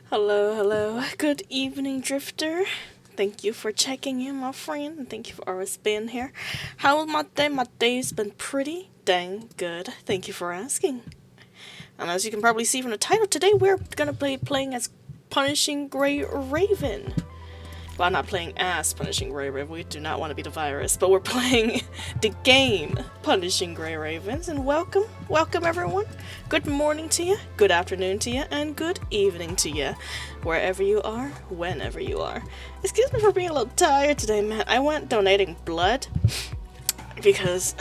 Hello, hello. Good evening, Drifter. Thank you for checking in, my friend, and thank you for always being here. How was my day? My day's been pretty dang good. Thank you for asking. And as you can probably see from the title, today we're gonna be playing as Punishing Grey Raven. Well, not playing as Punishing Grey Raven, we do not want to be the virus, but we're playing the game Punishing Grey Ravens, and welcome everyone. Good morning to you, good afternoon to you, and good evening to you, wherever you are, whenever you are. Excuse me for being a little tired today, man. I went donating blood, because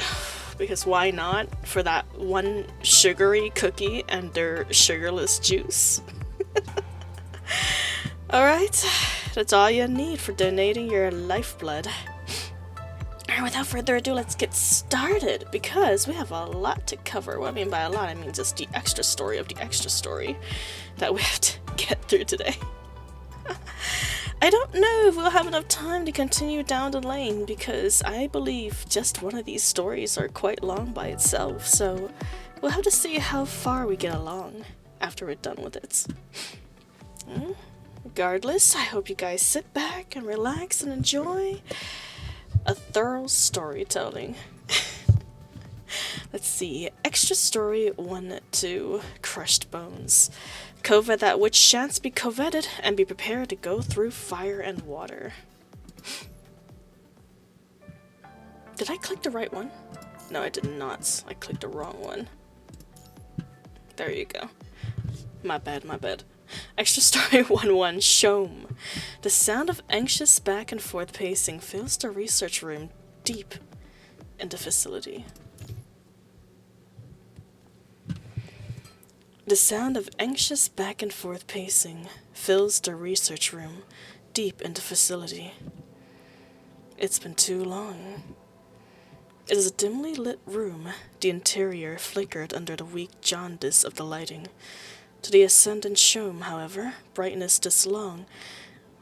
why not, for that one sugary cookie and their sugarless juice. Alright, that's all you need for donating your lifeblood. Alright, without further ado, let's get started, because we have a lot to cover. What I mean by a lot, I mean just the extra story of the extra story that we have to get through today. I don't know if we'll have enough time to continue down the lane, because I believe just one of these stories are quite long by itself, so we'll have to see how far we get along after we're done with it. Regardless, I hope you guys sit back and relax and enjoy a thorough storytelling. Let's see. Extra story 1 2. Crushed bones. Covet that which shan't be coveted, and be prepared to go through fire and water. Did I click the right one? No, I did not. I clicked the wrong one. There you go. My bad, my bad. Extra story 1-1, Shome. The sound of anxious back and forth pacing fills the research room deep in the facility. The sound of anxious back and forth pacing fills the research room deep in the facility. It's been too long. It is a dimly lit room, the interior flickered under the weak jaundice of the lighting. To the ascendant Shome, however, brightness this long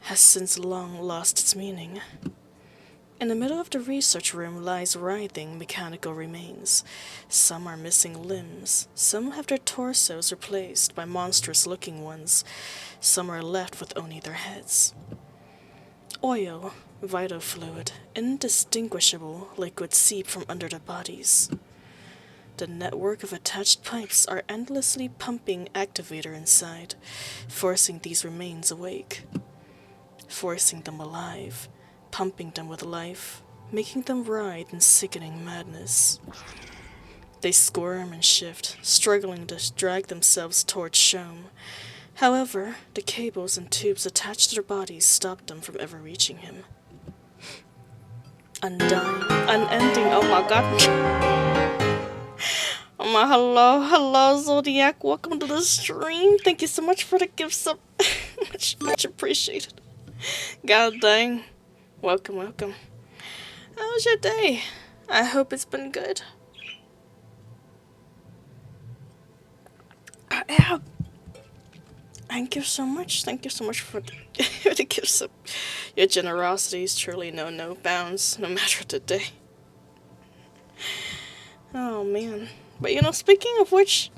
has since long lost its meaning. In the middle of the research room lies writhing mechanical remains. Some are missing limbs, some have their torsos replaced by monstrous-looking ones, some are left with only their heads. Oil, vital fluid, indistinguishable liquid seep from under their bodies. The network of attached pipes are endlessly pumping activator inside, forcing these remains awake, forcing them alive, pumping them with life, making them writhe in sickening madness. They squirm and shift, struggling to drag themselves towards Shome. However, the cables and tubes attached to their bodies stop them from ever reaching him. Undying, unending, oh my god. Oh my, hello Zodiac, welcome to the stream. Thank you so much for the gifts up. much appreciated. God dang. Welcome. How was your day? I hope it's been good. Yeah. Thank you so much for the gifts up. Your generosity is truly no bounds, no matter the day. Oh man. But you know, speaking of which,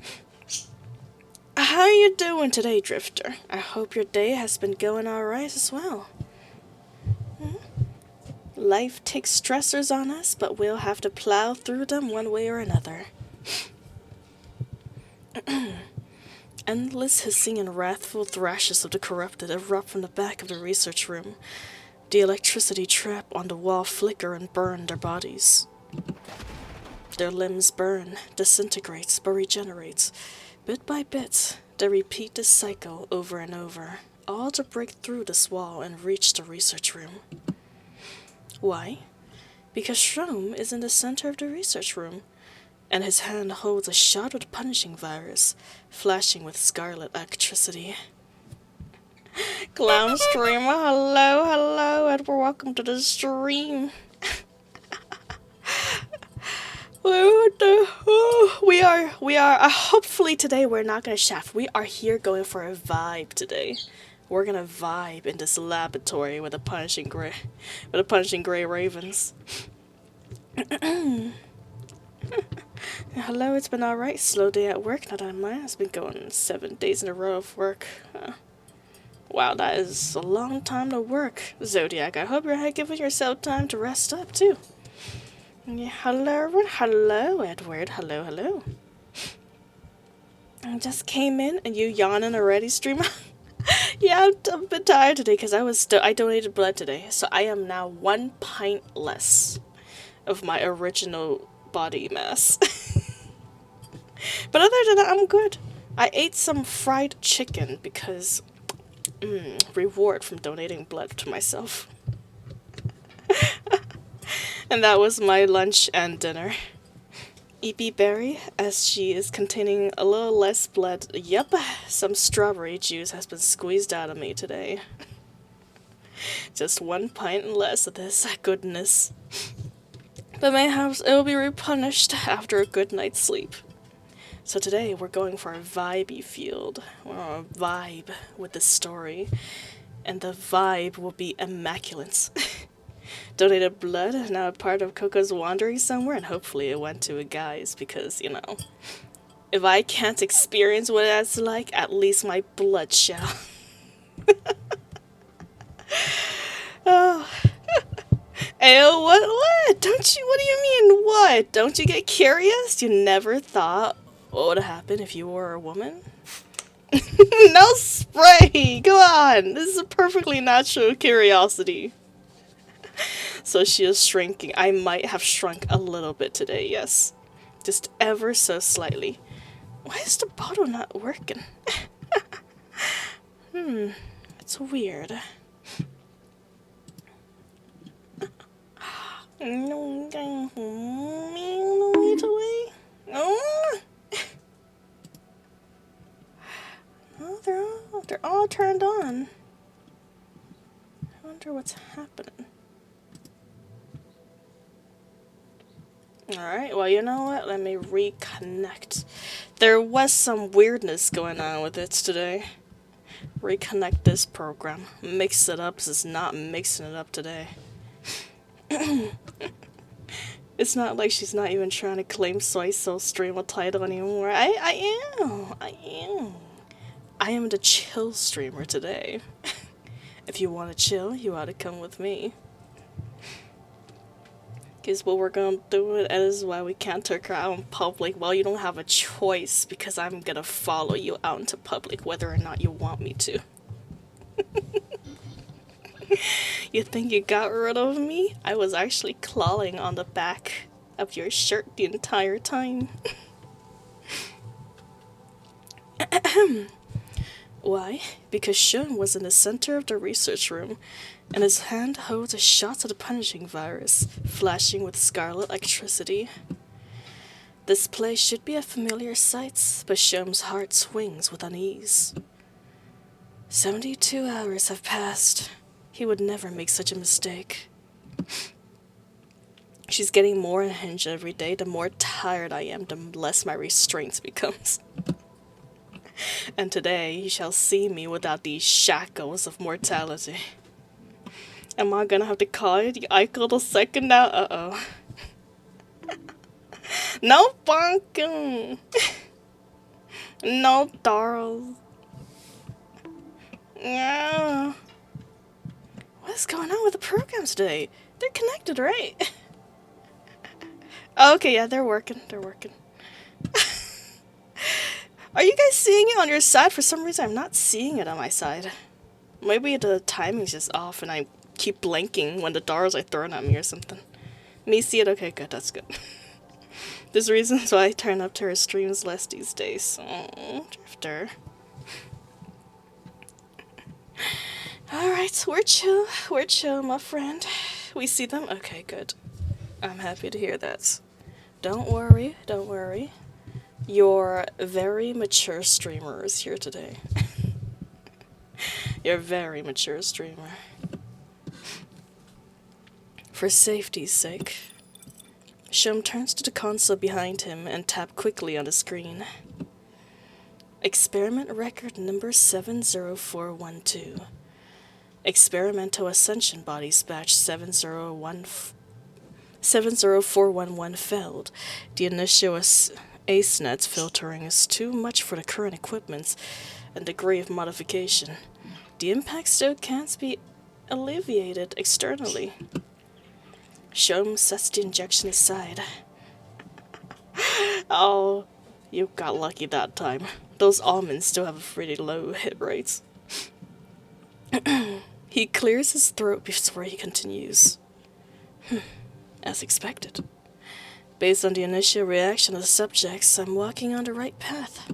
how are you doing today, Drifter? I hope your day has been going alright as well. Life takes stressors on us, but we'll have to plow through them one way or another. Endless hissing and wrathful thrashes of the corrupted erupt from the back of the research room. The electricity trap on the wall flicker and burn their bodies. Their limbs burn, disintegrate, but regenerate. Bit by bit, they repeat this cycle over and over, all to break through this wall and reach the research room. Why? Because Shome is in the center of the research room, and his hand holds a shot of the punishing virus, flashing with scarlet electricity. Clown streamer, hello, and welcome to the stream. We are, hopefully today we're not gonna shaft. We are here going for a vibe today. We're gonna vibe in this laboratory with the punishing gray ravens. Hello, it's been alright. Slow day at work, not on mine. It's been going 7 days in a row of work. Wow, that is a long time to work, Zodiac. I hope you're giving yourself time to rest up, too. Yeah, hello, Edward. Hello. I just came in and you yawning already, streamer? Yeah, I'm a bit tired today because I donated blood today, so I am now 1 pint less of my original body mass. But other than that, I'm good. I ate some fried chicken because reward from donating blood to myself. And that was my lunch and dinner. EP Berry, as she is containing a little less blood. Yep, some strawberry juice has been squeezed out of me today. Just 1 pint less of this goodness. But mayhaps it will be replenished after a good night's sleep. So today we're going for a vibey field. We're on a vibe with the story. And the vibe will be immaculate. Donated blood, now a part of Coco's wandering somewhere, and hopefully it went to a guy's because, you know, if I can't experience what that's like, at least my blood shall. Oh. Ayo, what? What do you mean, what? Don't you get curious? You never thought what would happen if you were a woman? No spray! Come on! This is a perfectly natural curiosity. So she is shrinking. I might have shrunk a little bit today, yes. Just ever so slightly. Why is the bottle not working? It's weird. Oh, they're all turned on. I wonder what's happening. Alright, well, you know what? Let me reconnect. There was some weirdness going on with it today. Reconnect this program. Mix it up. This is not mixing it up today. It's not like she's not even trying to claim Soy Soul stream a title anymore. I am. I am the chill streamer today. If you want to chill, you ought to come with me. Because what we're gonna do is why we can't take her out in public. Well, you don't have a choice because I'm gonna follow you out into public whether or not you want me to. You think you got rid of me? I was actually clawing on the back of your shirt the entire time. Why? Because Shun was in the center of the research room, and his hand holds a shot of the punishing virus, flashing with scarlet electricity. This place should be a familiar sight, but Shun's heart swings with unease. 72 hours have passed. He would never make such a mistake. She's getting more unhinged every day. The more tired I am, the less my restraint becomes. And today you shall see me without these shackles of mortality. Am I gonna have to call you the Eichel the second now? Uh-oh. No bunking. No Darl. Yeah. What's going on with the programs today? They're connected, right? Okay, yeah, they're working. Are you guys seeing it on your side? For some reason, I'm not seeing it on my side. Maybe the timing's just off and I keep blinking when the doors are thrown at me or something. Me see it? Okay, good, that's good. There's reasons why I turn up to her streams less these days. Oh, Drifter. Alright, we're chill, my friend. We see them? Okay, good. I'm happy to hear that. Don't worry. Your very mature streamer is here today. You're a very mature streamer. For safety's sake. Shum turns to the console behind him and taps quickly on the screen. Experiment record number 70412. Experimental Ascension Bodies batch 701 70411 failed. The initial AceNet filtering is too much for the current equipment and degree of modification. The impact still can't be alleviated externally. Shom sets the injection aside. Oh, you got lucky that time. Those almonds still have pretty low hit rates. He clears his throat before he continues. As expected. Based on the initial reaction of the subjects, I'm walking on the right path.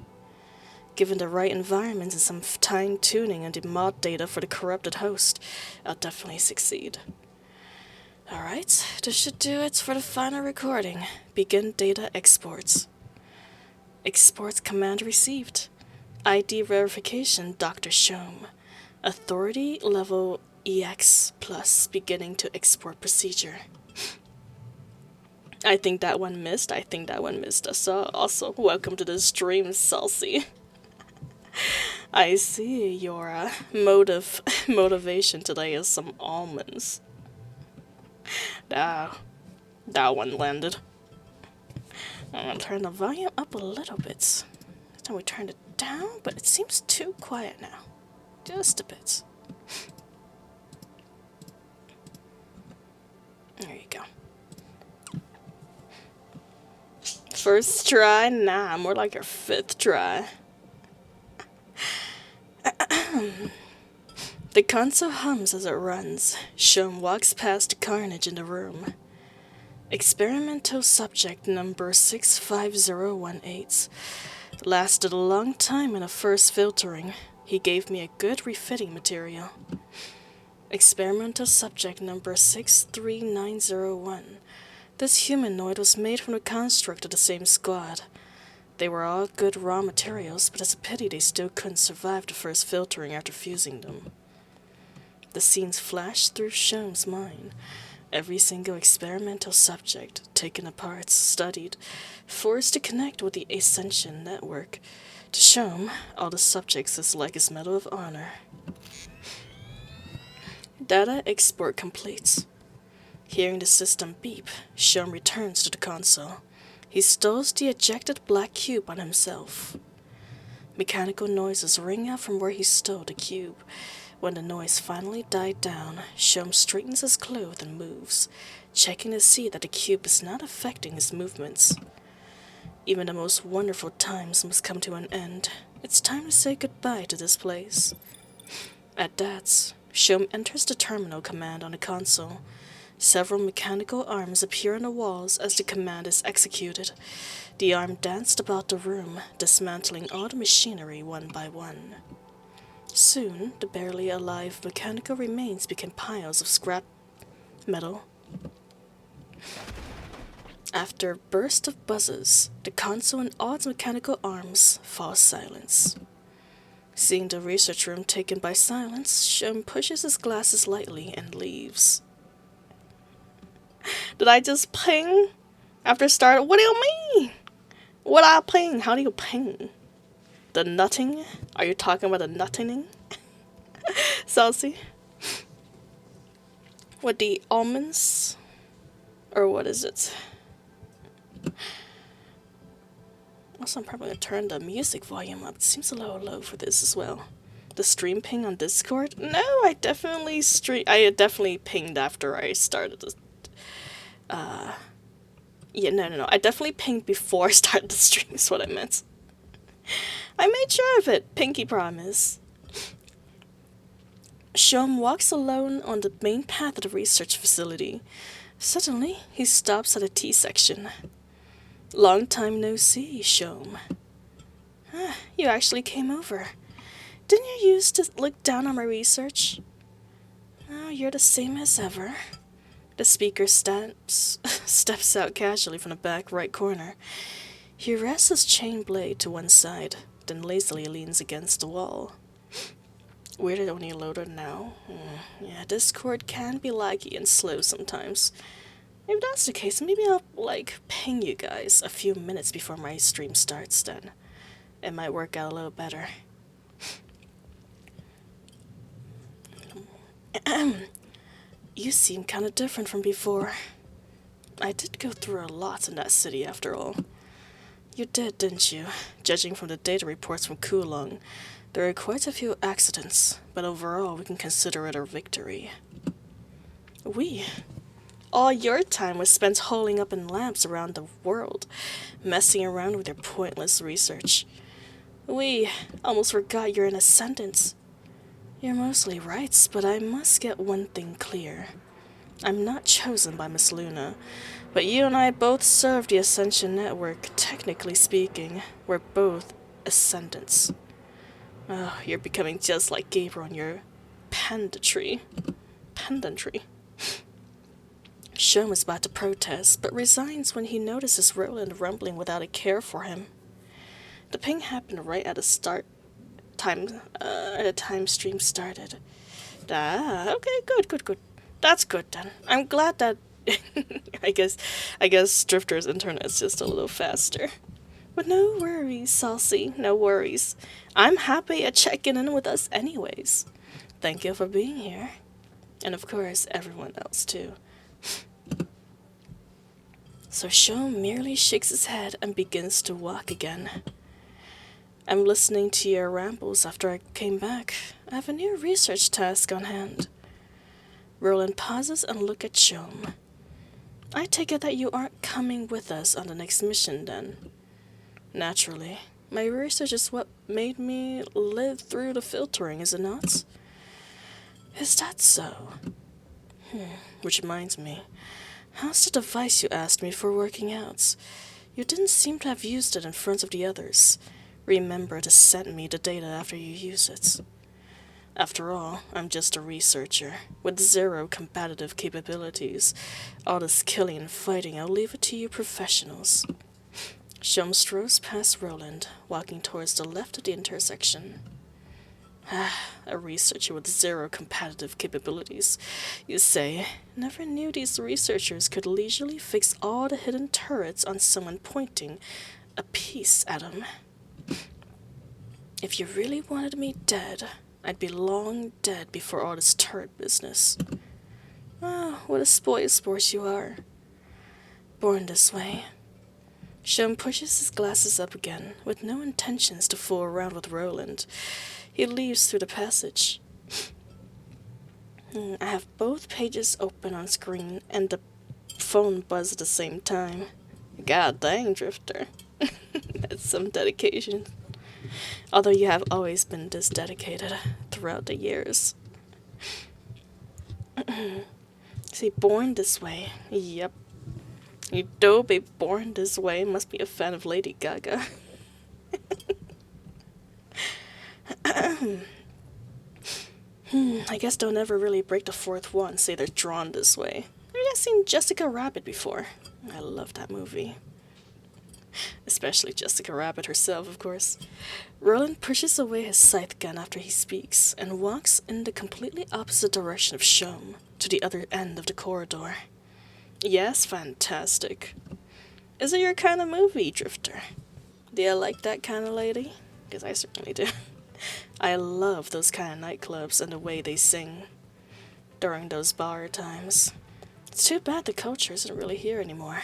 Given the right environment and some fine tuning and the mod data for the corrupted host, I'll definitely succeed. Alright, this should do it for the final recording. Begin data exports. Exports command received. ID verification, Dr. Shom. Authority level EX plus beginning to export procedure. I think that one missed. Also, welcome to the stream, Salsi. I see your motivation today is some almonds. That one landed. I'm gonna turn the volume up a little bit. Then we turned it down, but it seems too quiet now. Just a bit. There you go. First try? Nah, more like your 5th try. The console hums as it runs. Shom walks past the carnage in the room. Experimental subject number 65018. Lasted a long time in the first filtering. He gave me a good refitting material. Experimental subject number 63901. This humanoid was made from the construct of the same squad. They were all good raw materials, but it's a pity they still couldn't survive the first filtering after fusing them. The scenes flashed through Shom's mind. Every single experimental subject, taken apart, studied, forced to connect with the Ascension network. To Shom, all the subjects is like his Medal of Honor. Data export complete. Hearing the system beep, Shom returns to the console. He stows the ejected black cube on himself. Mechanical noises ring out from where he stowed the cube. When the noise finally died down, Shom straightens his clothes and moves, checking to see that the cube is not affecting his movements. Even the most wonderful times must come to an end. It's time to say goodbye to this place. At that, Shom enters the terminal command on the console. Several mechanical arms appear on the walls as the command is executed. The arm danced about the room, dismantling all the machinery one by one. Soon, the barely alive mechanical remains became piles of scrap metal. After a burst of buzzes, the console and all its mechanical arms fall silence. Seeing the research room taken by silence, Shom pushes his glasses lightly and leaves. Did I just ping after start? What do you mean? What I ping? How do you ping? The nutting? Are you talking about the nutting? Saucy? What, the almonds? Or what is it? Also, I'm probably going to turn the music volume up. It seems a little low for this as well. The stream ping on Discord? No, I definitely pinged after I started the... no. I definitely pinged before I started the stream is what I meant. I made sure of it. Pinky promise. Shom walks alone on the main path of the research facility. Suddenly, he stops at a T-section. Long time no see, Shom. You actually came over. Didn't you used to look down on my research? Oh, you're the same as ever. The speaker steps out casually from the back right corner. He rests his chain blade to one side, then lazily leans against the wall. Weird it only loaded now. Yeah, Discord can be laggy and slow sometimes. If that's the case, maybe I'll, ping you guys a few minutes before my stream starts then. It might work out a little better. You seem kinda different from before. I did go through a lot in that city after all. You did, didn't you? Judging from the data reports from Kulong, there are quite a few accidents, but overall we can consider it a victory. We? All your time was spent holing up in labs around the world, messing around with your pointless research. We almost forgot you're an ascendant. You're mostly right, but I must get one thing clear. I'm not chosen by Miss Luna, but you and I both serve the Ascension Network. Technically speaking, we're both ascendants. Oh, you're becoming just like Gabriel in your pedantry. Sherm was about to protest, but resigns when he notices Roland rumbling without a care for him. The ping happened right at the time stream started. Ah, okay, good. That's good then. I'm glad that I guess Drifter's internet's just a little faster. But no worries, Saucy, no worries. I'm happy at checking in with us anyways. Thank you for being here. And of course, everyone else too. So Sherm merely shakes his head and begins to walk again. I'm listening to your rambles after I came back. I have a new research task on hand. Roland pauses and looks at Sherm. I take it that you aren't coming with us on the next mission, then? Naturally. My research is what made me live through the filtering, is it not? Is that so? Which reminds me. How's the device you asked me for working out? You didn't seem to have used it in front of the others. Remember to send me the data after you use it. After all, I'm just a researcher, with zero competitive capabilities. All this killing and fighting, I'll leave it to you professionals. Sherm strolls past Roland, walking towards the left of the intersection. A researcher with zero competitive capabilities, you say? Never knew these researchers could leisurely fix all the hidden turrets on someone pointing a piece at them. If you really wanted me dead, I'd be long dead before all this turret business. Oh, what a spoil sport you are. Born this way. Sherm pushes his glasses up again, with no intentions to fool around with Roland. He leaves through the passage. I have both pages open on screen, and the phone buzz at the same time. God dang, Drifter. That's some dedication. Although you have always been this dedicated throughout the years. See, born this way. Yep. You dope, born this way, must be a fan of Lady Gaga. I guess they'll never really break the fourth wall and say they're drawn this way. Have you guys seen Jessica Rabbit before? I love that movie. Especially Jessica Rabbit herself, of course. Roland pushes away his scythe gun after he speaks and walks in the completely opposite direction of Sherm, to the other end of the corridor. Yes, fantastic. Is it your kind of movie, Drifter? Do you like that kind of lady? Because I certainly do. I love those kind of nightclubs and the way they sing during those bar times. It's too bad the culture isn't really here anymore.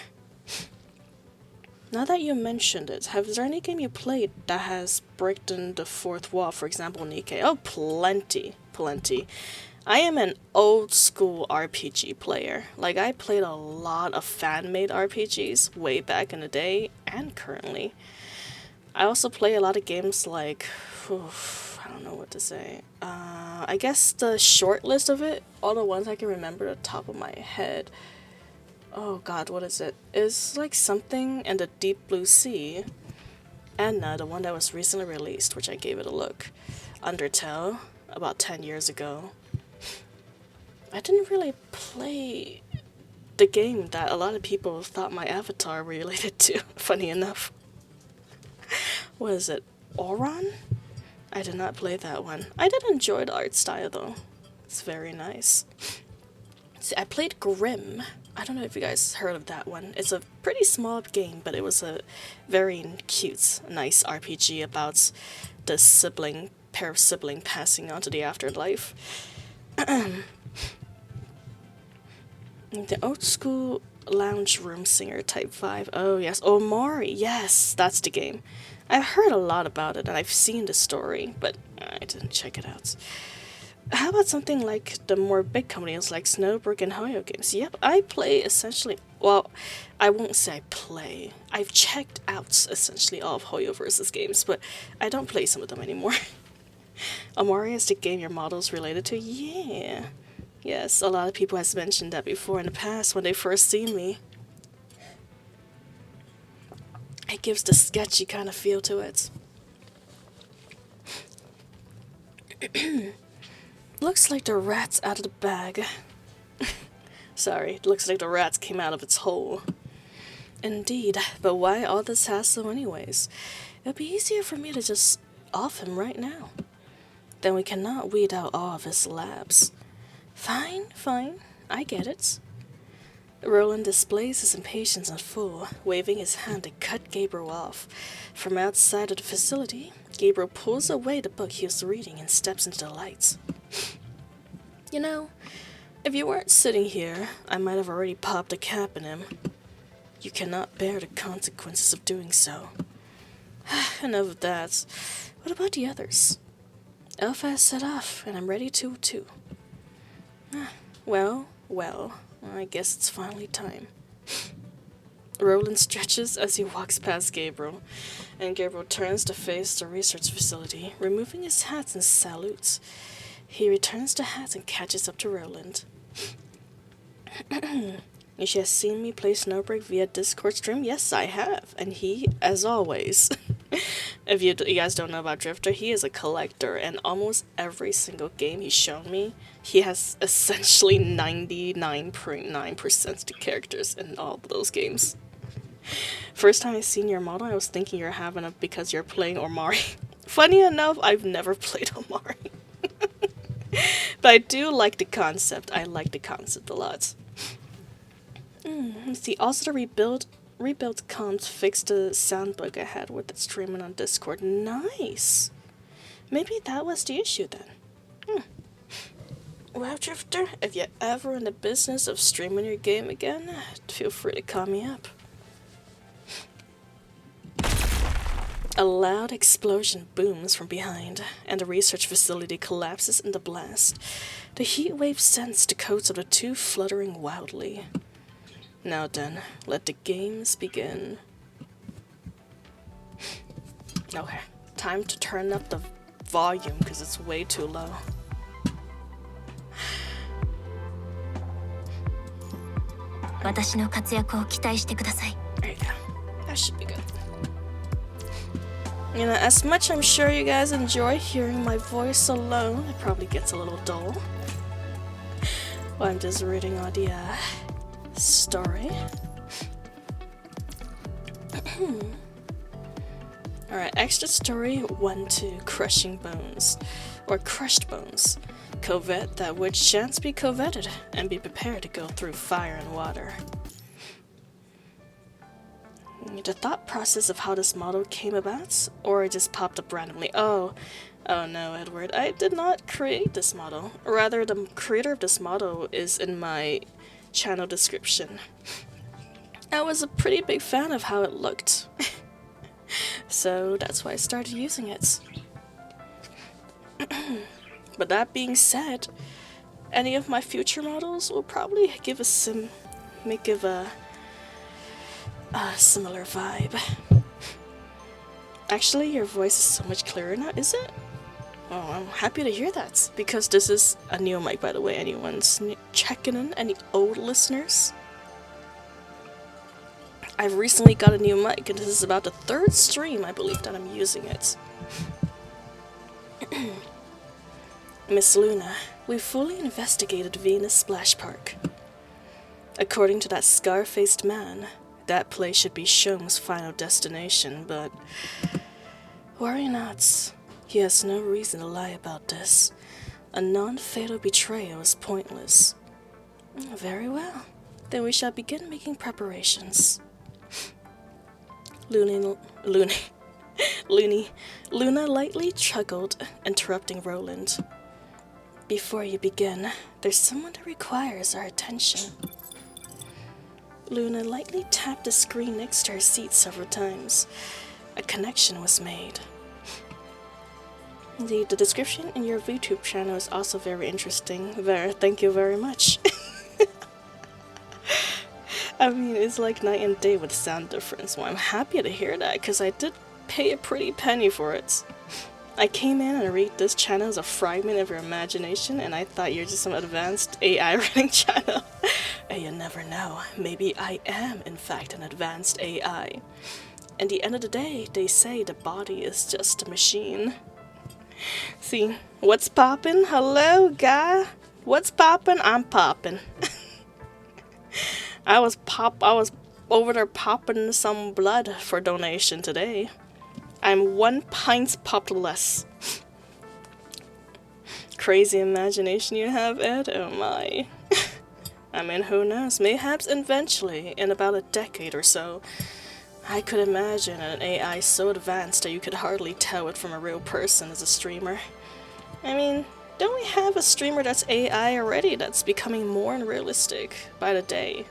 Now that you mentioned it, has there any game you played that has broken the fourth wall, for example, Nikkei? Oh, plenty. I am an old school RPG player. Like, I played a lot of fan-made RPGs way back in the day and currently. I also play a lot of games like, I don't know what to say. I guess the short list of it, all the ones I can remember at the top of my head. Oh god, what is it? It's like something in the Deep Blue Sea. And the one that was recently released, which I gave it a look. Undertale, about 10 years ago. I didn't really play the game that a lot of people thought my avatar related to, funny enough. What is it? Auron? I did not play that one. I did enjoy the art style though. It's very nice. See, I played Grimm. I don't know if you guys heard of that one. It's a pretty small game, but it was a very cute, nice RPG about the pair of sibling passing on to the afterlife. The old school lounge room singer type vibe. Oh yes, Omori, yes, that's the game. I've heard a lot about it and I've seen the story, but I didn't check it out. How about something like the more big companies like Snowbrook and Hoyo games? Yep, I play essentially, well, I won't say I play. I've checked out essentially all of Hoyo versus games, but I don't play some of them anymore. Omori is the game your model's related to? Yeah. Yes, a lot of people has mentioned that before in the past when they first seen me. It gives the sketchy kind of feel to it. Looks like the rat's out of the bag. Sorry, looks like the rat came out of its hole. Indeed, but why all this hassle anyways? It'd be easier for me to just off him right now. Then we cannot weed out all of his labs. Fine, I get it. Roland displays his impatience in full, waving his hand to cut Gabriel off. From outside of the facility, Gabriel pulls away the book he was reading and steps into the lights. You know, if you weren't sitting here, I might have already popped a cap in him. You cannot bear the consequences of doing so. Enough of that. What about the others? Alpha has set off, and I'm ready to, too. Well, I guess it's finally time. Roland stretches as he walks past Gabriel, and Gabriel turns to face the research facility, removing his hat and salutes. He returns the hat and catches up to Roland. She has seen me play Snowbreak via Discord stream? Yes, I have. And he, as always, if you guys don't know about Drifter, he is a collector, and almost every single game he's shown me, he has essentially 99.9% of the characters in all of those games. First time I seen your model, I was thinking you're having it because you're playing Omari. Funny enough, I've never played Omari. But I do like the concept. I like the concept a lot. Let's see. Also, the rebuild can't fix the sound bug I had with it streaming on Discord. Nice. Maybe that was the issue then. Well, Drifter, if you're ever in the business of streaming your game again, feel free to call me up. A loud explosion booms from behind, and the research facility collapses in the blast. The heat wave sends the coats of the two fluttering wildly. Now then, let the games begin. Okay, time to turn up the volume because it's way too low. There you go. That should be good. You know, as much I'm sure you guys enjoy hearing my voice alone, it probably gets a little dull. Well, I'm just reading all the story. Alright, extra story 1-2, Crushing Bones, or Crushed Bones. Covet that would chance be coveted, and be prepared to go through fire and water. The thought process of how this model came about, or it just popped up randomly. Oh no, Edward, I did not create this model. Rather, the creator of this model is in my channel description. I was a pretty big fan of how it looked. So that's why I started using it. But that being said, any of my future models will probably give a similar vibe. Actually, your voice is so much clearer now, is it? Oh, I'm happy to hear that, because this is a new mic, by the way. Anyone's checking in? Any old listeners? I've recently got a new mic, and this is about the third stream, I believe, that I'm using it. Miss Luna, we fully investigated Venus Splash Park. According to that scar-faced man, that place should be Shom's final destination, but worry not. He has no reason to lie about this. A non-fatal betrayal is pointless. Very well. Then we shall begin making preparations. Luna lightly chuckled, interrupting Roland. Before you begin, there's someone that requires our attention. Luna lightly tapped the screen next to her seat several times. A connection was made. The description in your YouTube channel is also very interesting. Thank you very much. I mean, it's like night and day with sound difference. Well, I'm happy to hear that, because I did pay a pretty penny for it. I came in and read this channel as a fragment of your imagination, and I thought you're just some advanced AI writing channel. And you never know, maybe I am in fact an advanced AI. At the end of the day, they say the body is just a machine. See, what's poppin'? Hello, guy. What's poppin'? I'm poppin'. I was over there popping some blood for donation today. I'm 1 pint popped less. Crazy imagination you have, Ed? Oh my. I mean, who knows? Mayhaps eventually, in about a decade or so, I could imagine an AI so advanced that you could hardly tell it from a real person as a streamer. I mean, don't we have a streamer that's AI already that's becoming more unrealistic by the day?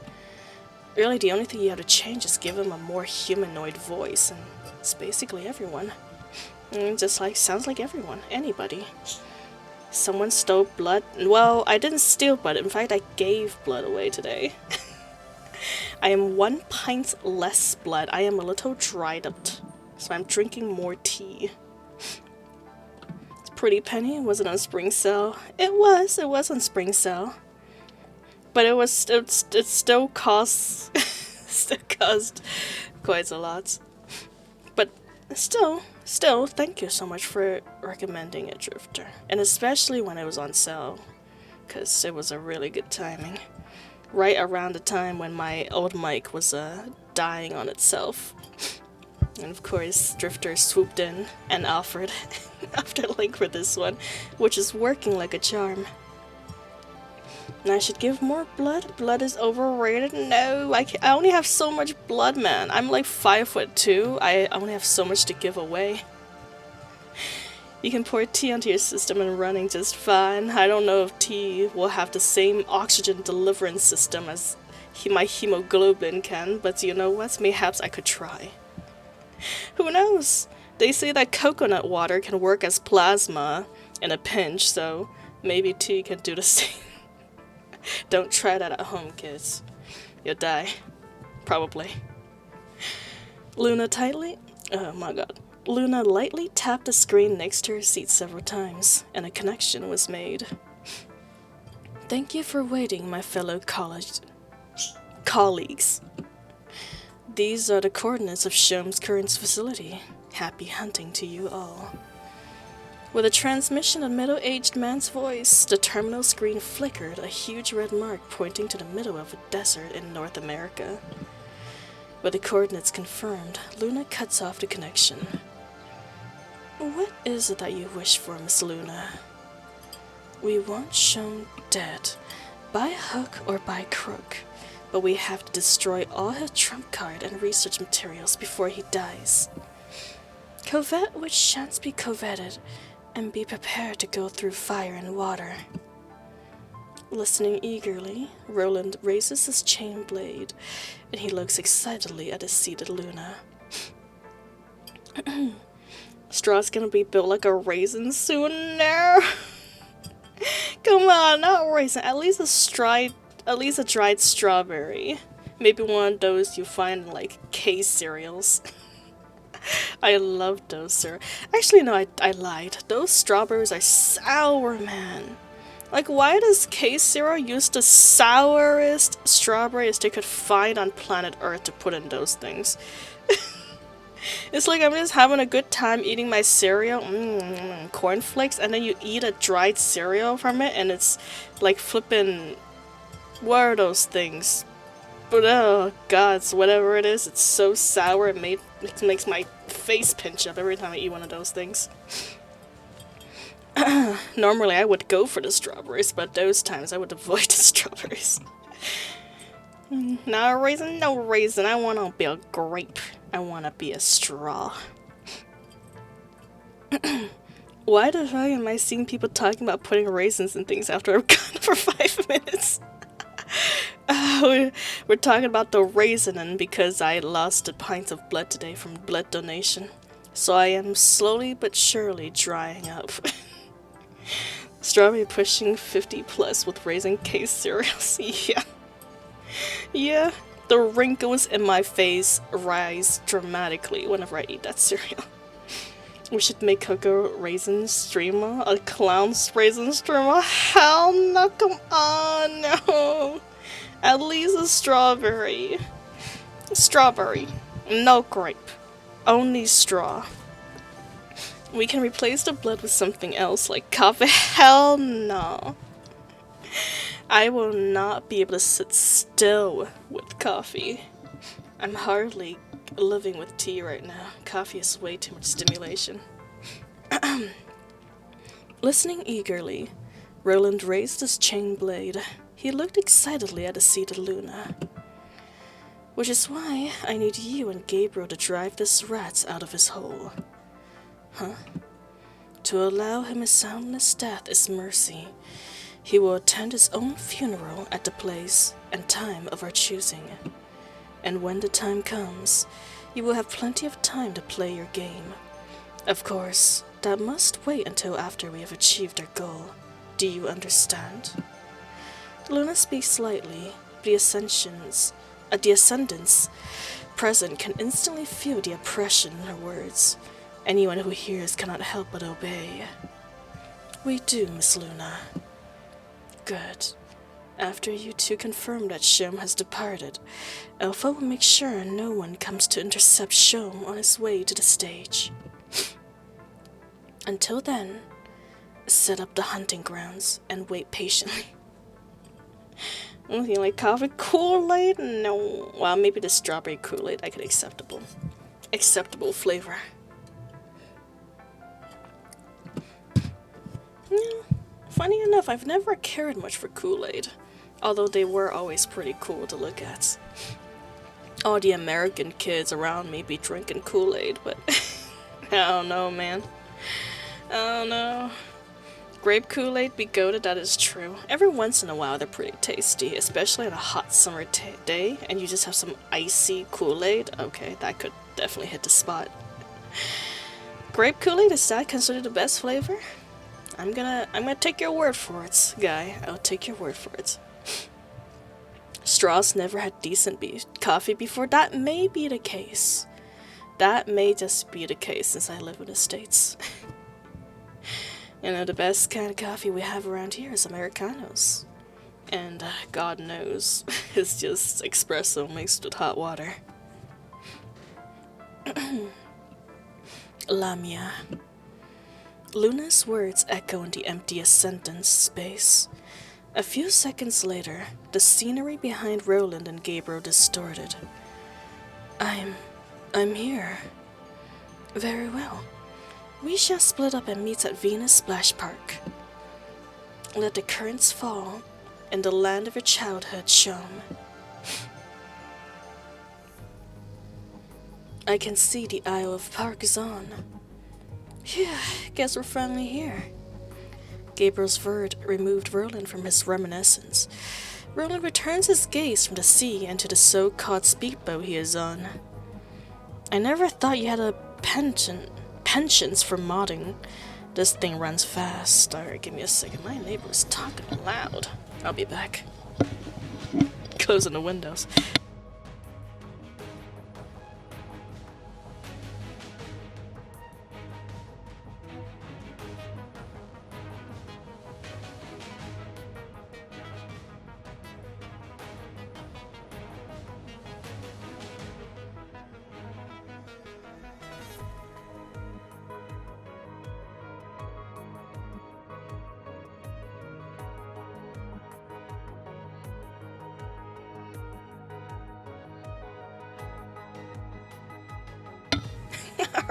Really, the only thing you have to change is give him a more humanoid voice, and it's basically everyone. Just like, sounds like everyone, anybody. Someone stole blood. Well, I didn't steal blood, in fact I gave blood away today. I am 1 pint less blood. I am a little dried up, so I'm drinking more tea. It's pretty penny. Was it on spring sale? It was on spring sale. But it still costs quite a lot. But still, thank you so much for recommending it, Drifter. And especially when it was on sale, because it was a really good timing. Right around the time when my old mic was dying on itself. And of course, Drifter swooped in and offered a link for this one, which is working like a charm. And I should give more blood? Blood is overrated? No, I only have so much blood, man. I'm like 5'2". I only have so much to give away. You can pour tea onto your system and running just fine. I don't know if tea will have the same oxygen deliverance system as my hemoglobin can, but you know what? Mayhaps I could try. Who knows? They say that coconut water can work as plasma in a pinch, so maybe tea can do the same. Don't try that at home, kids. You'll die. Probably. Oh my god. Luna lightly tapped the screen next to her seat several times, and a connection was made. Thank you for waiting, my fellow colleagues. These are the coordinates of Shom's current facility. Happy hunting to you all. With a transmission of a middle-aged man's voice, the terminal screen flickered, a huge red mark pointing to the middle of a desert in North America. With the coordinates confirmed, Luna cuts off the connection. What is it that you wish for, Miss Luna? We want Shom dead, by hook or by crook, but we have to destroy all his trump card and research materials before he dies. Covet which shan't be coveted, and be prepared to go through fire and water. Listening eagerly, Roland raises his chain blade, and he looks excitedly at his seated Luna. Straw's gonna be built like a raisin soon now. Come on, not raisin. At least a dried strawberry. Maybe one of those you find in like K cereals. I love those, sir. Actually, no, I lied. Those strawberries are sour, man. Like, why does K-Zero use the sourest strawberries they could find on planet Earth to put in those things? It's like I'm just having a good time eating my cereal, cornflakes, and then you eat a dried cereal from it, and it's like flipping... What are those things? But oh god, whatever it is, it's so sour it makes my face pinch up every time I eat one of those things. Normally I would go for the strawberries, but those times I would avoid the strawberries. No raisin, no raisin. I want to be a grape. I want to be a straw. Why the fuck am I seeing people talking about putting raisins in things after I've gone for 5 minutes? We're talking about the raisin because I lost a pint of blood today from blood donation. So I am slowly but surely drying up. Strawberry pushing 50 plus with raisin case cereals. Yeah. Yeah. The wrinkles in my face rise dramatically whenever I eat that cereal. We should make Cocoa Raisin Streamer a clown's raisin streamer. Hell no, come on, no. At least a strawberry. Strawberry. No grape. Only straw. We can replace the blood with something else like coffee. Hell no. I will not be able to sit still with coffee. I'm hardly living with tea right now. Coffee is way too much stimulation. Listening eagerly, Roland raised his chain blade. He looked excitedly at the seated Luna. Which is why I need you and Gabriel to drive this rat out of his hole. Huh? To allow him a soundless death is mercy. He will attend his own funeral at the place and time of our choosing. And when the time comes, you will have plenty of time to play your game. Of course, that must wait until after we have achieved our goal. Do you understand? Luna speaks lightly, but the ascendants present can instantly feel the oppression in her words. Anyone who hears cannot help but obey. We do, Miss Luna. Good. After you two confirm that Shom has departed, Alpha will make sure no one comes to intercept Shom on his way to the stage. Until then, set up the hunting grounds and wait patiently. Anything like coffee Kool-Aid? No. Well, maybe the strawberry Kool-Aid I could acceptable flavor. Yeah. Funny enough, I've never cared much for Kool-Aid, although they were always pretty cool to look at. All the American kids around me be drinking Kool-Aid, but I don't know, man. I don't know. Grape Kool-Aid be goated, that is true. Every once in a while they're pretty tasty, especially on a hot summer day, and you just have some icy Kool-Aid. Okay, that could definitely hit the spot. Grape Kool-Aid, is that considered the best flavor? I'm gonna take your word for it, guy. I'll take your word for it. Straws never had decent coffee before. That may be the case. That may just be the case since I live in the States. You know, the best kind of coffee we have around here is Americanos. And God knows, it's just espresso mixed with hot water. Lamia. Luna's words echo in the empty ascendant space. A few seconds later, the scenery behind Roland and Gabriel distorted. I'm here. Very well. We shall split up and meet at Venus Splash Park. Let the currents fall in the land of your childhood, Shom. I can see the Isle of Park is on. Phew, guess we're finally here. Gabriel's word removed Roland from his reminiscence. Roland returns his gaze from the sea and to the so-called speedboat he is on. I never thought you had a penchant for modding. This thing runs fast. Alright, give me a second. My neighbor's talking loud. I'll be back. Closing the windows.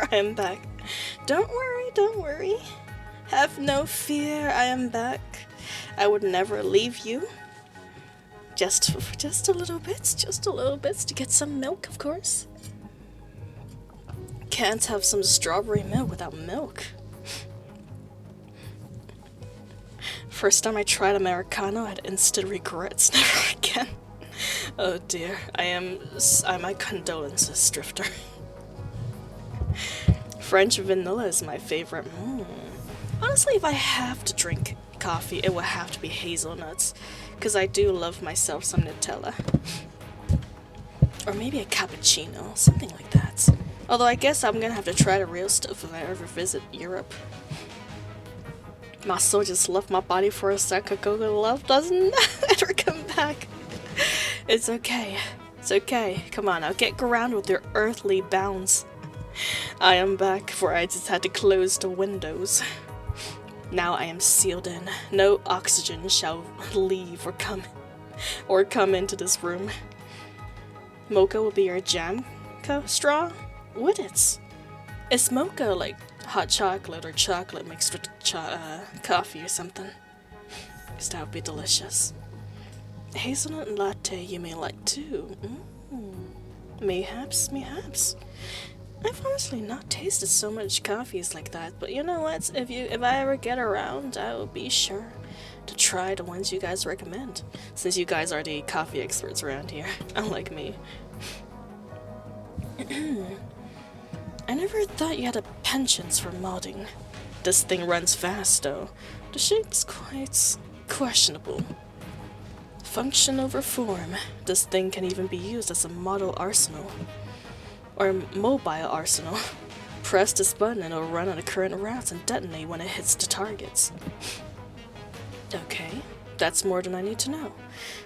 I am back. Don't worry. Have no fear, I am back. I would never leave you. Just a little bit to get some milk, of course. Can't have some strawberry milk without milk. First time I tried Americano, I had instant regrets. Never again. Oh dear, my condolences, Drifter. French vanilla is my favorite. Honestly, if I have to drink coffee, it would have to be hazelnuts, because I do love myself some Nutella. Or maybe a cappuccino, something like that. Although I guess I'm gonna have to try the real stuff if I ever visit Europe. My soul just left my body for a second. Coca love doesn't ever come back. It's okay. It's okay. Come on now, get grounded with your earthly bounds. I am back, for I just had to close the windows. Now I am sealed in. No oxygen shall leave or come into this room. Mocha will be your jam straw? Would it? Is mocha like hot chocolate or chocolate mixed with coffee or something? Because that would be delicious. Hazelnut latte you may like too. Mayhaps. I've honestly not tasted so much coffees like that, but you know what? If I ever get around, I will be sure to try the ones you guys recommend, since you guys are the coffee experts around here, unlike me. I never thought you had a penchant for modding. This thing runs fast, though. The shape's quite questionable. Function over form. This thing can even be used as a model arsenal. Or mobile arsenal. Press this button and it'll run on the current routes and detonate when it hits the targets. Okay, that's more than I need to know.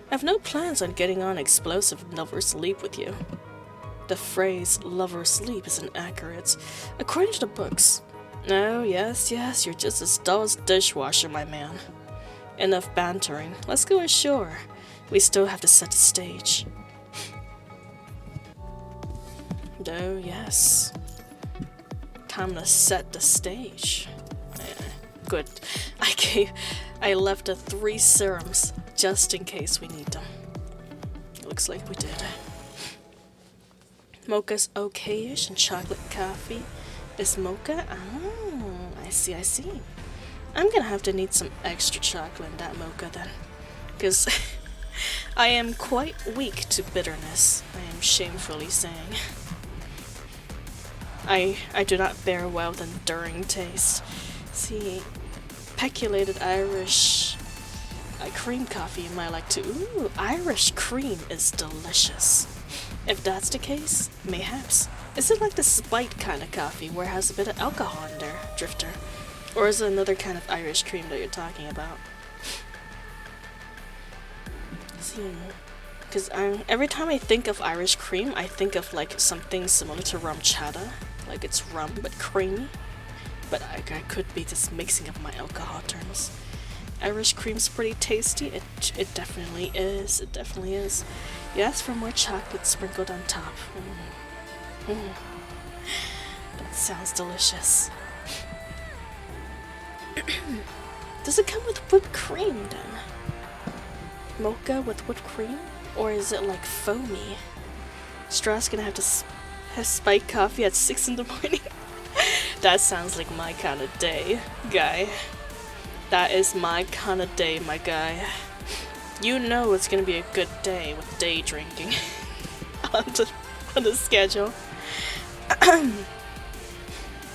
I have no plans on getting on explosive lover's leap with you. The phrase lover's leap is inaccurate, according to the books. Oh, yes, you're just as dull as dishwasher, my man. Enough bantering. Let's go ashore. We still have to set the stage. Oh, yes. Time to set the stage. Good. I left the 3 serums just in case we need them. Looks like we did. Mocha's okay-ish and chocolate coffee is mocha? Oh, I see. I'm gonna have to need some extra chocolate in that mocha then. Because I am quite weak to bitterness, I am shamefully saying. I do not bear well with enduring taste. See, peculated Irish cream coffee you might like to. Ooh, Irish cream is delicious. If that's the case, mayhaps. Is it like the spiked kind of coffee where it has a bit of alcohol in there, Drifter? Or is it another kind of Irish cream that you're talking about? See, because every time I think of Irish cream, I think of like something similar to rum chata. Like it's rum but creamy. But I could be just mixing up my alcohol terms. Irish cream's pretty tasty. It definitely is. It definitely is. Yes, for more chocolate sprinkled on top. That sounds delicious. Does it come with whipped cream then? Mocha with whipped cream? Or is it like foamy? Stra's gonna have to have spiked coffee at 6 in the morning. That sounds like my kind of day, guy. That is my kind of day, my guy. You know it's gonna be a good day with day drinking on the schedule.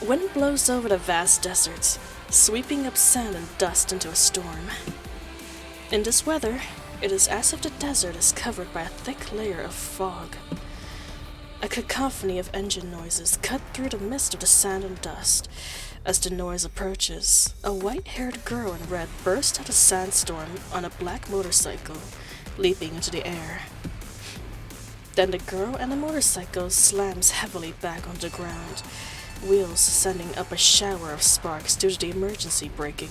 Wind blows over the vast deserts, sweeping up sand and dust into a storm. In this weather, it is as if the desert is covered by a thick layer of fog. A cacophony of engine noises cut through the mist of the sand and dust. As the noise approaches, a white-haired girl in red bursts out of sandstorm on a black motorcycle, leaping into the air. Then the girl and the motorcycle slams heavily back onto the ground, wheels sending up a shower of sparks due to the emergency braking.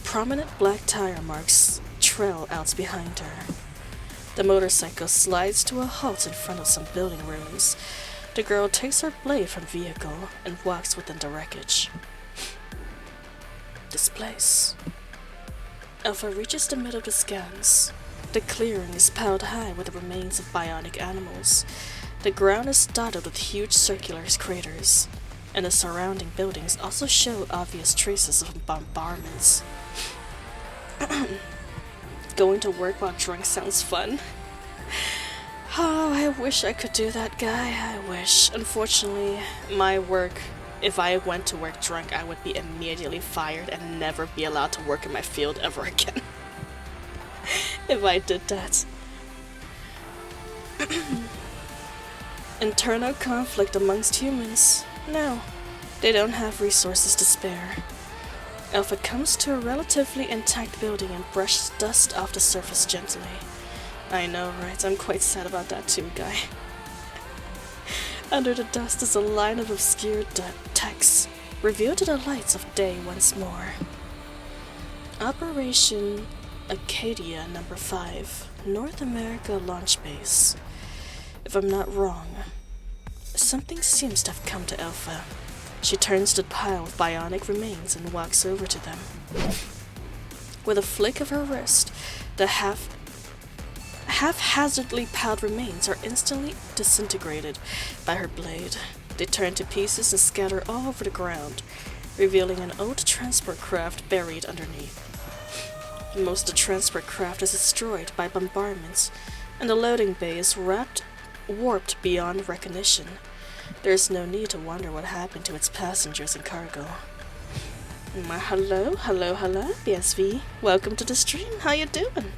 Prominent black tire marks trail out behind her. The motorcycle slides to a halt in front of some building ruins. The girl takes her blade from the vehicle and walks within the wreckage. This place. Alpha reaches the middle of the scans. The clearing is piled high with the remains of bionic animals. The ground is dotted with huge circular craters, and the surrounding buildings also show obvious traces of bombardments. Going to work while drunk sounds fun. Oh, I wish I could do that, guy. I wish. Unfortunately, my work, if I went to work drunk, I would be immediately fired and never be allowed to work in my field ever again. If I did that. Internal conflict amongst humans. No, they don't have resources to spare. Alpha comes to a relatively intact building and brushes dust off the surface gently. I know, right? I'm quite sad about that too, guy. Under the dust is a line of obscure text, revealed to the lights of day once more. Operation Acadia No. 5, North America Launch Base. If I'm not wrong, something seems to have come to Alpha. She turns to the pile of bionic remains and walks over to them. With a flick of her wrist, the haphazardly piled remains are instantly disintegrated by her blade. They turn to pieces and scatter all over the ground, revealing an old transport craft buried underneath. Most of the transport craft is destroyed by bombardments, and the loading bay is warped beyond recognition. There is no need to wonder what happened to its passengers and cargo. Hello, BSV. Welcome to the stream. How you doing?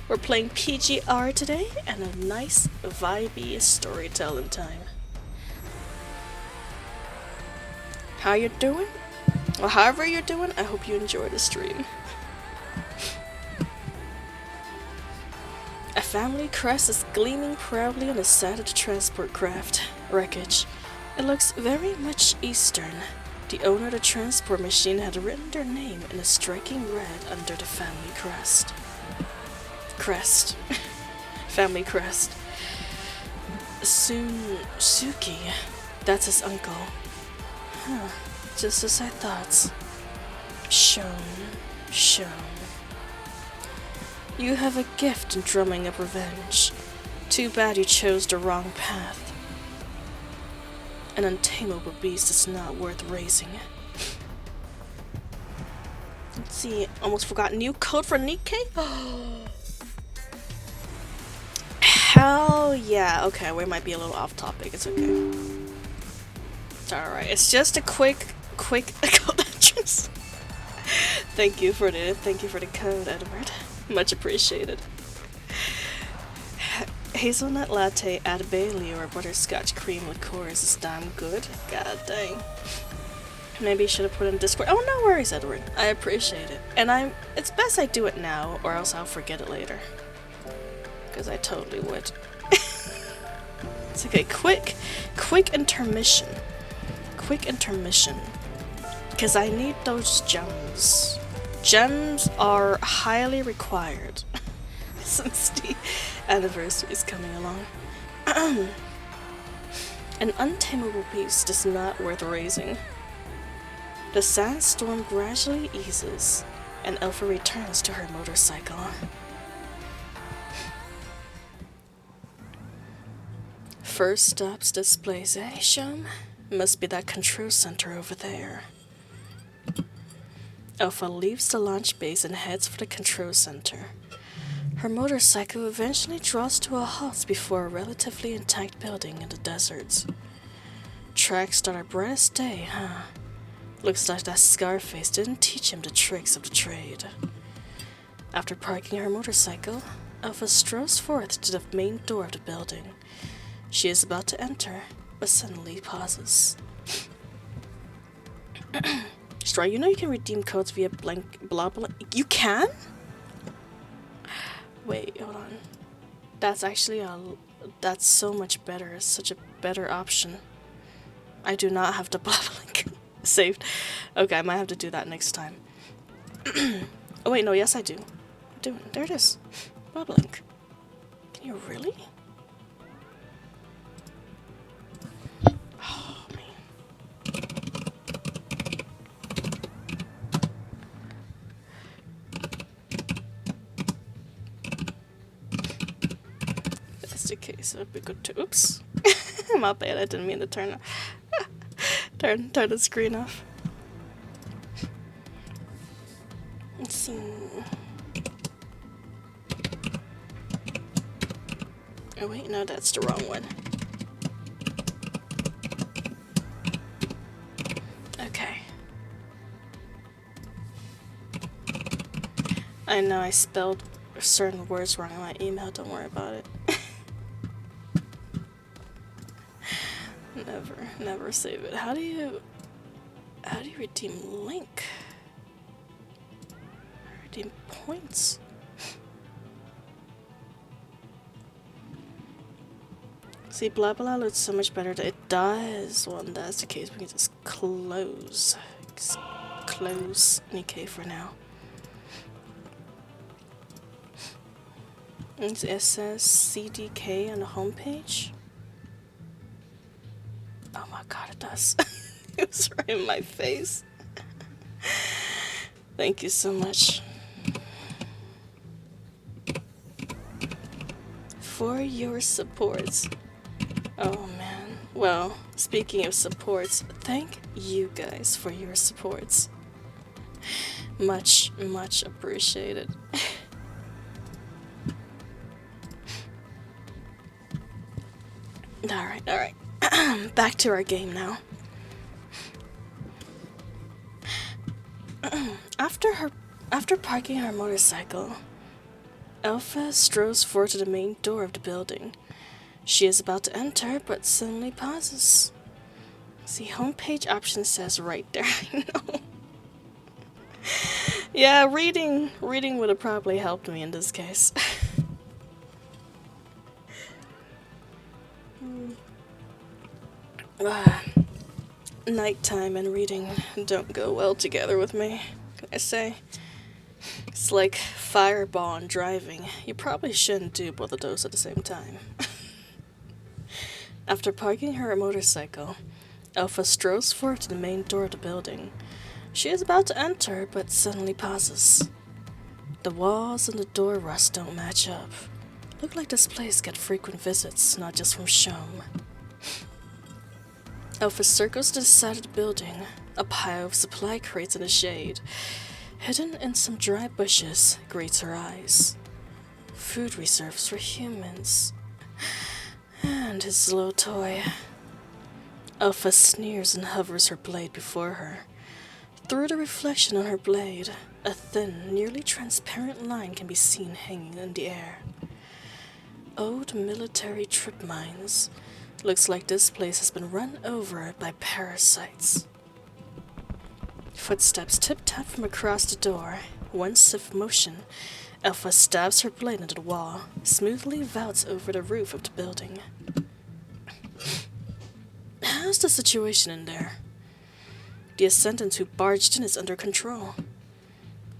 We're playing PGR today, and a nice, vibey storytelling time. How you doing? Well, however you're doing, I hope you enjoy the stream. A family crest is gleaming proudly on the side of the transport craft wreckage. It looks very much Eastern. The owner of the transport machine had written their name in a striking red under the family crest. Family crest. Suki. That's his uncle. Huh. Just as I thought. Shown. You have a gift in drumming up revenge. Too bad you chose the wrong path. An untamable beast is not worth raising. Let's see, almost forgot new code for Nikkei? Hell yeah. Okay, we might be a little off topic, it's okay. It's alright, it's just a quick code entrance. Thank you for the code, Edward. Much appreciated. Hazelnut latte, add Bailey or butterscotch cream liqueurs is damn good. God dang. Maybe you should have put in Discord. Oh, no worries, Edward. I appreciate it. And it's best I do it now, or else I'll forget it later. Because I totally would. It's okay. Quick intermission. Quick intermission. Because I need those gems. Gems are highly required. Since the anniversary is coming along. An untamable beast is not worth raising. The sandstorm gradually eases, and Alpha returns to her motorcycle. First stops this place, eh, Shum? Must be that control center over there. Alpha leaves the launch base and heads for the control center. Her motorcycle eventually draws to a halt before a relatively intact building in the desert. Tracks that are bright as day, huh? Looks like that Scarface didn't teach him the tricks of the trade. After parking her motorcycle, Alpha strolls forth to the main door of the building. She is about to enter, but suddenly pauses. Stra, you know you can redeem codes via blah blah. You can? Wait, hold on. That's actually that's so much better. It's such a better option. I do not have the blah link saved. Okay, I might have to do that next time. Oh wait, no, yes I do. There it is. Blah link. Can you really? Oh man. That's the case. It'd be good to. Oops. My bad. I didn't mean to turn the screen off. Let's see. Oh wait, no, that's the wrong one. Okay. I know I spelled certain words wrong in my email, don't worry about it. Never save it. How do you redeem link? Redeem points? See, blah blah looks so much better. It does. Well, if that's the case, we can just close. Just close Nikkei for now. It says CDK on the homepage. Oh my god, it does. It was right in my face. Thank you so much. For your supports. Oh man. Well, speaking of supports, thank you guys for your supports. Much appreciated. Alright. Back to our game now. After parking her motorcycle, Alpha strolls forward to the main door of the building. She is about to enter, but suddenly pauses. See, homepage option says right there. I know. Yeah, reading would have probably helped me in this case. Nighttime and reading don't go well together with me, can I say? It's like fireball and driving. You probably shouldn't do both of those at the same time. After parking her motorcycle, Alpha strolls forward to the main door of the building. She is about to enter, but suddenly pauses. The walls and the door rust don't match up. Look like this place gets frequent visits, not just from Shome. Alpha circles to the side of the building. A pile of supply crates in the shade, hidden in some dry bushes, greets her eyes. Food reserves for humans. And his little toy. Alpha sneers and hovers her blade before her. Through the reflection on her blade, a thin, nearly transparent line can be seen hanging in the air. Old military trip mines. Looks like this place has been run over by parasites. Footsteps tip-tap from across the door. One swift motion, Alpha stabs her blade into the wall, smoothly vaults over the roof of the building. How's the situation in there? The Ascendant who barged in is under control.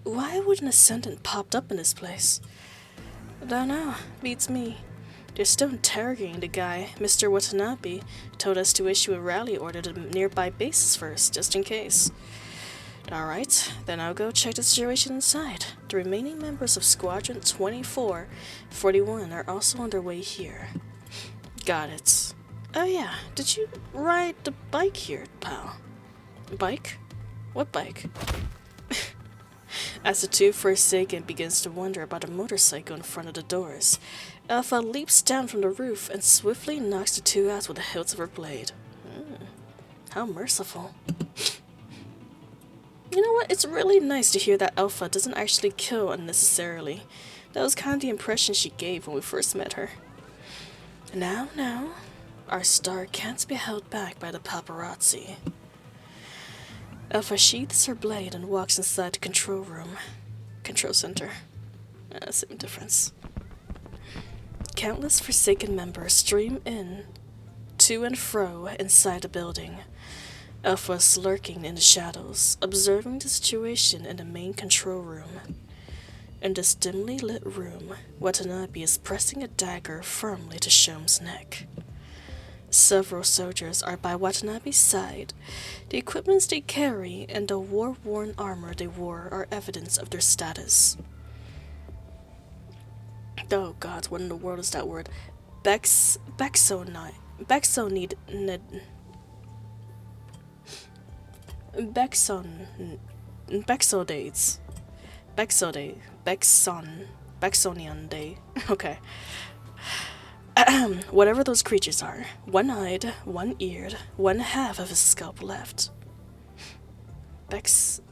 Why would an Ascendant popped up in this place? I don't know. Beats me. They're still interrogating the guy. Mr. Watanabe told us to issue a rally order to nearby bases first, just in case. Alright, then I'll go check the situation inside. The remaining members of Squadron 2441 are also on their way here. Got it. Oh yeah, did you ride the bike here, pal? Bike? What bike? As the two Forsaken begins to wonder about a motorcycle in front of the doors, Alpha leaps down from the roof and swiftly knocks the two out with the hilts of her blade. How merciful. You know what? It's really nice to hear that Alpha doesn't actually kill unnecessarily. That was kind of the impression she gave when we first met her. Now, our star can't be held back by the paparazzi. Alpha sheaths her blade and walks inside the control room. Control center. Same difference. Countless Forsaken members stream in, to and fro inside the building. Alpha is lurking in the shadows, observing the situation in the main control room. In this dimly lit room, Watanabe is pressing a dagger firmly to Shome's neck. Several soldiers are by Watanabe's side. The equipments they carry and the war-worn armor they wore are evidence of their status. Oh god, what in the world is that word? Bexonidades. Bexoniande. Okay. Whatever those creatures are, one-eyed, one-eared, one half of his scalp left. Bexion.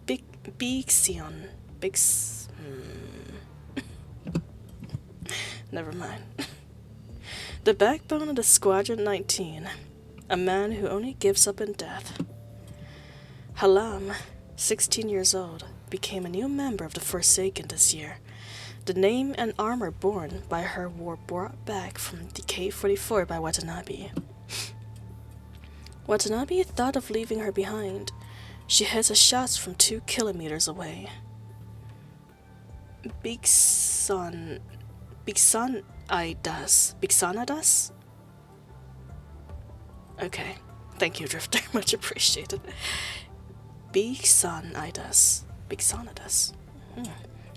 Bexion. Never mind. The backbone of the Squadron 19. A man who only gives up in death. Halam, 16 years old, became a new member of the Forsaken this year. The name and armor borne by her were brought back from the K-44 by Watanabe. Watanabe thought of leaving her behind. She hears the shots from 2 kilometers away. Bixanadas? Okay. Thank you, Drifter. Much appreciated. Bixanadas.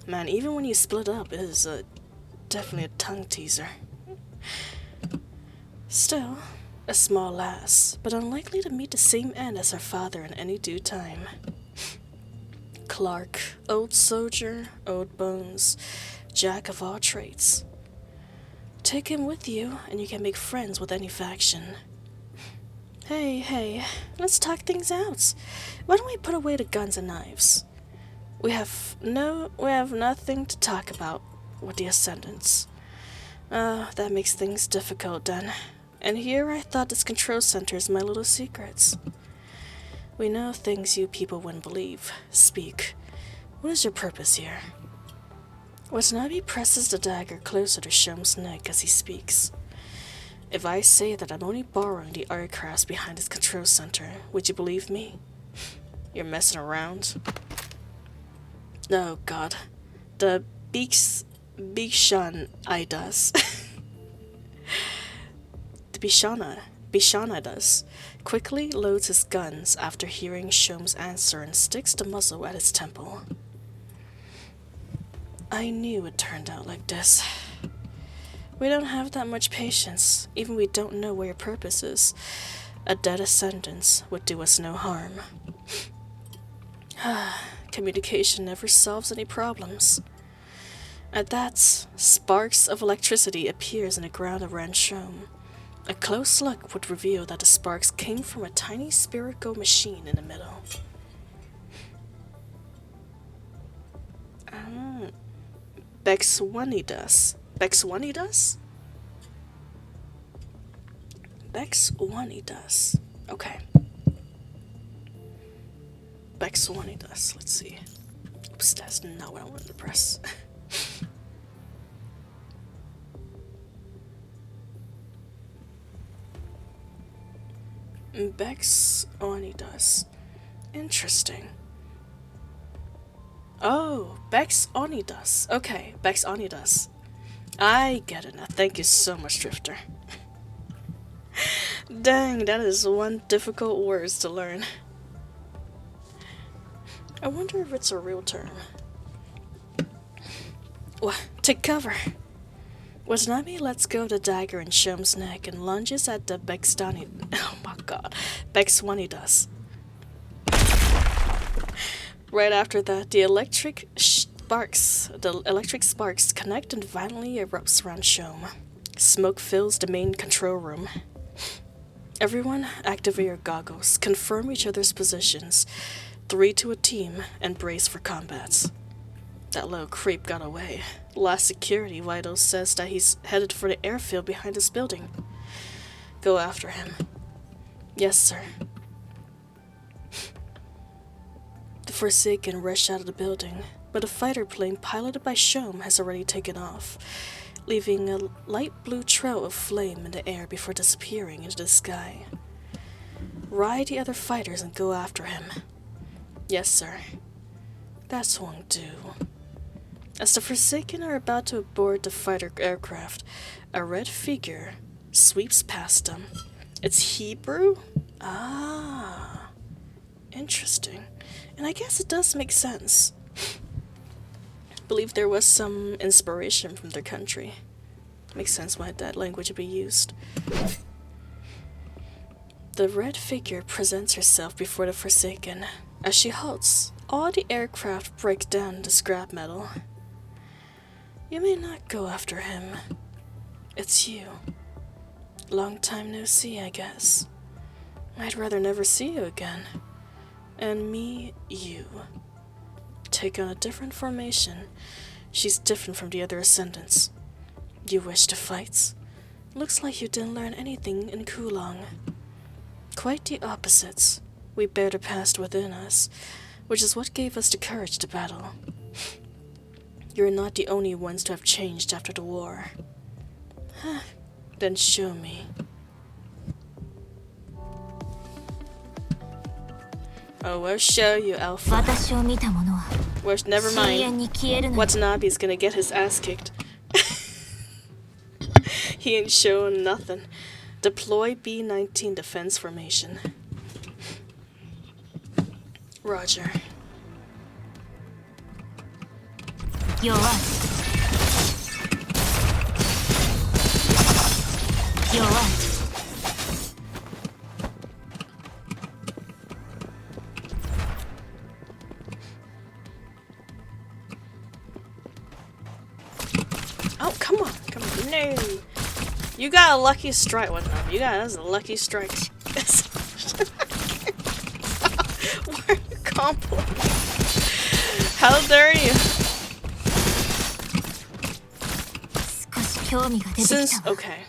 Man, even when you split up, it is definitely a tongue teaser. Still, a small lass, but unlikely to meet the same end as her father in any due time. Clark, old soldier, old bones, jack of all trades. Take him with you, and you can make friends with any faction. Hey, let's talk things out. Why don't we put away the guns and knives? We have nothing to talk about with the Ascendants. That makes things difficult then. And here I thought this control center is my little secrets. We know things you people wouldn't believe. Speak. What is your purpose here? Watanabe presses the dagger closer to Shom's neck as he speaks. If I say that I'm only borrowing the aircraft behind this control center, would you believe me? You're messing around? Oh god. The Bishan I does. The Bishana does. Quickly loads his guns after hearing Shom's answer and sticks the muzzle at his temple. I knew it turned out like this. We don't have that much patience, even we don't know where your purpose is. A dead ascendance would do us no harm. Communication never solves any problems. At that, sparks of electricity appears in the ground around Shom. A close look would reveal that the sparks came from a tiny spherical machine in the middle. Bexwanidas. Okay. Bexwanidas. Let's see. Oops, that's not what I wanted to press. Bexwanidas. Interesting. Oh, Bexwanidas. Okay, Bexwanidas. I get it now. Thank you so much, Drifter. Dang, that is one difficult word to learn. I wonder if it's a real term. What? Take cover. Watanabe lets go of the dagger in Shom's neck and lunges at the Bexwanidas. Right after that, the electric sparks connect and violently erupts around Shom. Smoke fills the main control room. Everyone, activate your goggles, confirm each other's positions, 3 to a team, and brace for combat. That little creep got away. Last security vital says that he's headed for the airfield behind this building. Go after him. Yes, sir. The Forsaken rush out of the building, but a fighter plane piloted by Shom has already taken off, leaving a light blue trail of flame in the air before disappearing into the sky. Ride the other fighters and go after him. Yes, sir. That won't do. As the Forsaken are about to board the fighter aircraft, a red figure sweeps past them. It's Hebrew? Ah, interesting. And I guess it does make sense. Believe there was some inspiration from their country. Makes sense why that language would be used. The red figure presents herself before the Forsaken. As she halts, all the aircraft break down to scrap metal. You may not go after him. it's you. Long time no see, I guess. I'd rather never see you again. And me, you. Take on a different formation. She's different from the other Ascendants. You wish to fight? Looks like you didn't learn anything in Kulong. Quite the opposite. We bear the past within us, which is what gave us the courage to battle. You're not the only ones to have changed after the war. Then show me. Oh, we'll show you, Alpha. Well, never mind. Watanabe's gonna get his ass kicked. He ain't showing nothing. Deploy B-19 defense formation. Roger. Oh, come on. No. You got a lucky strike. What now? That's a lucky strike. Why are you combo? How dare you? Okay.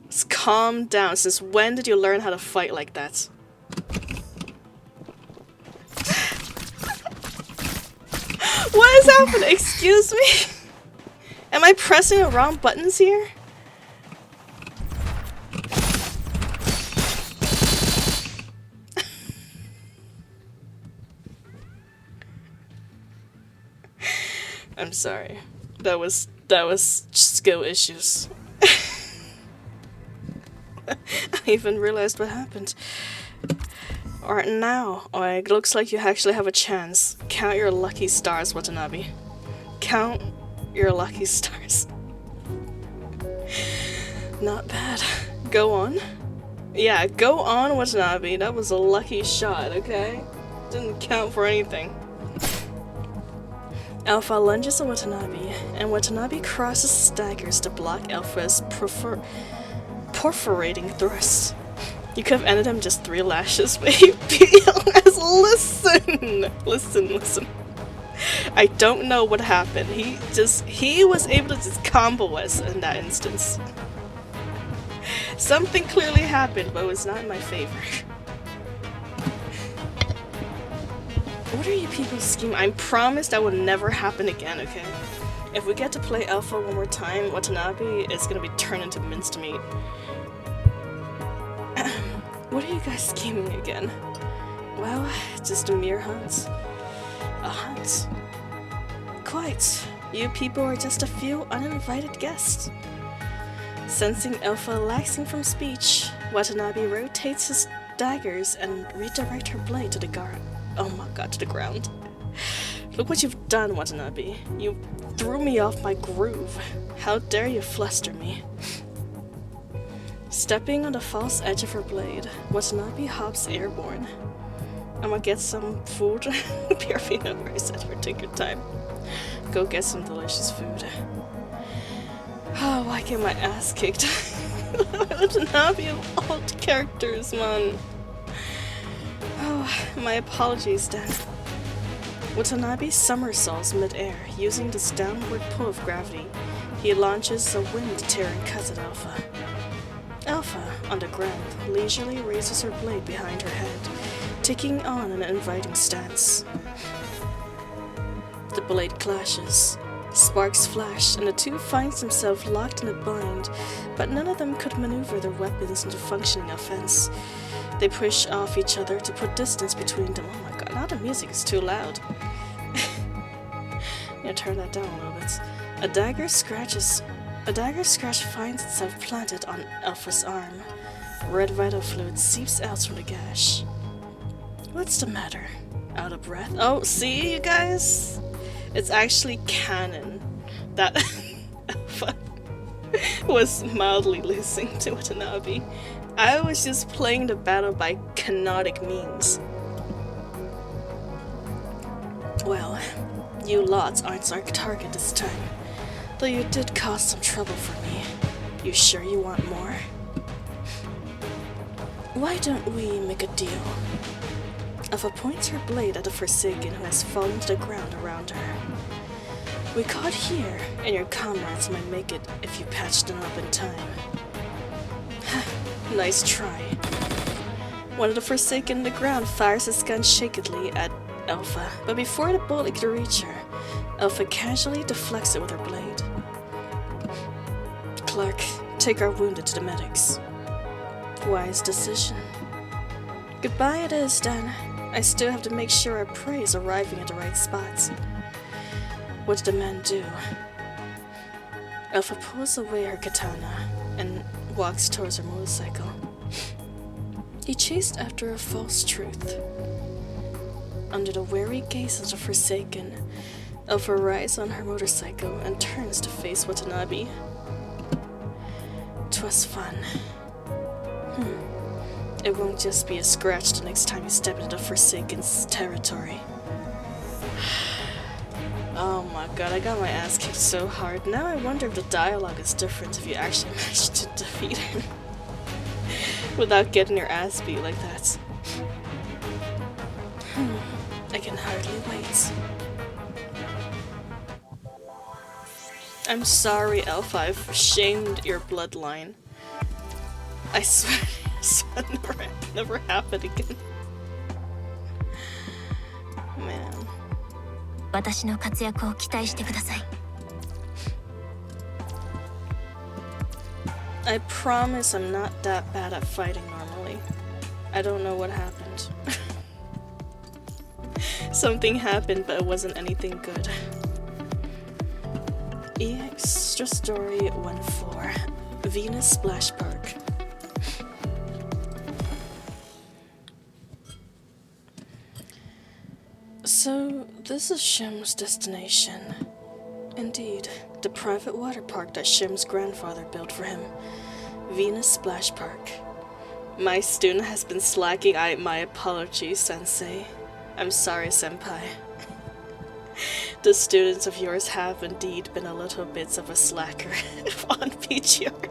Let's calm down. Since when did you learn how to fight like that? What is happening? Excuse me? Am I pressing the wrong buttons here? I'm sorry. That was skill issues. I even realized what happened. Alright, now. Alright, looks like you actually have a chance. Count your lucky stars, Watanabe. Count your lucky stars. Not bad. Go on. Yeah, go on, Watanabe. That was a lucky shot, okay? Didn't count for anything. Alpha lunges at Watanabe, and Watanabe crosses staggers to block Alpha's perforating thrust. You could have ended him just 3 lashes, baby. Listen. I don't know what happened. He was able to just combo us in that instance. Something clearly happened, but it was not in my favor. What are you people scheming? I promise that will never happen again, okay? If we get to play Alpha one more time, Watanabe is gonna be turned into minced meat. What are you guys scheming again? Well, just a mere hunt. A hunt? Quite. You people are just a few uninvited guests. Sensing Alpha laxing from speech, Watanabe rotates his daggers and redirects her blade to the ground. Look what you've done, Watanabe. You threw me off my groove. How dare you fluster me? Stepping on the false edge of her blade, Watanabe hops airborne. I'ma get some food. PRV number, I said her, take your time. Go get some delicious food. Oh, why get my ass kicked? Watanabe of all characters, man. Oh, my apologies, then. Watanabe somersaults mid-air, using this downward pull of gravity. He launches a wind-tearing cut at Alpha. Alpha, on the ground, leisurely raises her blade behind her head, taking on an inviting stance. The blade clashes. Sparks flash, and the two find themselves locked in a bind, but none of them could maneuver their weapons into functioning offense. They push off each other to put distance between them. Oh my god, now the music is too loud. I'm gonna turn that down a little bit. A dagger scratch finds itself planted on Alpha's arm. Red vital fluid seeps out from the gash. What's the matter? Out of breath? Oh, see, you guys? It's actually canon that Alpha was mildly losing to Watanabe. I was just playing the battle by canonic means. Well, you lots aren't our target this time, though you did cause some trouble for me. You sure you want more? Why don't we make a deal? Alpha points her blade at the Forsaken who has fallen to the ground around her. We caught here, and your comrades might make it if you patched them up in time. Nice try. One of the Forsaken in the ground fires his gun shakily at Alpha, but before the bullet could reach her, Alpha casually deflects it with her blade. Clark, take our wounded to the medics. Wise decision. Goodbye it is, then. I still have to make sure our prey is arriving at the right spots. What did the man do? Alpha pulls away her katana and walks towards her motorcycle. He chased after a false truth. Under the wary gaze of the Forsaken, Alpha rides on her motorcycle and turns to face Watanabe. 'Twas fun. It won't just be a scratch the next time you step into the Forsaken's territory. Oh my god, I got my ass kicked so hard. Now I wonder if the dialogue is different if you actually manage to defeat him without getting your ass beat like that. I can hardly wait. I'm sorry, Alpha, I've shamed your bloodline. I swear this will never happen again. Man. 私の活躍を期待してください。I promise I'm not that bad at fighting normally. I don't know what happened. Something happened, but it wasn't anything good. EX01 Venus Splash Park. So, this is Shim's destination. Indeed, the private water park that Shim's grandfather built for him. Venus Splash Park. My student has been slacking. My apologies, Sensei. I'm sorry, Senpai. The students of yours have indeed been a little bit of a slacker on PGR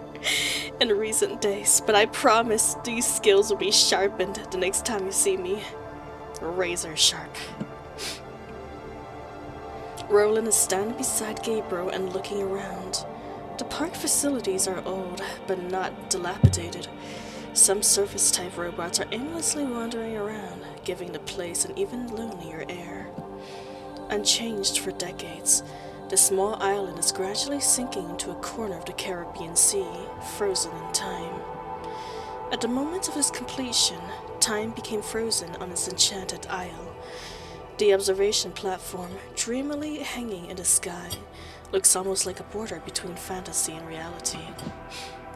in recent days, but I promise these skills will be sharpened the next time you see me. Razor sharp. Roland is standing beside Gabriel and looking around. The park facilities are old, but not dilapidated. Some surface-type robots are aimlessly wandering around, giving the place an even lonelier air. Unchanged for decades, the small island is gradually sinking into a corner of the Caribbean Sea, frozen in time. At the moment of its completion, time became frozen on its enchanted isle. The observation platform, dreamily hanging in the sky, looks almost like a border between fantasy and reality.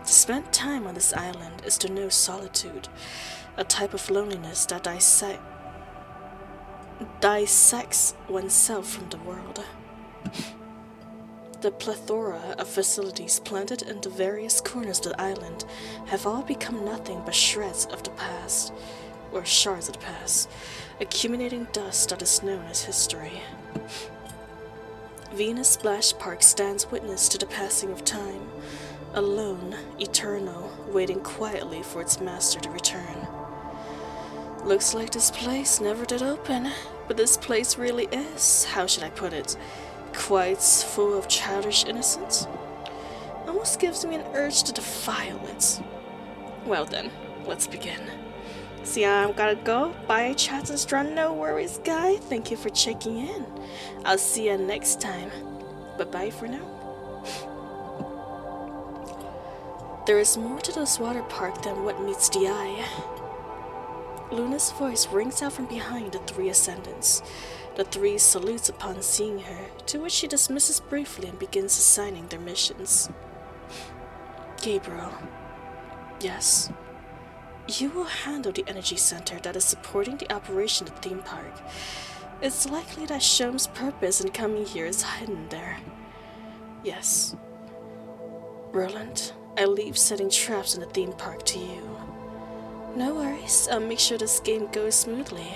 To spend time on this island is to know solitude, a type of loneliness that dissects oneself from the world. The plethora of facilities planted in the various corners of the island have all become nothing but shreds of the past, or shards of the past, accumulating dust that is known as history. Venus Splash Park stands witness to the passing of time, alone, eternal, waiting quietly for its master to return. Looks like this place never did open, but this place really is, how should I put it, quite full of childish innocence. Almost gives me an urge to defile it. Well then, let's begin. See, I've gotta go. Bye, chat and strong. No worries, guy. Thank you for checking in. I'll see you next time. Bye-bye for now. There is more to this water park than what meets the eye. Luna's voice rings out from behind the three ascendants. The three salutes upon seeing her, to which she dismisses briefly and begins assigning their missions. Gabriel. Yes. You will handle the energy center that is supporting the operation of the theme park. It's likely that Shom's purpose in coming here is hidden there. Yes. Roland, I leave setting traps in the theme park to you. No worries, I'll make sure this game goes smoothly.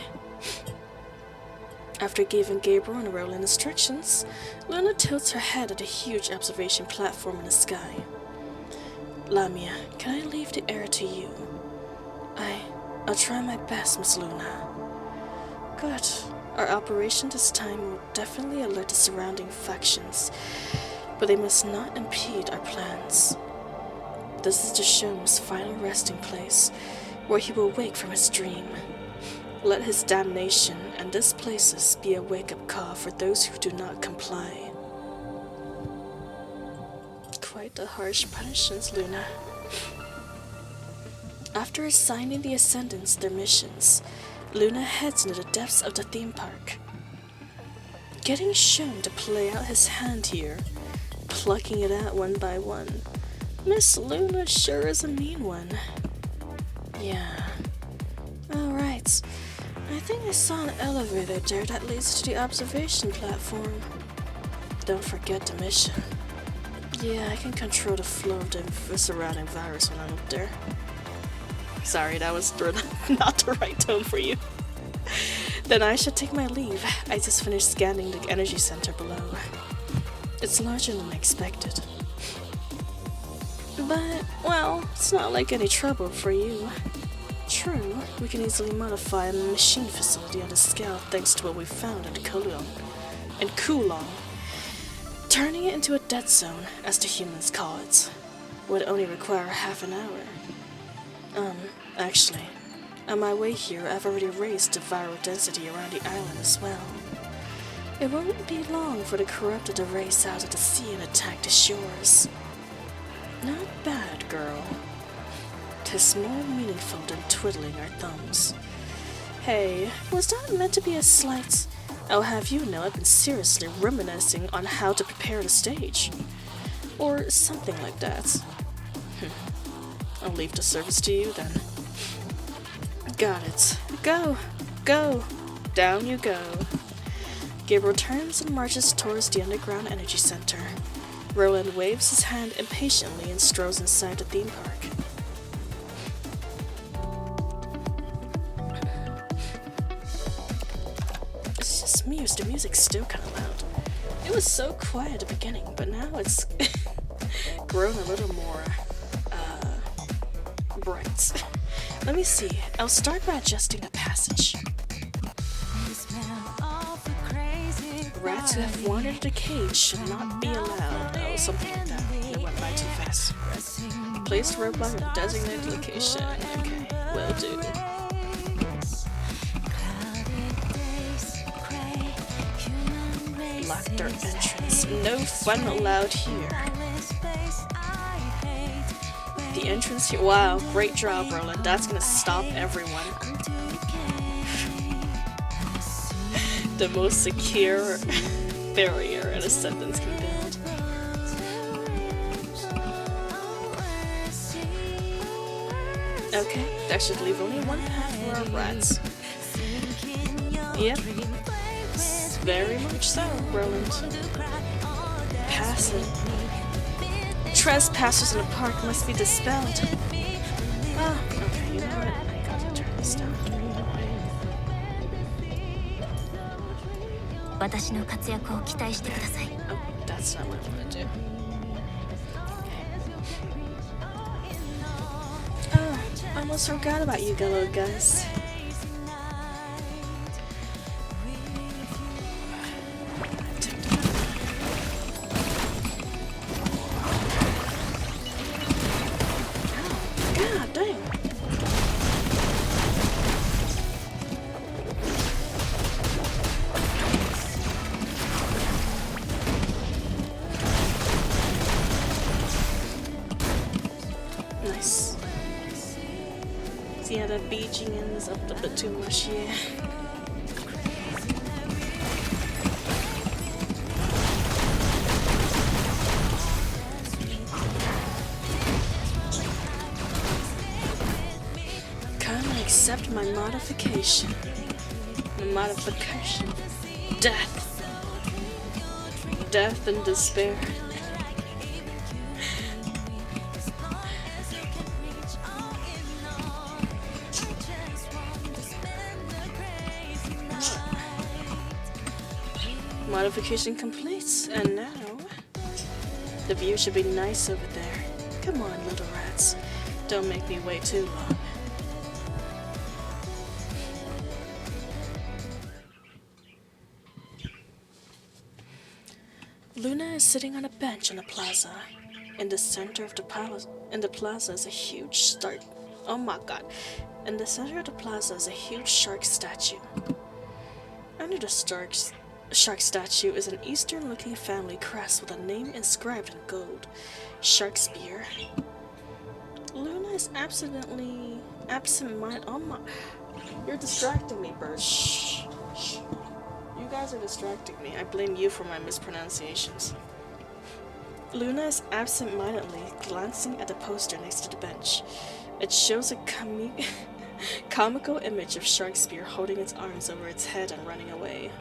After giving Gabriel and Roland instructions, Luna tilts her head at a huge observation platform in the sky. Lamia, can I leave the air to you? I'll try my best, Miss Luna. Good. Our operation this time will definitely alert the surrounding factions, but they must not impede our plans. This is the Show's final resting place, where he will wake from his dream. Let his damnation and this places be a wake-up call for those who do not comply. Quite the harsh punishments, Luna. After assigning the Ascendants their missions, Luna heads into the depths of the theme park. Getting shown to play out his hand here, plucking it out one by one. Miss Luna sure is a mean one. Yeah. Alright. I think I saw an elevator there that leads to the observation platform. Don't forget the mission. Yeah, I can control the flow of the surrounding virus when I'm up there. Sorry, that was not the right tone for you. Then I should take my leave. I just finished scanning the energy center below. It's larger than I expected. But, well, it's not like any trouble for you. True, we can easily modify a machine facility on the scale thanks to what we found in Kulong. Turning it into a dead zone, as the humans call it, would only require half an hour. Actually, on my way here, I've already raised the viral density around the island as well. It won't be long for the corrupted to race out of the sea and attack the shores. Not bad, girl. 'Tis more meaningful than twiddling our thumbs. Hey, was that meant to be a slight? I'll have you know I've been seriously reminiscing on how to prepare the stage. Or something like that. I'll leave the service to you then. Got it. Go! Go! Down you go. Gabriel turns and marches towards the underground energy center. Roland waves his hand impatiently and strolls inside the theme park. It's just me, the music's still kind of loud. It was so quiet at the beginning, but now it's grown a little more bright. Let me see. I'll start by adjusting the passage. Rats who have wandered the cage should not be allowed. Oh, something like that. It went by too fast. Place the roadblock in a designated location. Okay, will do. Lock their entrance. No fun allowed here. The entrance here. Wow, great job, Roland. That's gonna stop everyone. The most secure barrier an Ascendants can build. Okay, that should leave only one path for our rats. Yep. Very much so, Roland. Pass it. Trespassers in the park must be dispelled. Ah, okay, you know what? I gotta turn this down. Oh, that's not what I want to do. Oh, I almost forgot about you, little guys. God dang. Nice. See how that beaching is up a bit too much here. Come accept my modification. The modification. Death. Death and despair. Modification complete, and now the view should be nice over there. Come on, little rat. Don't make me wait too long. Luna is sitting on a bench in a plaza. In the center of the plaza is a huge shark. Oh my god. In the center of the plaza is a huge shark statue. Under the shark statue is an Eastern-looking family crest with a name inscribed in gold. Sharkspear. Luna is absent-minded. Oh my. You're distracting me, bird. Shh. Shh. You guys are distracting me. I blame you for my mispronunciations. Luna is absent-mindedly glancing at the poster next to the bench. It shows a comical image of Sharkspear holding its arms over its head and running away.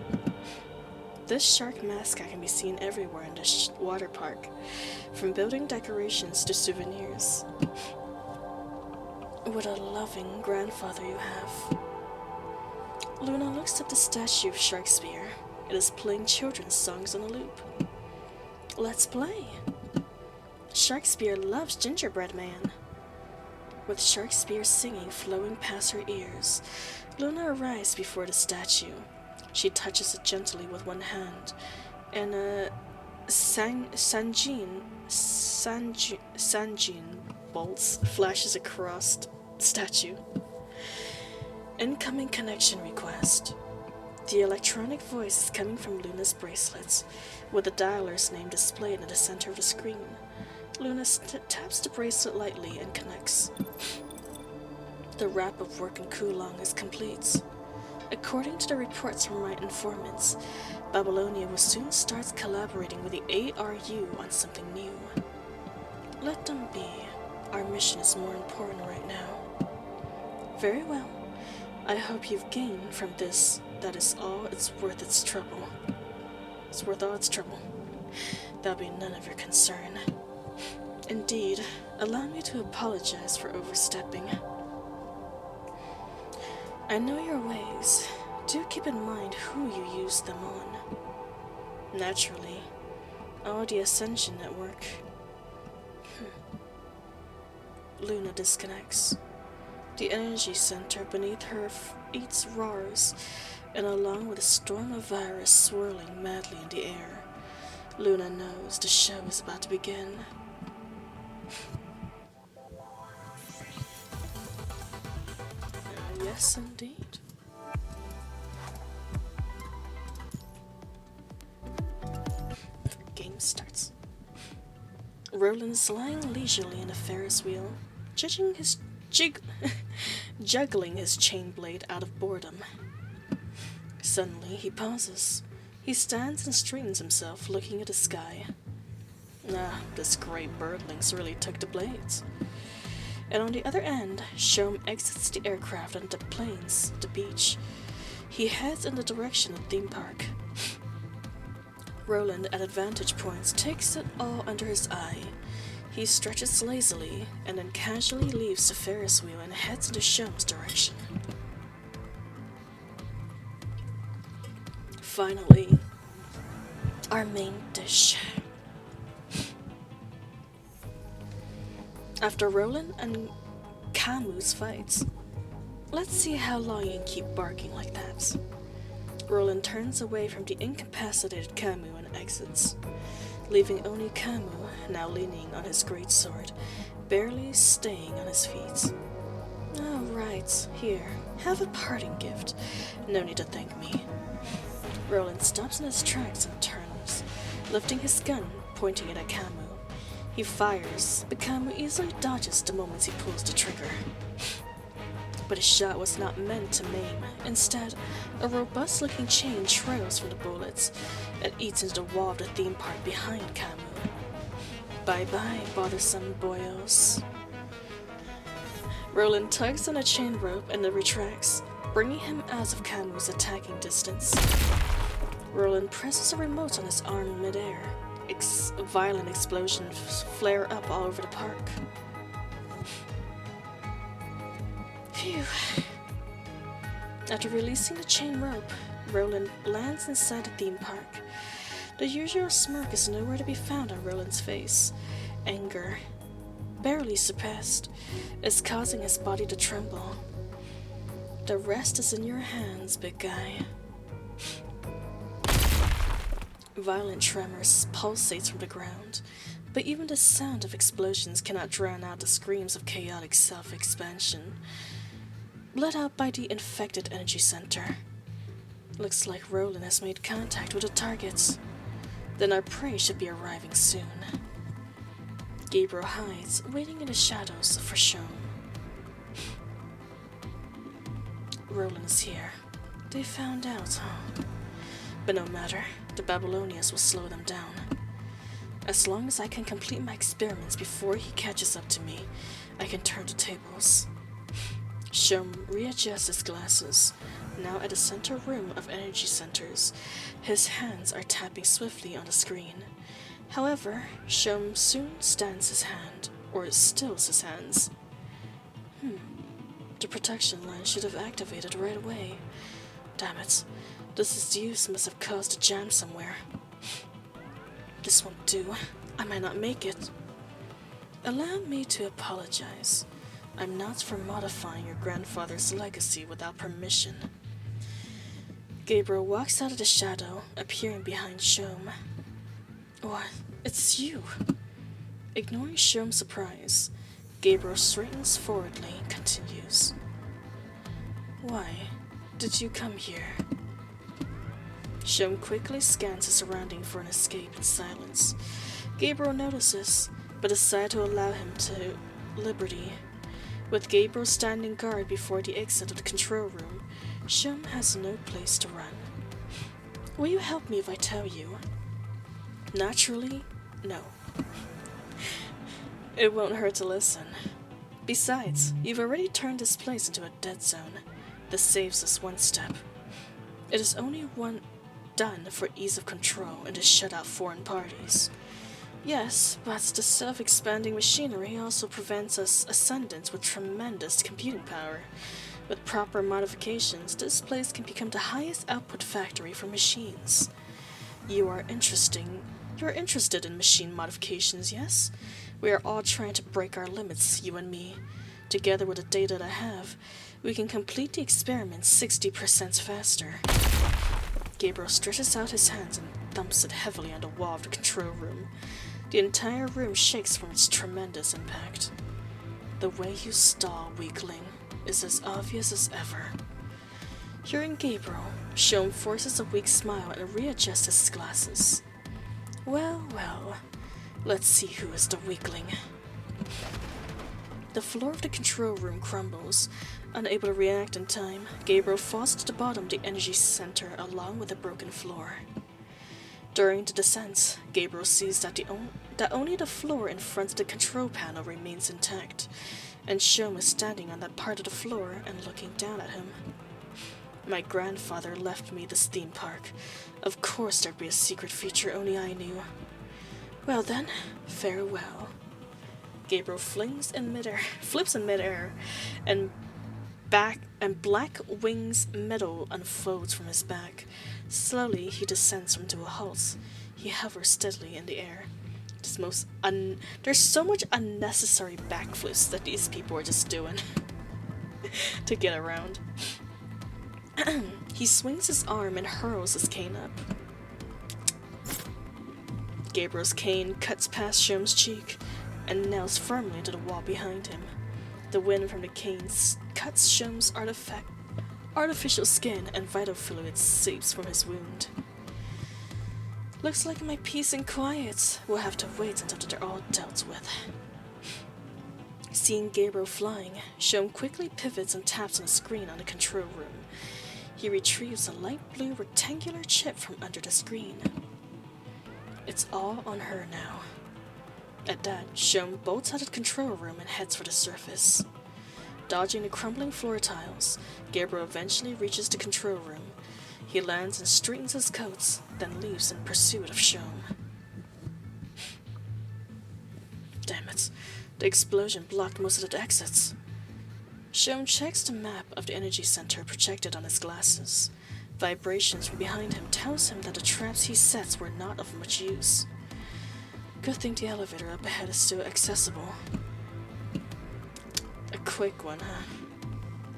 This shark mascot can be seen everywhere in the water park, from building decorations to souvenirs. What a loving grandfather you have. Luna looks at the statue of Sharkspear. It is playing children's songs on a loop. Let's play. Sharkspear loves Gingerbread Man. With Sharkspear singing flowing past her ears, Luna arrives before the statue. She touches it gently with one hand, and a Sanjin bolts flashes across the statue. Incoming connection request. The electronic voice is coming from Luna's bracelets, with the dialer's name displayed in the center of the screen. Luna taps the bracelet lightly and connects. The wrap of work in Kulong is complete. According to the reports from my informants, Babylonia will soon start collaborating with the ARU on something new. Let them be. Our mission is more important right now. Very well. I hope you've gained from this that is all it's worth its trouble. It's worth all its trouble. That'll be none of your concern. Indeed, allow me to apologize for overstepping. I know your ways. Do keep in mind who you use them on. Naturally, all the Ascension Network. Luna disconnects. The energy center beneath her eats roars, and along with a storm of virus swirling madly in the air, Luna knows the show is about to begin. Yes, indeed. The game starts. Roland is lying leisurely in a Ferris wheel, juggling his chain blade out of boredom. Suddenly, he pauses. He stands and straightens himself, looking at the sky. This gray birdlings really took the blades. And on the other end, Shom exits the aircraft and the planes, the beach. He heads in the direction of the theme park. Roland, at advantage points, takes it all under his eye. He stretches lazily, and then casually leaves the Ferris wheel and heads into Shom's direction. Finally, our main dish. After Roland and Camus fights, let's see how long you can keep barking like that. Roland turns away from the incapacitated Camus and exits, leaving only Camus, now leaning on his greatsword, barely staying on his feet. Oh, right, here, have a parting gift. No need to thank me. Roland stops in his tracks and turns, lifting his gun, pointing it at Camus. He fires, but Camus easily dodges the moment he pulls the trigger. But his shot was not meant to maim. Instead, a robust-looking chain trails from the bullets and eats into the wall of the theme park behind Camus. Bye-bye, bothersome boyos. Roland tugs on a chain rope and it retracts, bringing him out of Camus' attacking distance. Roland presses a remote on his arm in midair. Violent explosions flare up all over the park. Phew. After releasing the chain rope, Roland lands inside the theme park. The usual smirk is nowhere to be found on Roland's face. Anger, barely surpassed, is causing his body to tremble. The rest is in your hands, big guy. Violent tremors pulsates from the ground, but even the sound of explosions cannot drown out the screams of chaotic self-expansion, let out by the infected energy center. Looks like Roland has made contact with the targets. Then our prey should be arriving soon. Gabriel hides, waiting in the shadows for Shom. Roland is here. They found out, huh? But no matter, the Babylonians will slow them down. As long as I can complete my experiments before he catches up to me, I can turn the tables. Shom readjusts his glasses. Now at the center room of energy centers, his hands are tapping swiftly on the screen. However, Shom soon stands his hand, or stills his hands. The protection line should have activated right away. Damn it, this disuse must have caused a jam somewhere. This won't do. I might not make it. Allow me to apologize. I'm not for modifying your grandfather's legacy without permission. Gabriel walks out of the shadow, appearing behind Shom. What? It's you! Ignoring Shom's surprise, Gabriel straightens forwardly and continues. Why did you come here? Shom quickly scans his surroundings for an escape in silence. Gabriel notices, but decides to allow him to liberty. With Gabriel standing guard before the exit of the control room, Shom has no place to run. Will you help me if I tell you? Naturally, no. It won't hurt to listen. Besides, you've already turned this place into a dead zone. This saves us one step. It is only one done for ease of control and to shut out foreign parties. Yes, but the self-expanding machinery also prevents us ascendants with tremendous computing power. With proper modifications, this place can become the highest output factory for machines. You're interested in machine modifications, yes? We are all trying to break our limits, you and me. Together with the data that I have, we can complete the experiment 60% faster. Gabriel stretches out his hands and thumps it heavily on the wall of the control room. The entire room shakes from its tremendous impact. The way you stall, weakling, is as obvious as ever. Hearing Gabriel, Shom forces a weak smile and readjusts his glasses. Well, let's see who is the weakling. The floor of the control room crumbles. Unable to react in time, Gabriel falls to the bottom of the energy center along with the broken floor. During the descent, Gabriel sees that only the floor in front of the control panel remains intact, and Shom is standing on that part of the floor and looking down at him. My grandfather left me this theme park. Of course there'd be a secret feature only I knew. Well then, farewell. Gabriel flips in midair, and black wings metal unfolds from his back. Slowly, he descends into a halt. He hovers steadily in the air. There's so much unnecessary backflips that these people are just doing to get around. He swings his arm and hurls his cane up. Gabriel's cane cuts past Shom's cheek and nails firmly into the wall behind him. The wind from the cane cuts Shom's artificial skin, and vital fluid seeps from his wound. Looks like my peace and quiet will have to wait until they're all dealt with. Seeing Gabriel flying, Shom quickly pivots and taps on a screen on the control room. He retrieves a light blue rectangular chip from under the screen. It's all on her now. At that, Shom bolts out of the control room and heads for the surface. Dodging the crumbling floor tiles, Gabriel eventually reaches the control room. He lands and straightens his coats, then leaves in pursuit of Shom. Damn it, the explosion blocked most of the exits. Shom checks the map of the energy center projected on his glasses. Vibrations from behind him tells him that the traps he sets were not of much use. Good thing the elevator up ahead is still accessible. quick one, huh?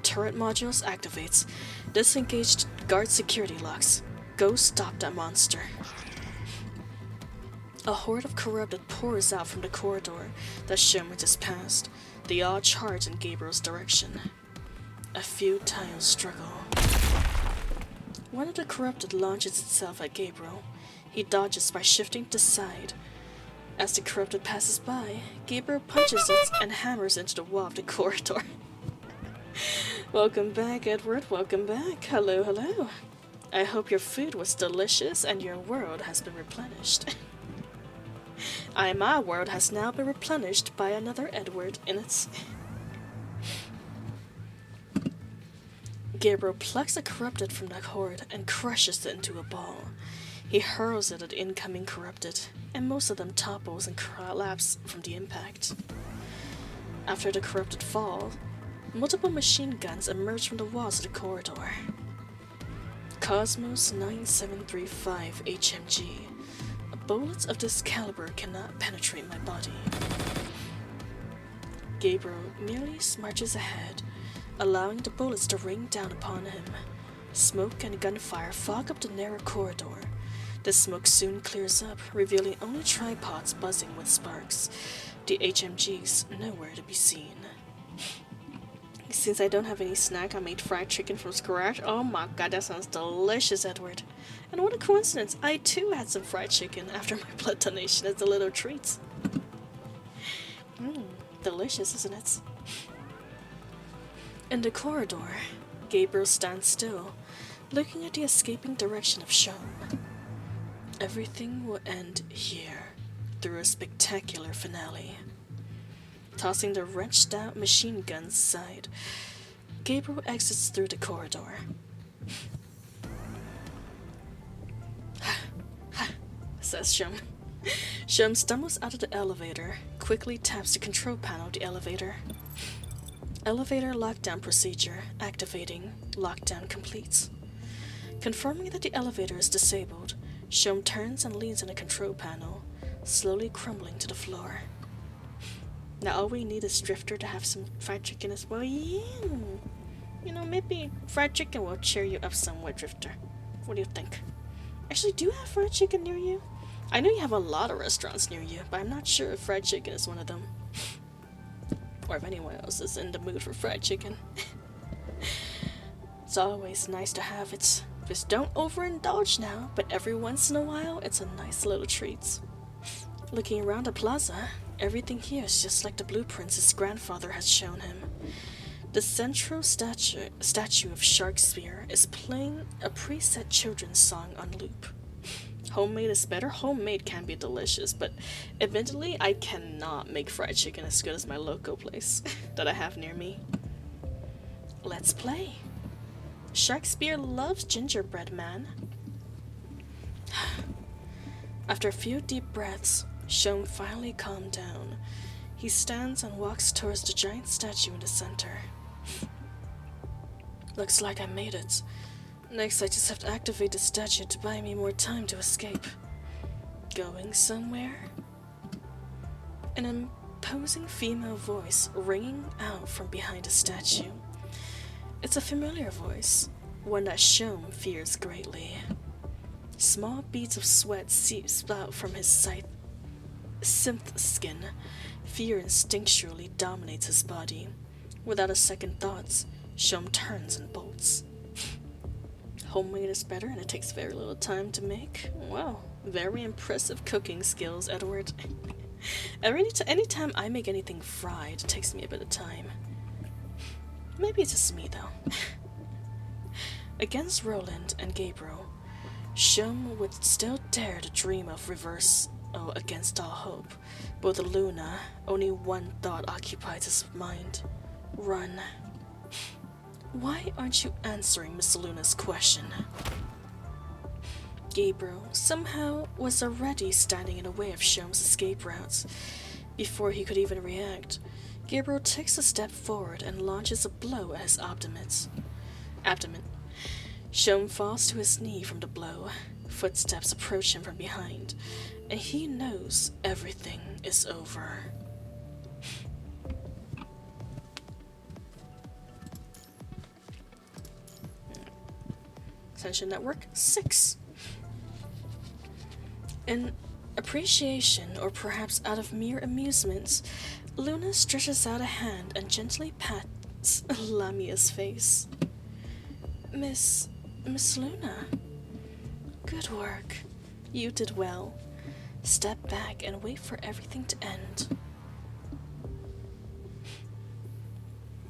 Turret modules activates. Disengaged guard security locks. Go stop that monster. A horde of corrupted pours out from the corridor that Sherman just passed. They all charge in Gabriel's direction. A futile struggle. One of the corrupted launches itself at Gabriel. He dodges by shifting to the side. As the corrupted passes by, Gabriel punches it and hammers into the wall of the corridor. Welcome back, Edward. Welcome back. Hello, hello. I hope your food was delicious and your world has been replenished. My world has now been replenished by another Edward in its... Gabriel plucks the corrupted from the horde and crushes it into a ball. He hurls it at incoming corrupted, and most of them topples and collapse from the impact. After the corrupted fall, multiple machine guns emerge from the walls of the corridor. Cosmos 9735 HMG. Bullets of this caliber cannot penetrate my body. Gabriel merely marches ahead, allowing the bullets to rain down upon him. Smoke and gunfire fog up the narrow corridor. The smoke soon clears up, revealing only tripods buzzing with sparks. The HMGs nowhere to be seen. Since I don't have any snack, I made fried chicken from scratch. Oh my god, that sounds delicious, Edward. And what a coincidence, I too had some fried chicken after my blood donation as a little treat. Delicious, isn't it? In the corridor, Gabriel stands still, looking at the escaping direction of Shom. Everything will end here, through a spectacular finale. Tossing the wrenched out machine guns aside, Gabriel exits through the corridor. Says Shum. Shum stumbles out of the elevator, quickly taps the control panel of the elevator. Elevator lockdown procedure activating. Lockdown completes. Confirming that the elevator is disabled, Shum turns and leans on the control panel, slowly crumbling to the floor. Now all we need is Drifter to have some fried chicken as well. Yeah. You know, maybe fried chicken will cheer you up somewhat, Drifter. What do you think? Actually, do you have fried chicken near you? I know you have a lot of restaurants near you, but I'm not sure if fried chicken is one of them. Or if anyone else is in the mood for fried chicken. It's always nice to have it. Just don't overindulge now, but every once in a while, it's a nice little treat. Looking around the plaza, everything here is just like the blueprints his grandfather has shown him. The central statue of Shakespeare is playing a preset children's song on loop. Homemade is better. Homemade can be delicious, but evidently I cannot make fried chicken as good as my local place that I have near me. Let's play. Shakespeare loves gingerbread man. After a few deep breaths, Shom finally calmed down. He stands and walks towards the giant statue in the center. Looks like I made it. Next, I just have to activate the statue to buy me more time to escape. Going somewhere? An imposing female voice ringing out from behind the statue. It's a familiar voice, one that Shom fears greatly. Small beads of sweat seep out from his synth skin. Fear instinctually dominates his body. Without a second thought, Shom turns and bolts. Homemade is better and it takes very little time to make. Wow, very impressive cooking skills, Edward. Anytime I make anything fried, it takes me a bit of time. Maybe it's just me, though. Against Roland and Gabriel, Shum would still dare to dream of reverse against all hope. But with Luna, only one thought occupies his mind. Run. Why aren't you answering Miss Luna's question? Gabriel somehow was already standing in the way of Shum's escape routes. Before he could even react, Gabriel takes a step forward and launches a blow at his abdomen. Shum falls to his knee from the blow. Footsteps approach him from behind, and he knows everything is over. Ascension Network 6. In appreciation, or perhaps out of mere amusement, Luna stretches out a hand and gently pats Lamia's face. Miss Luna. Good work. You did well. Step back and wait for everything to end.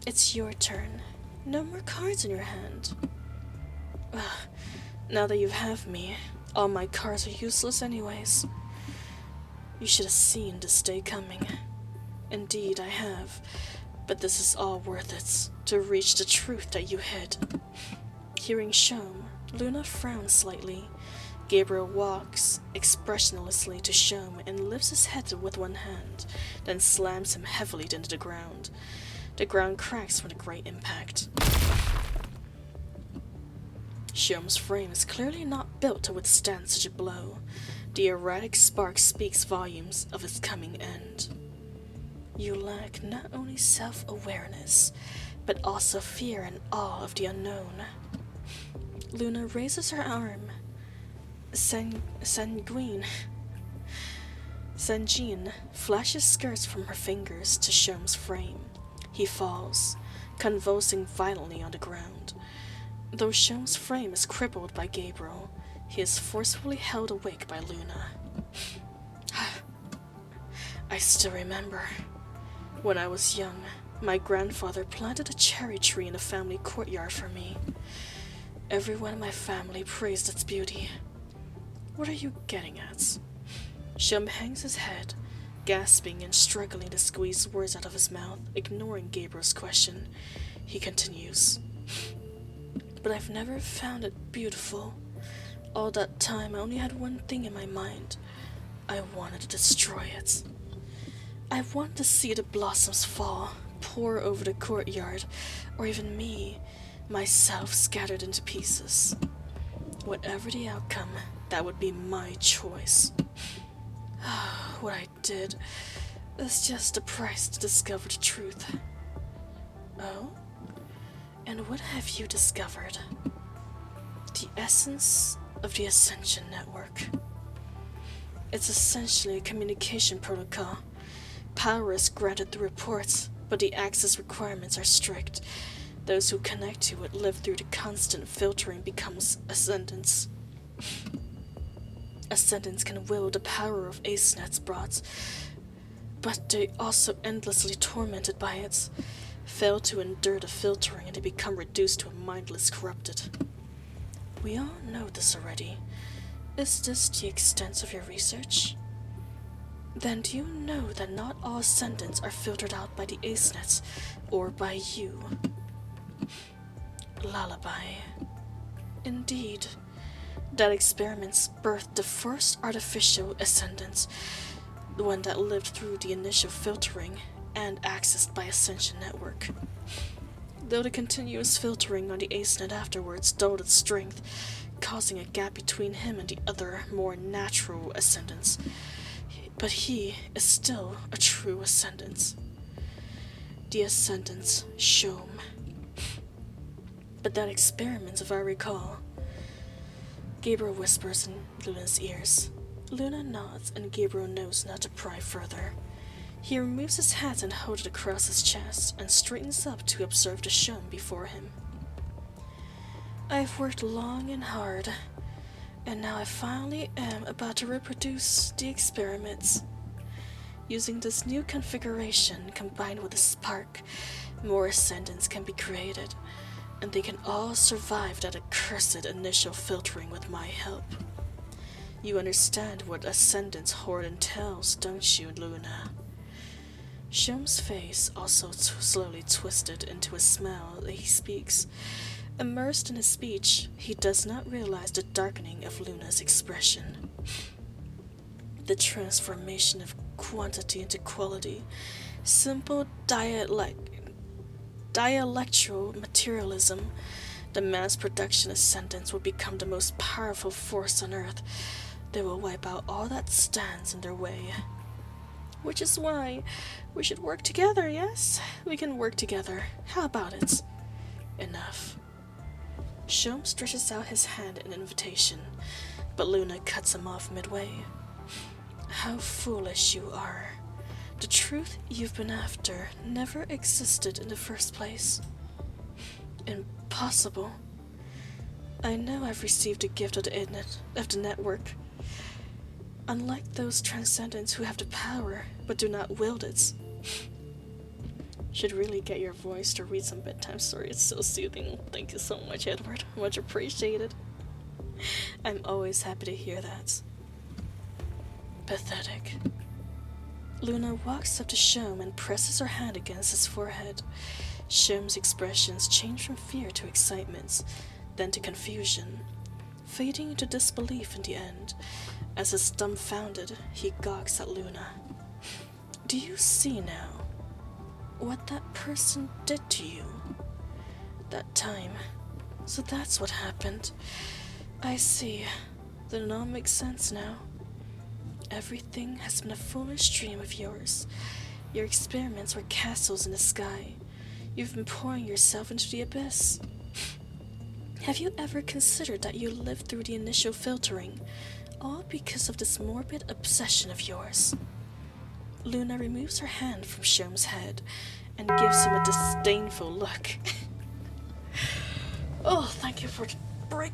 It's your turn. No more cards in your hand. Ugh. Now that you have me, all my cards are useless anyways. You should have seen this day coming. Indeed, I have. But this is all worth it, to reach the truth that you hid. Hearing Shom, Luna frowns slightly. Gabriel walks expressionlessly to Shom and lifts his head with one hand, then slams him heavily into the ground. The ground cracks from the great impact. Shom's frame is clearly not built to withstand such a blow. The erratic spark speaks volumes of its coming end. You lack not only self-awareness, but also fear and awe of the unknown. Luna raises her arm. Sanjean flashes skirts from her fingers to Shom's frame. He falls, convulsing violently on the ground. Though Shom's frame is crippled by Gabriel, he is forcefully held awake by Luna. I still remember. When I was young, my grandfather planted a cherry tree in the family courtyard for me. Everyone in my family praised its beauty. What are you getting at? Shom hangs his head, gasping and struggling to squeeze words out of his mouth, ignoring Gabriel's question. He continues. But I've never found it beautiful. All that time I only had one thing in my mind. I wanted to destroy it. I wanted to see the blossoms fall, pour over the courtyard, or even me, myself scattered into pieces. Whatever the outcome, that would be my choice. What I did is just the price to discover the truth. Oh? And what have you discovered? The essence of the Ascension Network. It's essentially a communication protocol. Power is granted through reports, but the access requirements are strict. Those who connect to it live through the constant filtering becomes ascendants. Ascendants can will the power of AceNet's brought, but they also endlessly tormented by it, fail to endure the filtering, and they become reduced to a mindless corrupted. We all know this already. Is this the extent of your research? Then do you know that not all ascendants are filtered out by the AceNets, or by you? Lullaby. Indeed. That experiments birthed the first artificial ascendants, the one that lived through the initial filtering and accessed by Ascension Network. Though the continuous filtering on the AceNet afterwards dulled its strength, causing a gap between him and the other, more natural ascendants. But he is still a true ascendant. The ascendant, Shom. But that experiment, if I recall. Gabriel whispers in Luna's ears. Luna nods, and Gabriel knows not to pry further. He removes his hat and holds it across his chest, and straightens up to observe the Shom before him. I've worked long and hard, and now I finally am about to reproduce the experiments. Using this new configuration combined with a spark, more ascendants can be created, and they can all survive that accursed initial filtering with my help. You understand what Ascendant's horde entails, don't you, Luna? Shom's face also slowly twisted into a smile as he speaks. Immersed in his speech, he does not realize the darkening of Luna's expression. The transformation of quantity into quality, simple dialectical materialism, the mass production ascendants will become the most powerful force on Earth. They will wipe out all that stands in their way. Which is why we should work together, yes? We can work together. How about it? Enough. Shom stretches out his hand in invitation, but Luna cuts him off midway. How foolish you are. The truth you've been after never existed in the first place. Impossible. I know I've received a gift of the network. Unlike those transcendents who have the power but do not wield it. Should really get your voice to read some bedtime story. It's so soothing. Thank you so much, Edward. Much appreciated. I'm always happy to hear that. Pathetic. Luna walks up to Shom and presses her hand against his forehead. Shom's expressions change from fear to excitement, then to confusion, fading into disbelief in the end. As is dumbfounded, he gawks at Luna. Do you see now what that person did to you? That time. So that's what happened. I see. Then it all makes sense now. Everything has been a foolish dream of yours. Your experiments were castles in the sky. You've been pouring yourself into the abyss. Have you ever considered that you lived through the initial filtering, all because of this morbid obsession of yours? Luna removes her hand from Shom's head and gives him a disdainful look. Oh, thank you for the break.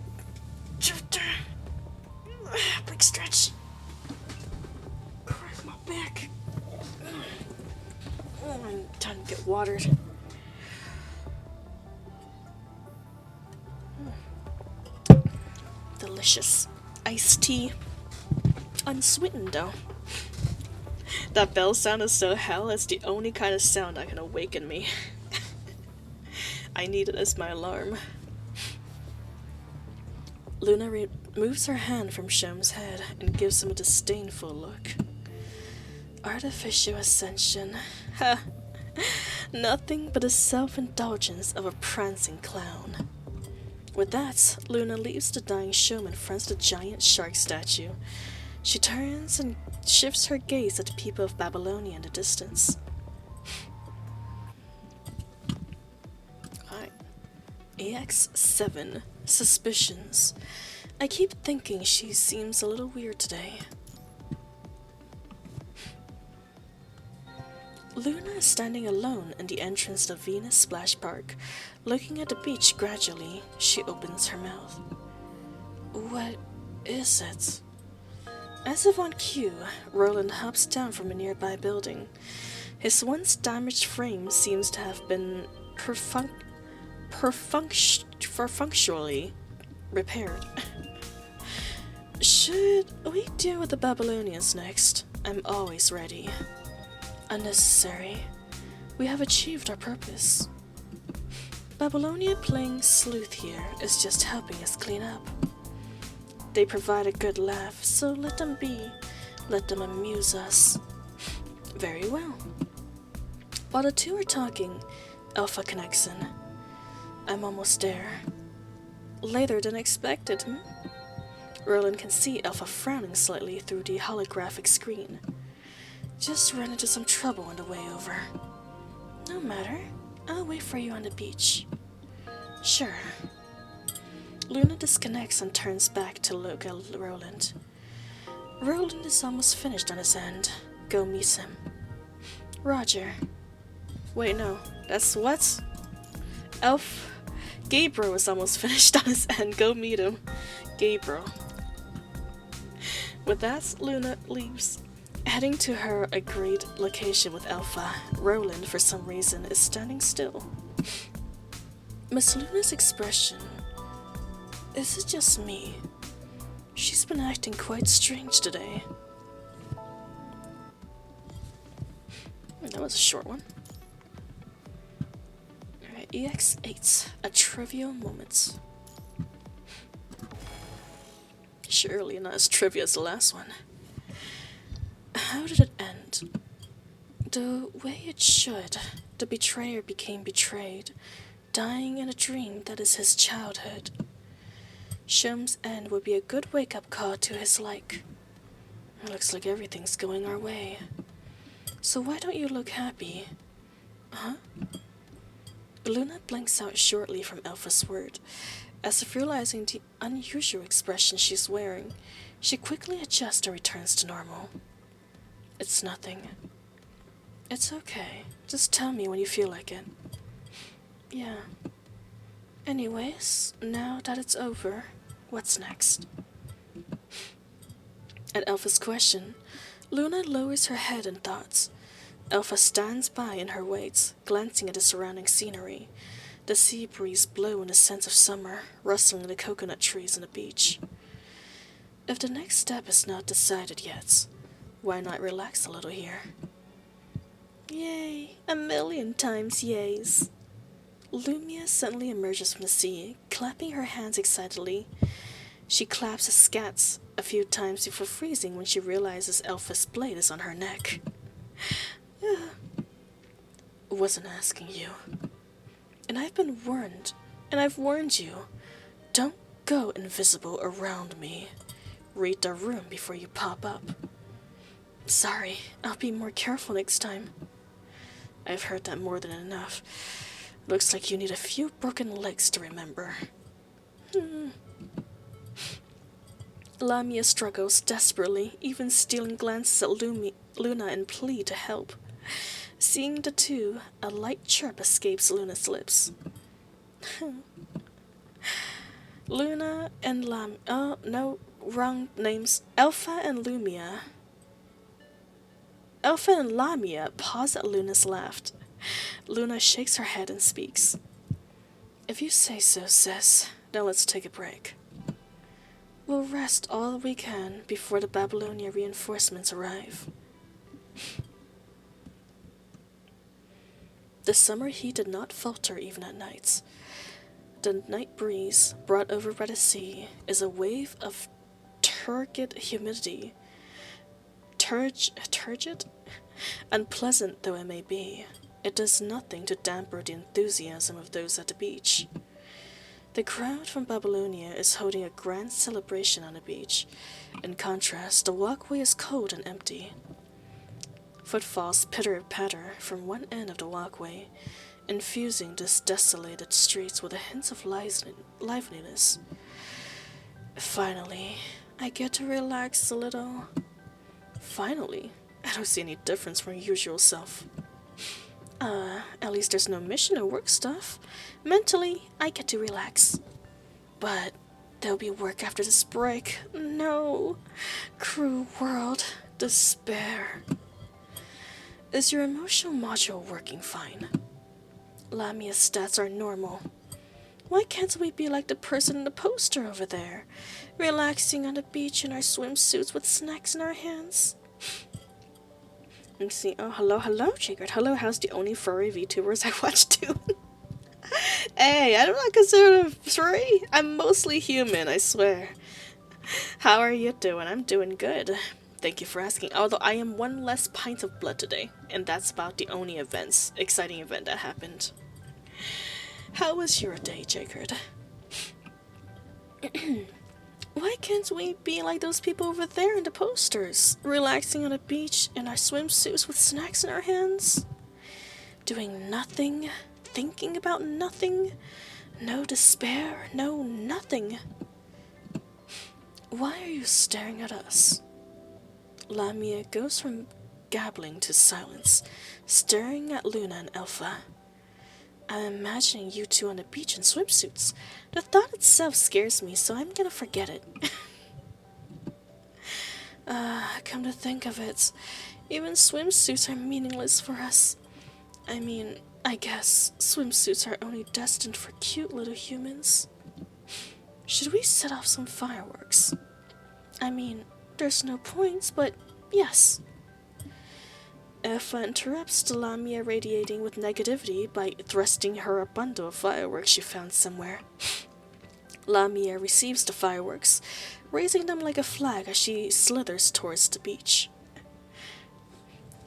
Big stretch. Crack my back. Oh, time to get watered. Delicious iced tea. Unsweetened though. That bell sound is so hell, it's the only kind of sound that can awaken me. I need it as my alarm. Luna removes her hand from Shom's head and gives him a disdainful look. Artificial ascension. Ha! Nothing but the self-indulgence of a prancing clown. With that, Luna leaves the dying Shom and fronts the giant shark statue. She turns and shifts her gaze at the people of Babylonia in the distance. Alright. EX01. Suspicions. I keep thinking she seems a little weird today. Luna is standing alone in the entrance to Venus Splash Park. Looking at the beach gradually, she opens her mouth. What is it? As if on cue, Roland hops down from a nearby building. His once damaged frame seems to have been perfunctorily repaired. Should we deal with the Babylonians next? I'm always ready. Unnecessary. We have achieved our purpose. Babylonia playing sleuth here is just helping us clean up. They provide a good laugh, so let them be. Let them amuse us. Very well. While the two are talking, Alpha connects in. I'm almost there. Later than expected, Roland can see Alpha frowning slightly through the holographic screen. Just ran into some trouble on the way over. No matter. I'll wait for you on the beach. Sure. Luna disconnects and turns back to look at Roland. Roland is almost finished on his end. Go meet him. Roger. Wait, no. That's what? Gabriel is almost finished on his end. Go meet him. Gabriel. With that, Luna leaves. Heading to her agreed location with Alpha, Roland, for some reason, is standing still. Miss Luna's expression. Is it just me? She's been acting quite strange today. That was a short one. Alright, EX08, a trivial moment. Surely not as trivial as the last one. How did it end? The way it should. The betrayer became betrayed, dying in a dream that is his childhood. Shom's end would be a good wake-up call to his like. Looks like everything's going our way. So why don't you look happy? Huh? Luna blinks out shortly from Alpha's word, As if realizing the unusual expression she's wearing, she quickly adjusts and returns to normal. It's nothing. It's okay. Just tell me when you feel like it. Yeah. Anyways, now that it's over, what's next? At Alpha's question, Luna lowers her head in thoughts. Alpha stands by in her waits, glancing at the surrounding scenery. The sea breeze blowing the scent of summer, rustling the coconut trees on the beach. If the next step is not decided yet, why not relax a little here? Yay! 1,000,000 times yays! Lumia suddenly emerges from the sea, clapping her hands excitedly. She claps scats a few times before freezing when she realizes Alpha's blade is on her neck. Wasn't asking you. And I've been warned, and I've warned you. Don't go invisible around me. Read the room before you pop up. Sorry, I'll be more careful next time. I've heard that more than enough. Looks like you need a few broken legs to remember. Lamia struggles desperately, even stealing glances at Luna in plea to help. Seeing the two, a light chirp escapes Luna's lips. Luna and oh, no, wrong names. Alpha and Lamia pause at Luna's laugh. Luna shakes her head and speaks. If you say so, sis, then let's take a break. We'll rest all we can before the Babylonia reinforcements arrive. The summer heat did not falter even at nights. The night breeze, brought over by the sea, is a wave of turgid humidity. Turgid? Unpleasant though it may be, it does nothing to damper the enthusiasm of those at the beach. The crowd from Babylonia is holding a grand celebration on the beach. In contrast, the walkway is cold and empty. Footfalls pitter-patter from one end of the walkway, infusing this desolated streets with a hint of liveliness. Finally, I get to relax a little. Finally, I don't see any difference from your usual self. At least there's no mission or work stuff. Mentally, I get to relax. But there'll be work after this break. No. Cruel world. Despair. Is your emotional module working fine? Lamia's stats are normal. Why can't we be like the person in the poster over there? Relaxing on the beach in our swimsuits with snacks in our hands? Let me see. Oh, hello, Jacob. Hello, how's the only furry VTubers I watch too? Hey, I'm not considered a furry. I'm mostly human, I swear. How are you doing? I'm doing good. Thank you for asking. Although I am one less pint of blood today, and that's about the only exciting event that happened. How was your day, Jacob? Why can't we be like those people over there in the posters? Relaxing on a beach in our swimsuits with snacks in our hands? Doing nothing? Thinking about nothing? No despair? No nothing? Why are you staring at us? Lamia goes from gabbling to silence, staring at Luna and Alpha. I'm imagining you two on the beach in swimsuits. The thought itself scares me, so I'm gonna forget it. Come to think of it, even swimsuits are meaningless for us. I mean, I guess swimsuits are only destined for cute little humans. Should we set off some fireworks? I mean, there's no points, but yes. Alpha interrupts the Lamia radiating with negativity by thrusting her a bundle of fireworks she found somewhere. Lamia receives the fireworks, raising them like a flag as she slithers towards the beach.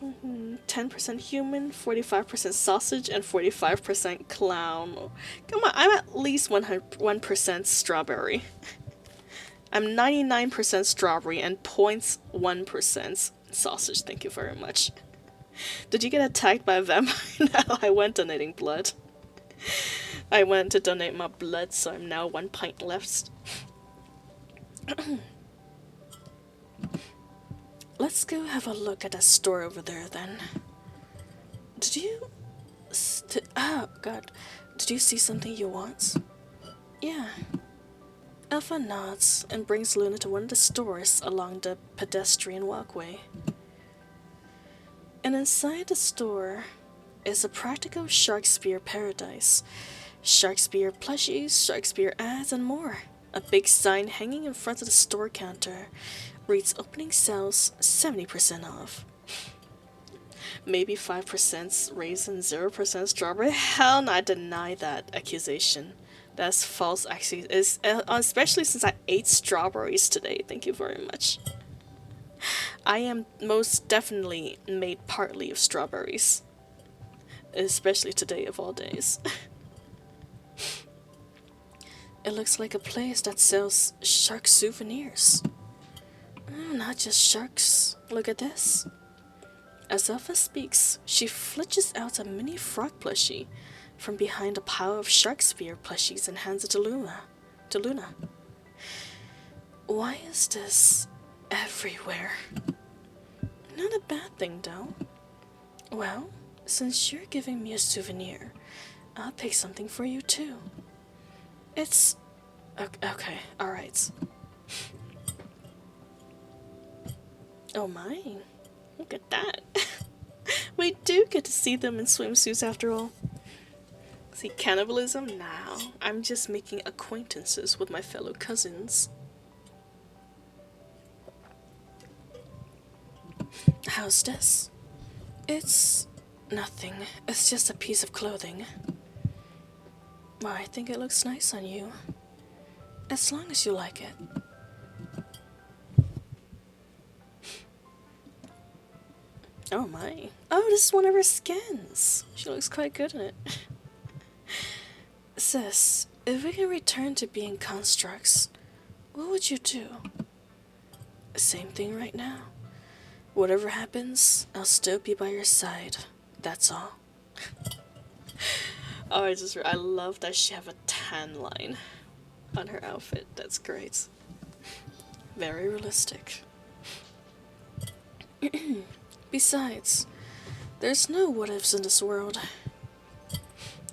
10% human, 45% sausage, and 45% clown. Come on, I'm at least 1% strawberry. I'm 99% strawberry and 0.1% sausage, thank you very much. Did you get attacked by a vampire? No, I went donating blood. I went to donate my blood, so I'm now 1 pint left. Let's go have a look at that store over there then. Did you... oh, God. Did you see something you want? Yeah. Alpha nods and brings Luna to one of the stores along the pedestrian walkway. And inside the store is a practical Sharksphere paradise. Sharksphere plushies, Sharksphere ads, and more. A big sign hanging in front of the store counter reads opening sales 70% off. Maybe 5% raisin, 0% strawberry. Hell no, I deny that accusation. That's false, actually. Especially since I ate strawberries today. Thank you very much. I am most definitely made partly of strawberries. Especially today of all days. It looks like a place that sells shark souvenirs. Not just sharks. Look at this. As Alpha speaks, she flitches out a mini frog plushie from behind a pile of Sharksphere plushies and hands it to Luna. Why is this everywhere? Not a bad thing, though. Well, since you're giving me a souvenir, I'll pick something for you, too. It's... okay, alright. Oh my. Look at that. We do get to see them in swimsuits after all. See, cannibalism? Now, I'm just making acquaintances with my fellow cousins. How's this? It's nothing. It's just a piece of clothing. Well, I think it looks nice on you. As long as you like it. Oh my. Oh, this is one of her skins. She looks quite good in it. Sis, if we can return to being constructs, what would you do? Same thing right now. Whatever happens, I'll still be by your side. That's all. Oh, I love that she have a tan line on her outfit. That's great. Very realistic. Besides, there's no what-ifs in this world.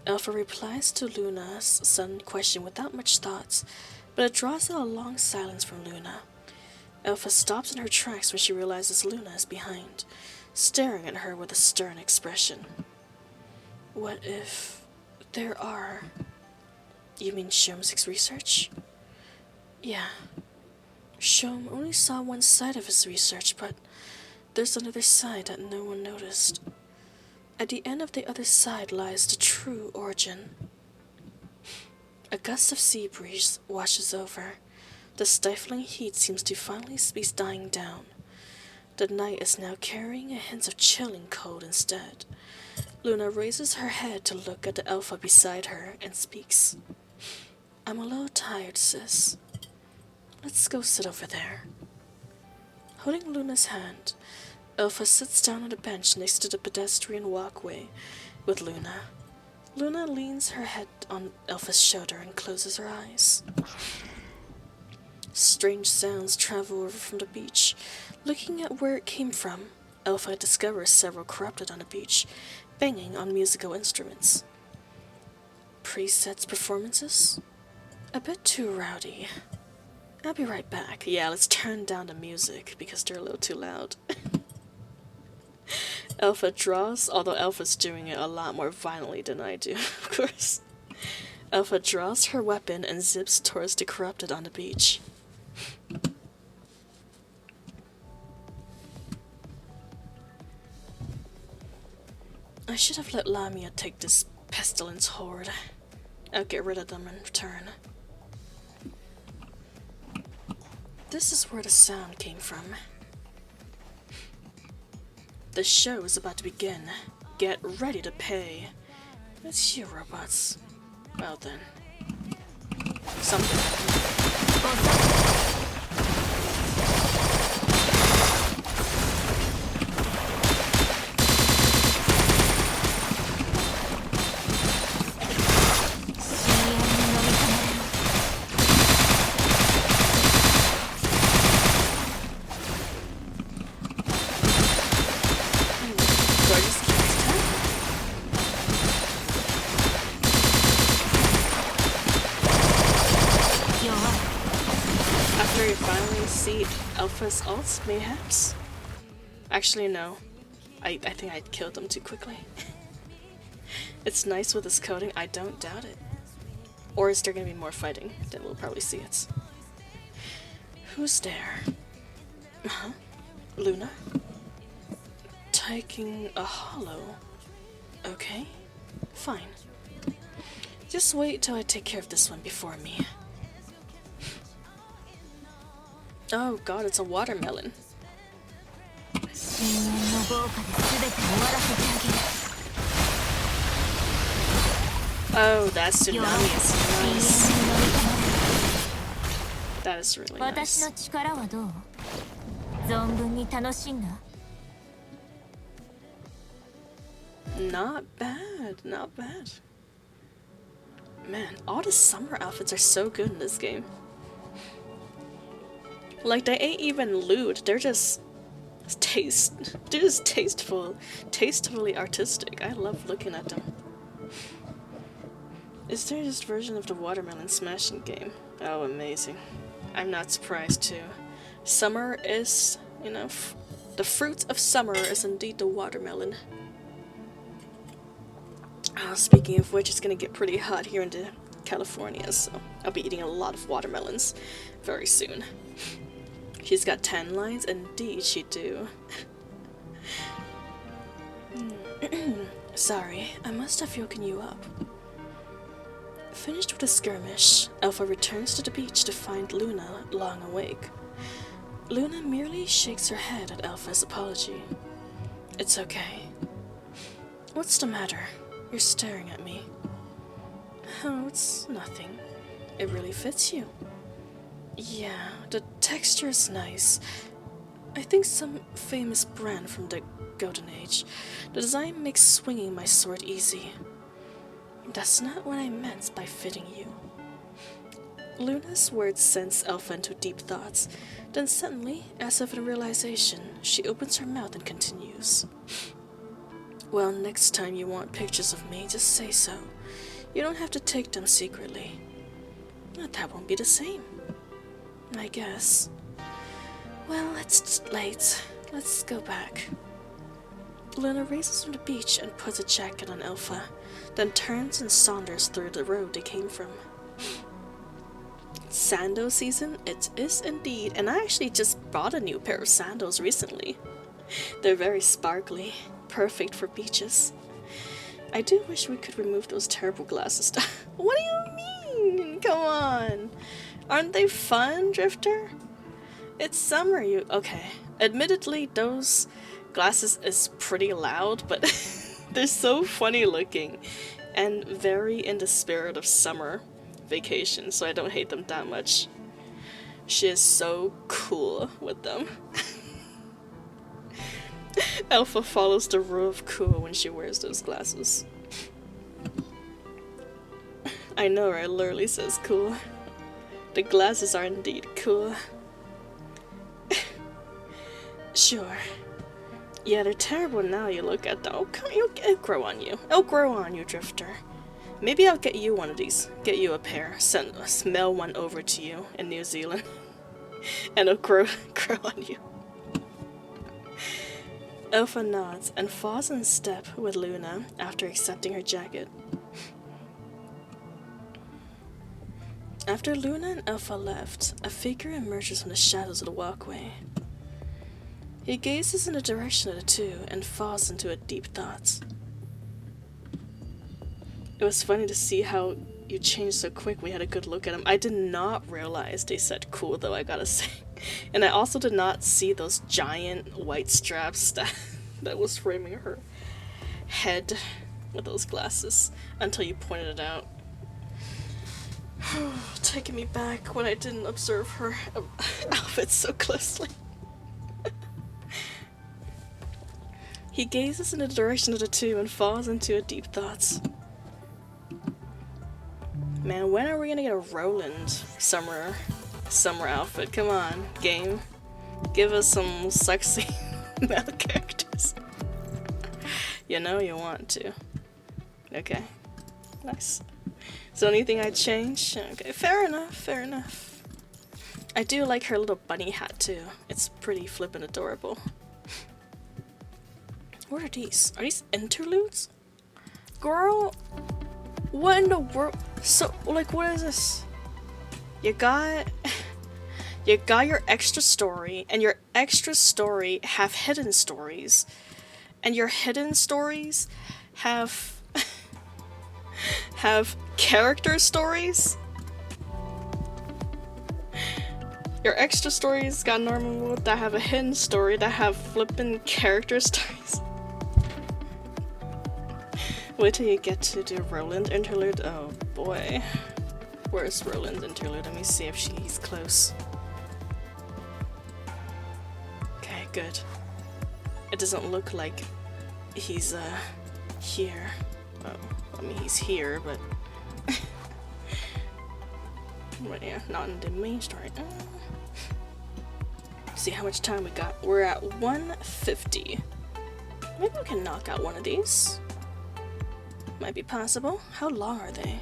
Alpha replies to Luna's sudden question without much thought, but it draws out a long silence from Luna. Alpha stops in her tracks when she realizes Luna is behind, staring at her with a stern expression. What if there are... You mean Shomsik's research? Yeah. Shom only saw one side of his research, but there's another side that no one noticed. At the end of the other side lies the true origin. A gust of sea breeze washes over. The stifling heat seems to finally be dying down. The night is now carrying a hint of chilling cold instead. Luna raises her head to look at the Alpha beside her and speaks. I'm a little tired, sis. Let's go sit over there. Holding Luna's hand, Alpha sits down on a bench next to the pedestrian walkway with Luna. Luna leans her head on Alpha's shoulder and closes her eyes. Strange sounds travel over from the beach. Looking at where it came from, Alpha discovers several corrupted on the beach, banging on musical instruments. Presets performances? A bit too rowdy. I'll be right back. Yeah, let's turn down the music because they're a little too loud. Alpha draws, although Alpha's doing it a lot more violently than I do, of course. Alpha draws her weapon and zips towards the corrupted on the beach. I should have let Lamia take this pestilence horde. I'll get rid of them in return. This is where the sound came from. The show is about to begin. Get ready to pay. It's you, robots. Well then. Something. Alpha's ults, mayhaps? Actually, no. I think I killed them too quickly. It's nice with this coding, I don't doubt it. Or is there gonna be more fighting? Then we'll probably see it. Who's there? Uh-huh. Luna? Taking a hollow. Okay, fine. Just wait till I take care of this one before me. Oh god, it's a watermelon. Oh, that tsunami is nice. That is really nice. Not bad, not bad. Man, all the summer outfits are so good in this game. Like, they ain't even lewd, they're just tastefully artistic. I love looking at them. Is there this version of the watermelon smashing game? Oh, amazing. I'm not surprised too. Summer is, you know, the fruit of summer is indeed the watermelon. Speaking of which, it's gonna get pretty hot here in California, so I'll be eating a lot of watermelons very soon. She's got 10 lines? Indeed she do. Sorry, I must have woken you up. Finished with a skirmish, Alpha returns to the beach to find Luna long awake. Luna merely shakes her head at Alpha's apology. It's okay. What's the matter? You're staring at me. Oh, it's nothing. It really fits you. Yeah, the texture is nice. I think some famous brand from the Golden Age. The design makes swinging my sword easy. That's not what I meant by fitting you. Luna's words sends Alpha into deep thoughts. Then suddenly, as if in realization, she opens her mouth and continues. Well, next time you want pictures of me, just say so. You don't have to take them secretly. That won't be the same. I guess. Well, it's late. Let's go back. Luna races from the beach and puts a jacket on Alpha, then turns and saunters through the road they came from. Sandal season? It is indeed, and I actually just bought a new pair of sandals recently. They're very sparkly, perfect for beaches. I do wish we could remove those terrible glasses. What do you mean? Come on. Aren't they fun, Drifter? It's summer, you... Okay. Admittedly, those glasses is pretty loud, but they're so funny looking and very in the spirit of summer vacation, so I don't hate them that much. She is so cool with them. Alpha follows the rule of cool when she wears those glasses. I know, right? It literally says cool. The glasses are indeed cool. Sure. Yeah, they're terrible now you look at them. Oh, it'll grow on you. It'll grow on you, Drifter. Maybe I'll get you one of these. Get you a pair. Smell one over to you in New Zealand. And it'll grow on you. Alpha nods and falls in step with Luna after accepting her jacket. After Luna and Alpha left, a figure emerges from the shadows of the walkway. He gazes in the direction of the two and falls into a deep thought. It was funny to see how you changed so quick. We had a good look at him. I did not realize they said cool, though, I gotta say. And I also did not see those giant white straps that was framing her head with those glasses until you pointed it out. Taking me back when I didn't observe her outfit so closely. He gazes in the direction of the two and falls into a deep thought. Man, when are we gonna get a Roland summer outfit? Come on, game. Give us some sexy male characters. You know you want to. Okay. Nice. So anything I'd change? Okay, fair enough, fair enough. I do like her little bunny hat too. It's pretty flippin' adorable. What are these? Are these interludes? Girl, what in the world? So, like, what is this? You got your extra story, and your extra story have hidden stories, and your hidden stories have have character stories. Your extra stories got normal mode that have a hidden story that have flippin' character stories. Wait till you get to the Roland interlude. Oh boy. Where's Roland's interlude? Let me see if she's close. Okay, good. It doesn't look like he's here. Oh, I mean he's here, but but yeah, not in the main story. See how much time we got. We're at 150. Maybe we can knock out one of these. Might be possible. How long are they?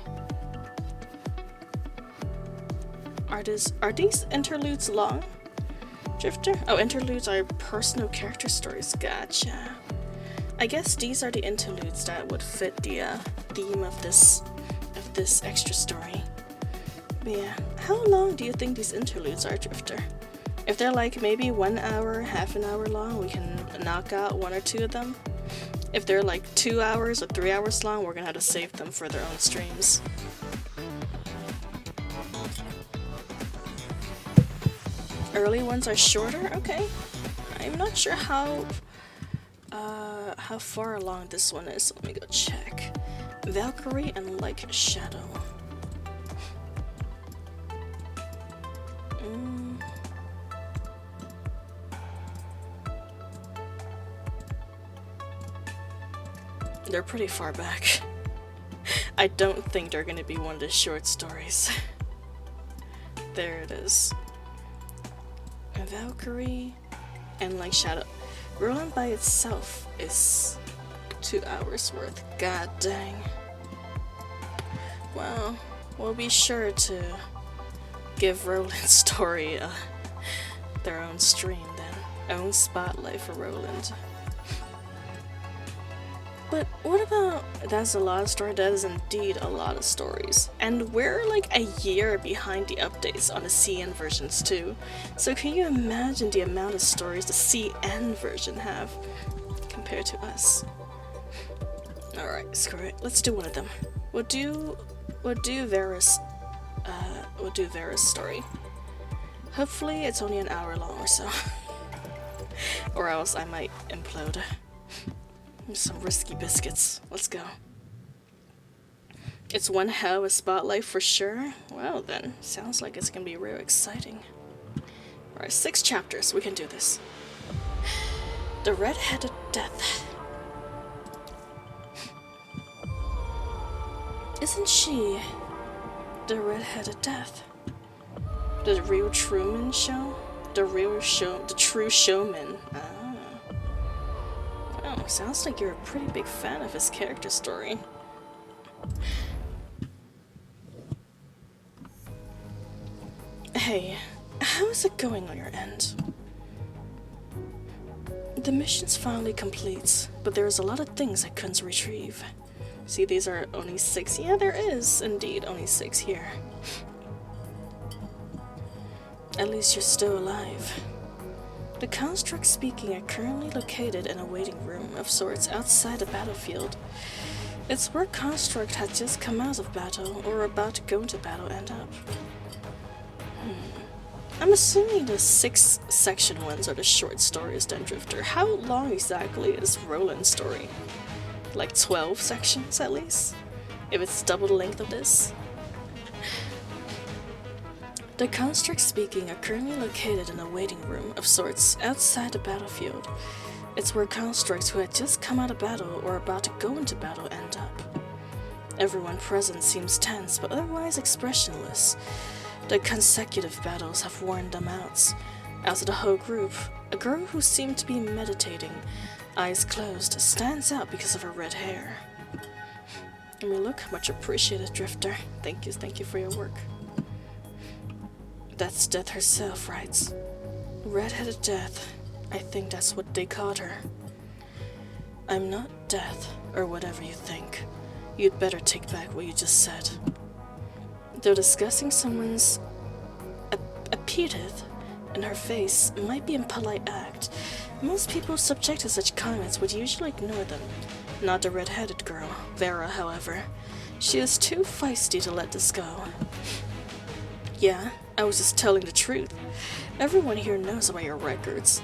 Are these interludes long? Drifter? Oh, interludes are personal character stories. Gotcha. I guess these are the interludes that would fit the theme of this extra story. But yeah, how long do you think these interludes are, Drifter? If they're like maybe 1 hour, half an hour long, we can knock out 1 or 2 of them. If they're like 2 hours or 3 hours long, we're gonna have to save them for their own streams. Early ones are shorter? Okay. I'm not sure how far along this one is. Let me go check. Valkyrie and Like Shadow. They're pretty far back. I don't think they're gonna be one of the short stories. There it is. Valkyrie and Like Shadow. Roland by itself is 2 hours worth. God dang. Well, we'll be sure to give Roland's story their own stream then. Own spotlight for Roland. But what about, that's a lot of story, that is indeed a lot of stories. And we're like a year behind the updates on the CN versions too. So can you imagine the amount of stories the CN version have compared to us? Alright, screw it. Let's do one of them. We'll do Vera's story. Hopefully it's only an hour long or so. Or else I might implode. Some risky biscuits. Let's go. It's one hell of a spotlight for sure. Well then, sounds like it's gonna be real exciting. Alright, 6 chapters. We can do this. The Red-Headed Death. Isn't she the Red-Headed Death? The real Truman Show? The true showman. Oh, sounds like you're a pretty big fan of his character story. Hey, how is it going on your end? The mission's finally complete, but there's a lot of things I couldn't retrieve. See, these are only 6. Yeah, there is indeed only 6 here. At least you're still alive. The construct speaking are currently located in a waiting room of sorts outside the battlefield. It's where construct had just come out of battle or about to go into battle end up. I'm assuming the 6 section ones are the short stories then, Drifter. How long exactly is Roland's story? Like 12 sections at least? If it's double the length of this? The construct speaking are currently located in a waiting room of sorts outside the battlefield. It's where constructs who had just come out of battle or about to go into battle end up. Everyone present seems tense but otherwise expressionless. The consecutive battles have worn them out. Out of the whole group, a girl who seemed to be meditating, eyes closed, stands out because of her red hair. I mean, look, much appreciated, Drifter. Thank you for your work. That's Death herself, right? Red-headed Death. I think that's what they called her. I'm not Death, or whatever you think. You'd better take back what you just said. Though discussing someone's epithet in her face might be an impolite act, most people subject to such comments would usually ignore them. Not the red-headed girl, Vera, however. She is too feisty to let this go. Yeah, I was just telling the truth. Everyone here knows about your records.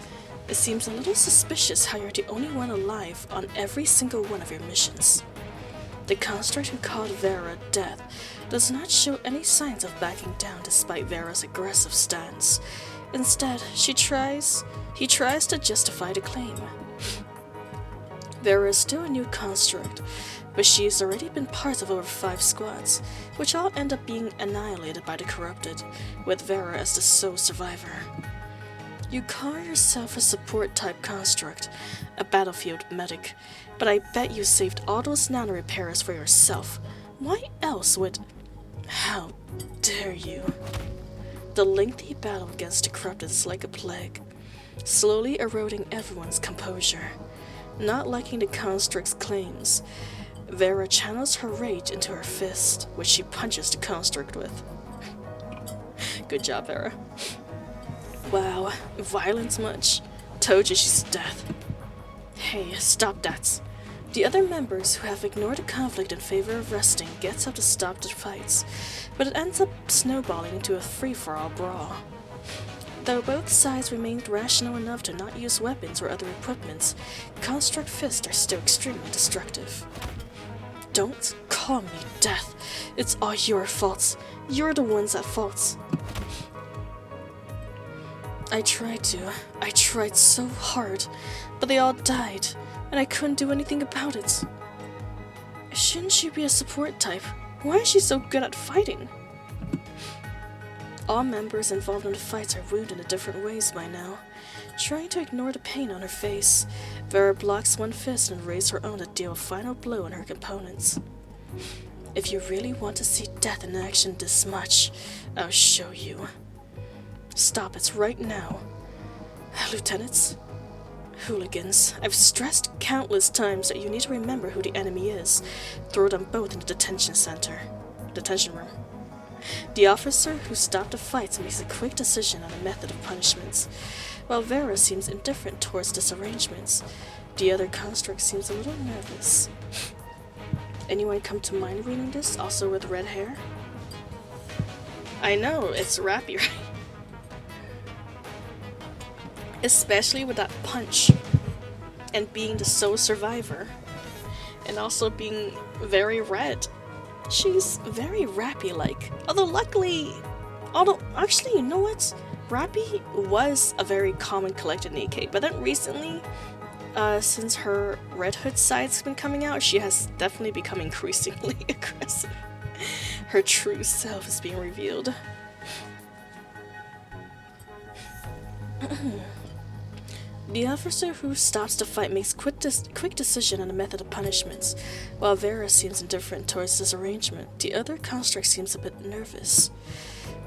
It seems a little suspicious how you're the only one alive on every single one of your missions. The construct who called Vera Death does not show any signs of backing down despite Vera's aggressive stance. Instead, he tries to justify the claim. Vera is still a new construct, but she has already been part of over 5 squads, which all end up being annihilated by the corrupted, with Vera as the sole survivor. You call yourself a support-type construct, a battlefield medic, but I bet you saved all those nano-repairs for yourself. Why else would... How dare you? The lengthy battle against the corrupted is like a plague, slowly eroding everyone's composure. Not liking the construct's claims, Vera channels her rage into her fist, which she punches the construct with. Good job, Vera. Wow, violence much? Told you she's Death. Hey, stop that. The other members who have ignored the conflict in favor of resting gets up to stop the fights, but it ends up snowballing into a free-for-all brawl. Though both sides remained rational enough to not use weapons or other equipment, construct fists are still extremely destructive. Don't call me Death. It's all your fault. You're the ones at fault. I tried so hard, but they all died, and I couldn't do anything about it. Shouldn't she be a support type? Why is she so good at fighting? All members involved in the fights are wounded in different ways by now. Trying to ignore the pain on her face, Vera blocks one fist and raises her own to deal a final blow on her components. If you really want to see Death in action this much, I'll show you. Stop it right now. Lieutenants? Hooligans. I've stressed countless times that you need to remember who the enemy is. Throw them both in the detention room. The officer who stopped the fights makes a quick decision on a method of punishments, while Vera seems indifferent towards this arrangement. The other construct seems a little nervous. Anyone come to mind reading this, also with red hair? I know, it's rappy, right? Especially with that punch, and being the sole survivor, and also being very red. She's very rappy-like. Actually, you know what? Rappy was a very common collected in EK, but then recently, since her Red Hood side's been coming out, she has definitely become increasingly aggressive. Her true self is being revealed. The officer who stops the fight makes quick decision on a method of punishments, while Vera seems indifferent towards this arrangement. The other construct seems a bit nervous.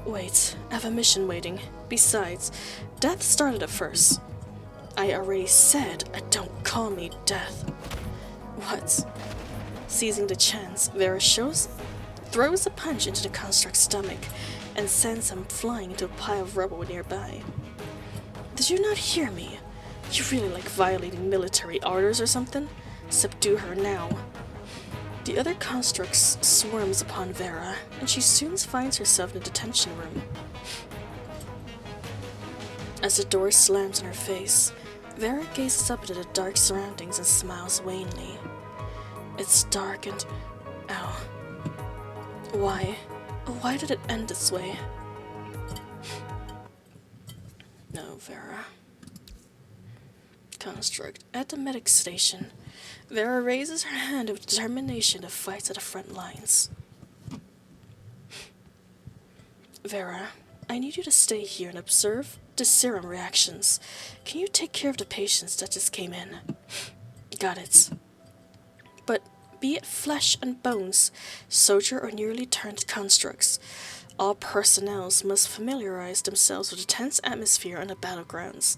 Wait, I have a mission waiting. Besides, Death started it first. I already said, don't call me Death. What? Seizing the chance, Vera throws a punch into the construct's stomach and sends him flying into a pile of rubble nearby. Did you not hear me? You really like violating military orders or something? Subdue her now. The other construct swarms upon Vera, and she soon finds herself in the detention room. As the door slams in her face, Vera gazes up into the dark surroundings and smiles wanly. It's dark and... ow. Why? Why did it end this way? No, Vera. Construct. At the medic station, Vera raises her hand with determination to fight at the front lines. Vera, I need you to stay here and observe the serum reactions. Can you take care of the patients that just came in? Got it. But be it flesh and bones, soldier or nearly turned constructs, All personnel must familiarize themselves with the tense atmosphere on the battlegrounds.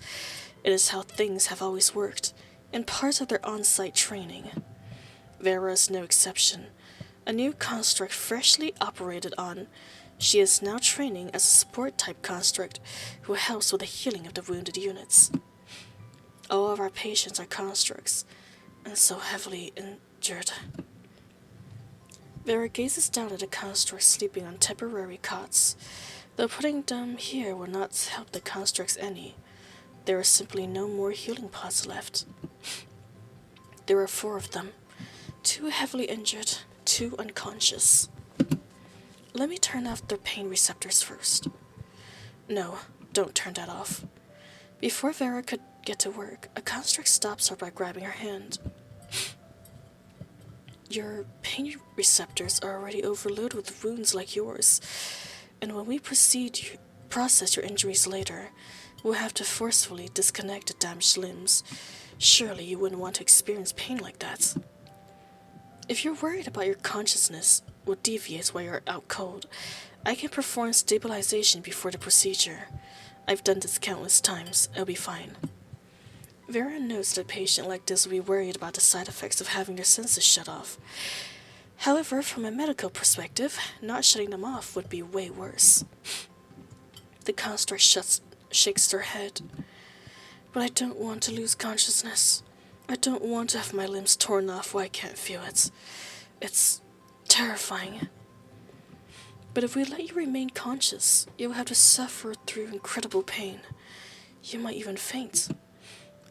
It is how things have always worked, and part of their on-site training. Vera is no exception. A new construct freshly operated on, she is now training as a support-type construct who helps with the healing of the wounded units. All of our patients are constructs, and so heavily injured. Vera gazes down at the constructs sleeping on temporary cots. Though putting them here will not help the constructs any. There are simply no more healing pods left. There are 4 of them. 2 heavily injured, 2 unconscious. Let me turn off their pain receptors first. No, don't turn that off. Before Vera could get to work, a construct stops her by grabbing her hand. Your pain receptors are already overloaded with wounds like yours, and when we process your injuries later, we'll have to forcefully disconnect the damaged limbs. Surely you wouldn't want to experience pain like that. If you're worried about your consciousness will deviate while you're out cold, I can perform stabilization before the procedure. I've done this countless times. It'll be fine. Vera knows that a patient like this will be worried about the side effects of having their senses shut off. However, from a medical perspective, not shutting them off would be way worse. The construct shakes her head. But I don't want to lose consciousness. I don't want to have my limbs torn off where I can't feel it. It's terrifying. But if we let you remain conscious, you'll have to suffer through incredible pain. You might even faint.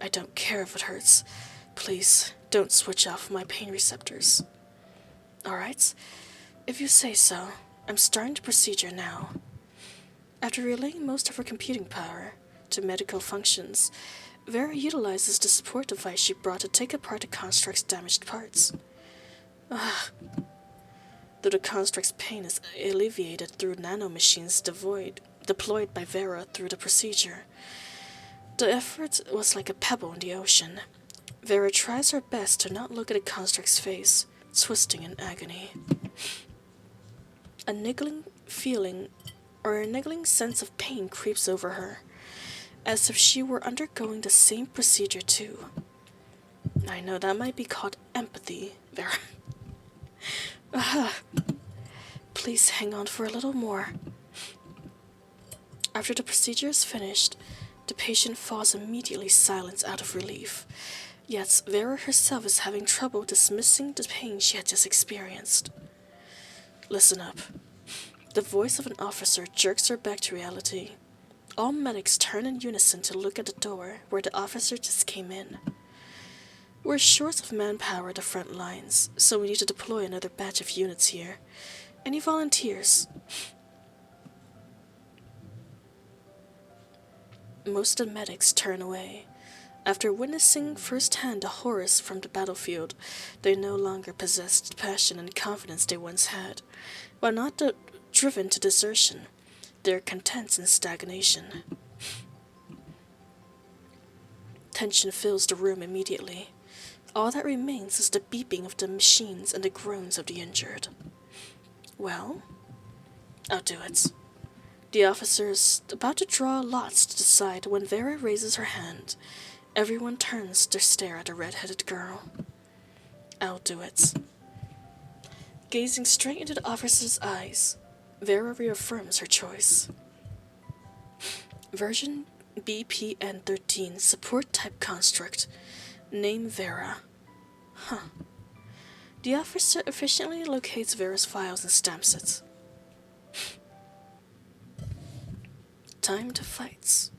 I don't care if it hurts. Please, don't switch off my pain receptors. Alright? If you say so, I'm starting the procedure now. After relaying most of her computing power to medical functions, Vera utilizes the support device she brought to take apart the construct's damaged parts. Though the construct's pain is alleviated through nanomachines deployed by Vera through the procedure, the effort was like a pebble in the ocean. Vera tries her best to not look at the construct's face, twisting in agony. A niggling sense of pain creeps over her, as if she were undergoing the same procedure too. I know that might be called empathy, Vera. Please hang on for a little more. After the procedure is finished, the patient falls immediately silent out of relief. Yet Vera herself is having trouble dismissing the pain she had just experienced. Listen up. The voice of an officer jerks her back to reality. All medics turn in unison to look at the door where the officer just came in. We're short of manpower at the front lines, so we need to deploy another batch of units here. Any volunteers? Most of the medics turn away. After witnessing firsthand the horrors from the battlefield, they no longer possess the passion and confidence they once had. While not driven to desertion, they are content in stagnation. Tension fills the room immediately. All that remains is the beeping of the machines and the groans of the injured. Well, I'll do it. The officer is about to draw lots to decide when Vera raises her hand. Everyone turns to stare at the red-headed girl. I'll do it. Gazing straight into the officer's eyes, Vera reaffirms her choice. Version BPN-13 support-type construct. Name Vera. The officer efficiently locates Vera's files and stamps it. Time to fight.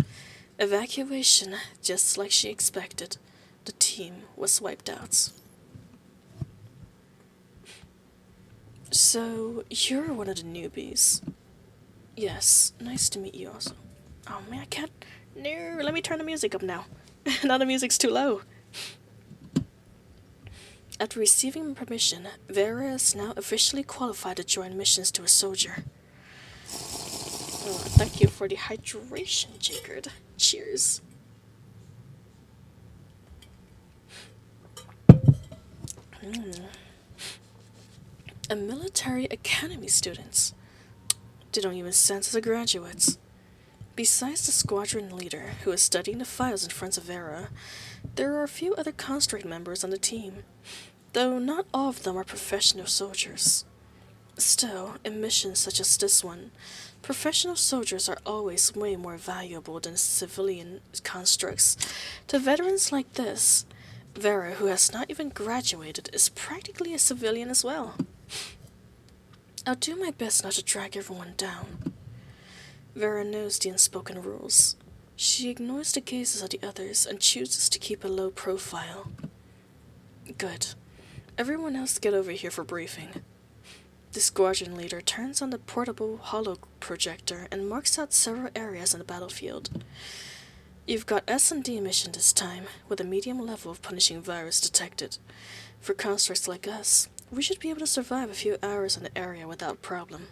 Evacuation, just like she expected. The team was wiped out. So, you're one of the newbies. Yes, nice to meet you also. Oh man, I can't. No, let me turn the music up now. Now the music's too low. After receiving permission, Vera is now officially qualified to join missions to a soldier. Oh, thank you for the hydration, Jacob. Cheers. A military academy student. They don't even sense as graduates. Besides the squadron leader, who is studying the files in front of Vera, there are a few other construct members on the team, though not all of them are professional soldiers. Still, in missions such as this one, professional soldiers are always way more valuable than civilian constructs. To veterans like this, Vera, who has not even graduated, is practically a civilian as well. I'll do my best not to drag everyone down. Vera knows the unspoken rules. She ignores the gazes of the others and chooses to keep a low profile. Good. Everyone else get over here for briefing. The squadron leader turns on the portable holo projector and marks out several areas on the battlefield. You've got S&D mission this time, with a medium level of punishing virus detected. For constructs like us, we should be able to survive a few hours in the area without problem.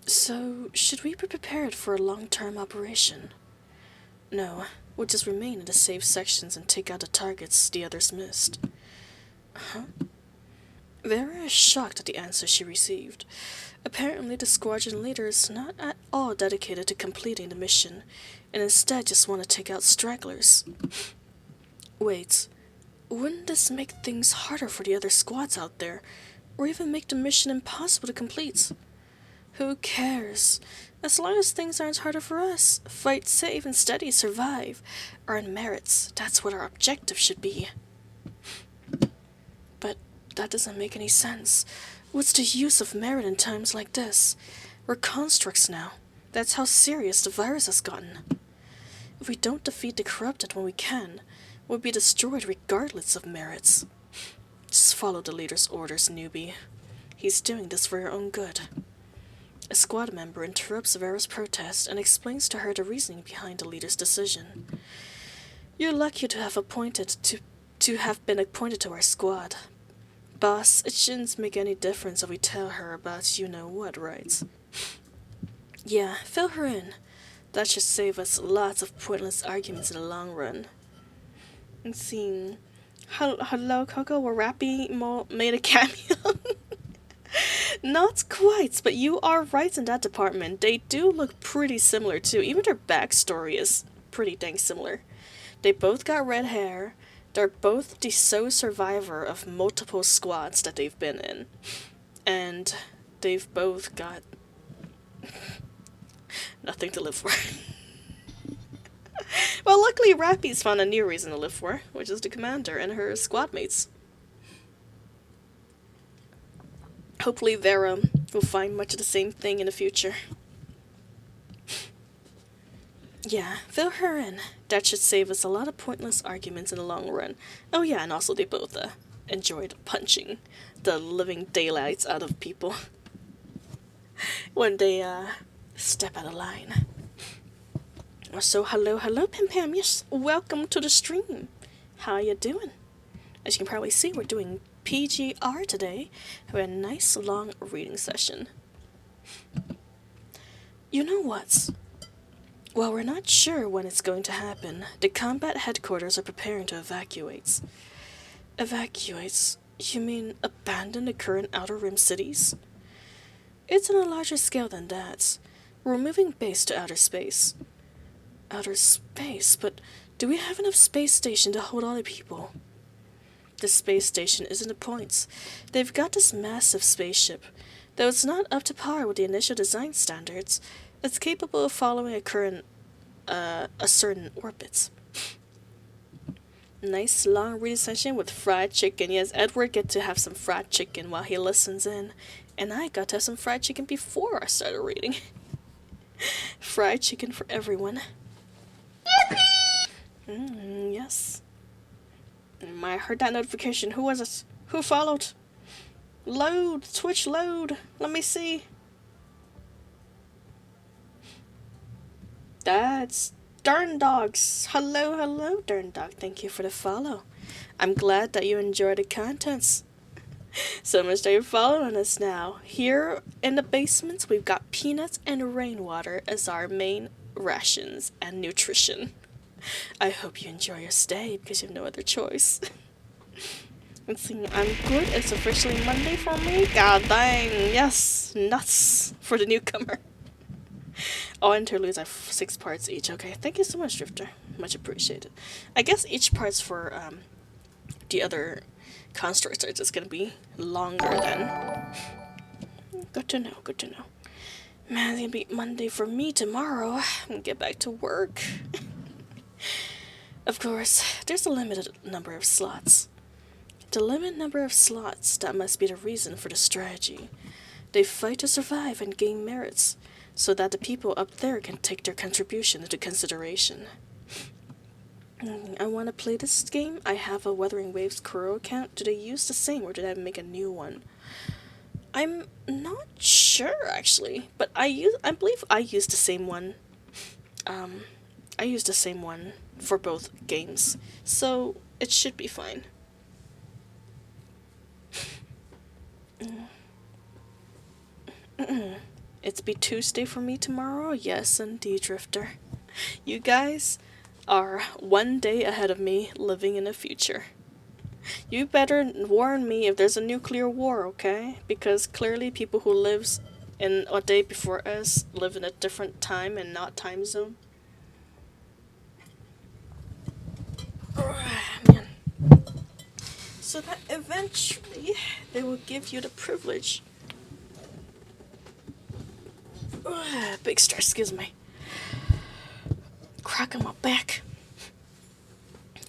So, should we be prepared for a long-term operation? No, we'll just remain in the safe sections and take out the targets the others missed. Huh? Vera is shocked at the answer she received. Apparently the squadron leader is not at all dedicated to completing the mission, and instead just want to take out stragglers. Wait, wouldn't this make things harder for the other squads out there, or even make the mission impossible to complete? Who cares? As long as things aren't harder for us, fight safe and steady, survive, earn merits, that's what our objective should be. But that doesn't make any sense. What's the use of merit in times like this? We're constructs now. That's how serious the virus has gotten. If we don't defeat the corrupted when we can, we'll be destroyed regardless of merits. Just follow the leader's orders, newbie. He's doing this for your own good. A squad member interrupts Vera's protest and explains to her the reasoning behind the leader's decision. You're lucky to have been appointed to our squad. Boss, it shouldn't make any difference if we tell her about you-know-what, right? Yeah, fill her in. That should save us lots of pointless arguments in the long run. Let's see. Hello, Coco, where Rappy made a cameo? Not quite, but you are right in that department. They do look pretty similar too. Even their backstory is pretty dang similar. They both got red hair. They're both the sole survivor of multiple squads that they've been in. And they've both got nothing to live for. Well, luckily Rappy's found a new reason to live for, which is the commander and her squad mates. Hopefully Vera will find much of the same thing in the future. Yeah, fill her in. That should save us a lot of pointless arguments in the long run. Oh yeah, and also they both enjoyed punching the living daylights out of people when they step out of line. So hello Pim Pam, yes, welcome to the stream. How you doing? As you can probably see, we're doing PGR today. Have a nice long reading session. You know what? While we're not sure when it's going to happen, the combat headquarters are preparing to evacuate. Evacuate? You mean abandon the current Outer Rim cities? It's on a larger scale than that. We're moving base to outer space. Outer space? But do we have enough space station to hold all the people? The space station isn't the point. They've got this massive spaceship. Though it's not up to par with the initial design standards, it's capable of following a certain orbit. Nice long reading session with fried chicken. Yes, Edward get to have some fried chicken while he listens in. And I got to have some fried chicken before I started reading. Fried chicken for everyone. Yes. I heard that notification. Who was it? Who followed? Load! Twitch load! Let me see. That's Dern Dogs. Hello, Dern Dog. Thank you for the follow. I'm glad that you enjoy the contents. So much that you're following us now. Here in the basement, we've got peanuts and rainwater as our main rations and nutrition. I hope you enjoy your stay because you have no other choice. Let's see, I'm good. It's officially Monday for me. God dang, yes, nuts for the newcomer. Oh, interludes are 6 parts each. Okay, thank you so much, Drifter. Much appreciated. I guess each part's for the other constructs are just gonna be longer then. Good to know, good to know. Man, it's gonna be Monday for me tomorrow. I'm gonna get back to work. Of course, there's a limited number of slots. The limited number of slots, that must be the reason for the strategy. They fight to survive and gain merits, so that the people up there can take their contribution into consideration. I want to play this game. I have a Wuthering Waves Kuro account. Do they use the same or did I make a new one? I'm not sure actually, but I believe I used the same one. I used the same one for both games, so it should be fine. It's be Tuesday for me tomorrow? Yes, indeed, Drifter. You guys are one day ahead of me, living in the future. You better warn me if there's a nuclear war, okay? Because clearly people who lives in a day before us live in a different time and not time zone. Man. So that eventually they will give you the privilege. Big stress, excuse me. Crack on my back.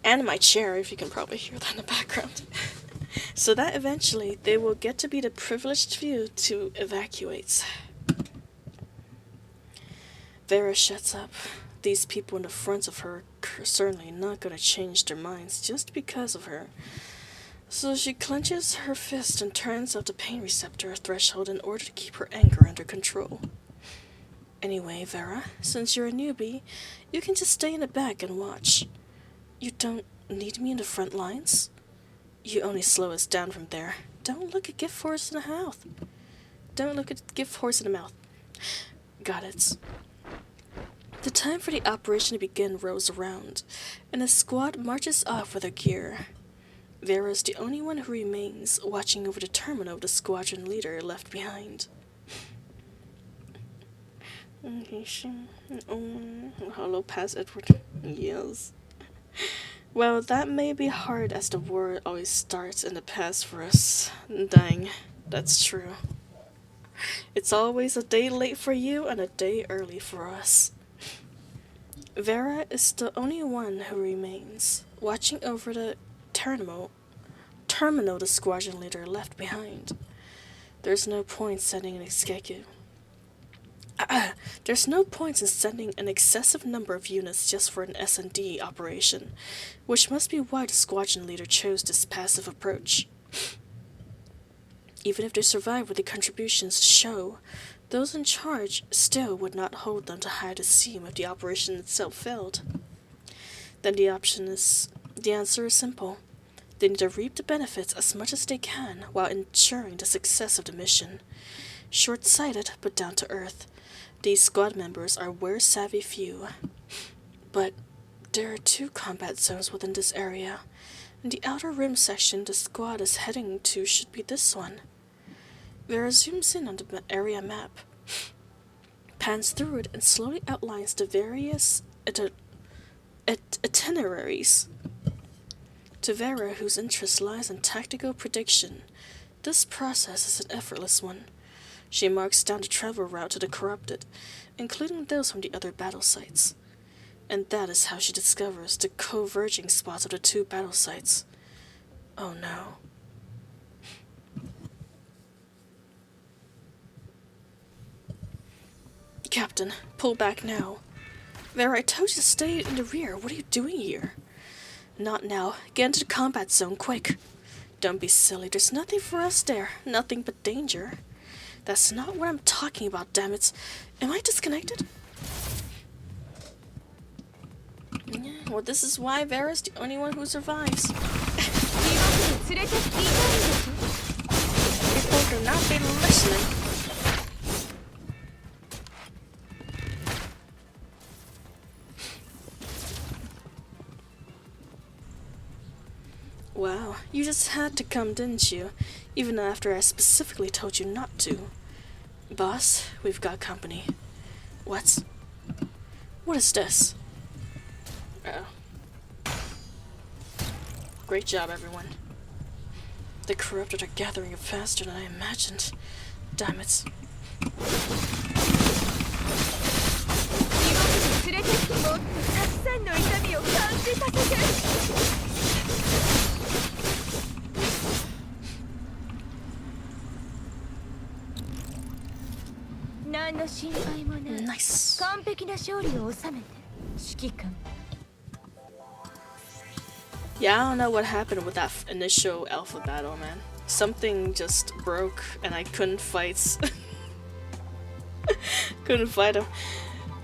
And my chair, if you can probably hear that in the background. So that eventually they will get to be the privileged few to evacuate. Vera shuts up. These people in the front of her are certainly not going to change their minds just because of her. So she clenches her fist and turns up the pain receptor threshold in order to keep her anger under control. Anyway, Vera, since you're a newbie, you can just stay in the back and watch. You don't need me in the front lines. You only slow us down from there. Don't look a gift horse in the mouth. Don't look at gift horse in the mouth. Got it. The time for the operation to begin rolls around, and the squad marches off with their gear. Vera is the only one who remains, watching over the terminal of the squadron leader left behind. Hello, Pass Edward. Yes. Well, that may be hard as the war always starts in the past for us. Dang, that's true. It's always a day late for you and a day early for us. Vera is the only one who remains, watching over the terminal the squadron leader left behind. There's no point sending an excessive. There's no point in sending an excessive number of units just for an S&D operation, which must be why the squadron leader chose this passive approach. Even if they survive with the contributions to show, those in charge still would not hold them to hide the seam if the operation itself failed. Then the answer is simple. They need to reap the benefits as much as they can while ensuring the success of the mission. Short-sighted, but down to earth. These squad members are war-savvy few. But there are 2 combat zones within this area, and the outer rim section the squad is heading to should be this one. Vera zooms in on the area map, pans through it, and slowly outlines the various itineraries. To Vera, whose interest lies in tactical prediction, this process is an effortless one. She marks down the travel route to the corrupted, including those from the other battle sites. And that is how she discovers the converging spots of the 2 battle sites. Oh no. Captain, pull back now. Vera, I told you to stay in the rear. What are you doing here? Not now. Get into the combat zone, quick. Don't be silly. There's nothing for us there. Nothing but danger. That's not what I'm talking about, damn it. Am I disconnected? Yeah, well, this is why Vera's the only one who survives. People do not be listening. Wow, you just had to come, didn't you? Even after I specifically told you not to. Boss, we've got company. What? What is this? Uh-oh. Great job, everyone. The corrupted are gathering faster than I imagined. Damn it. Nice. Yeah, I don't know what happened with that initial alpha battle, man. Something just broke and I couldn't fight. Couldn't fight him.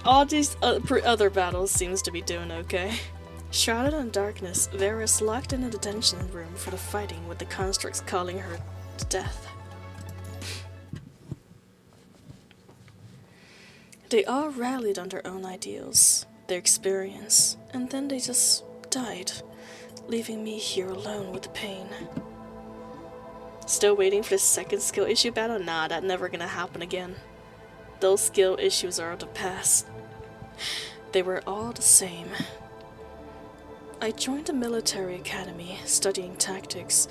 All these other battles seems to be doing okay. Shrouded in darkness, Vera is locked in a detention room for the fighting with the constructs calling her to death. They all rallied on their own ideals, their experience, and then they just died, leaving me here alone with the pain. Still waiting for the second skill issue battle? Nah, that's never gonna happen again. Those skill issues are of the past. They were all the same. I joined a military academy, studying tactics,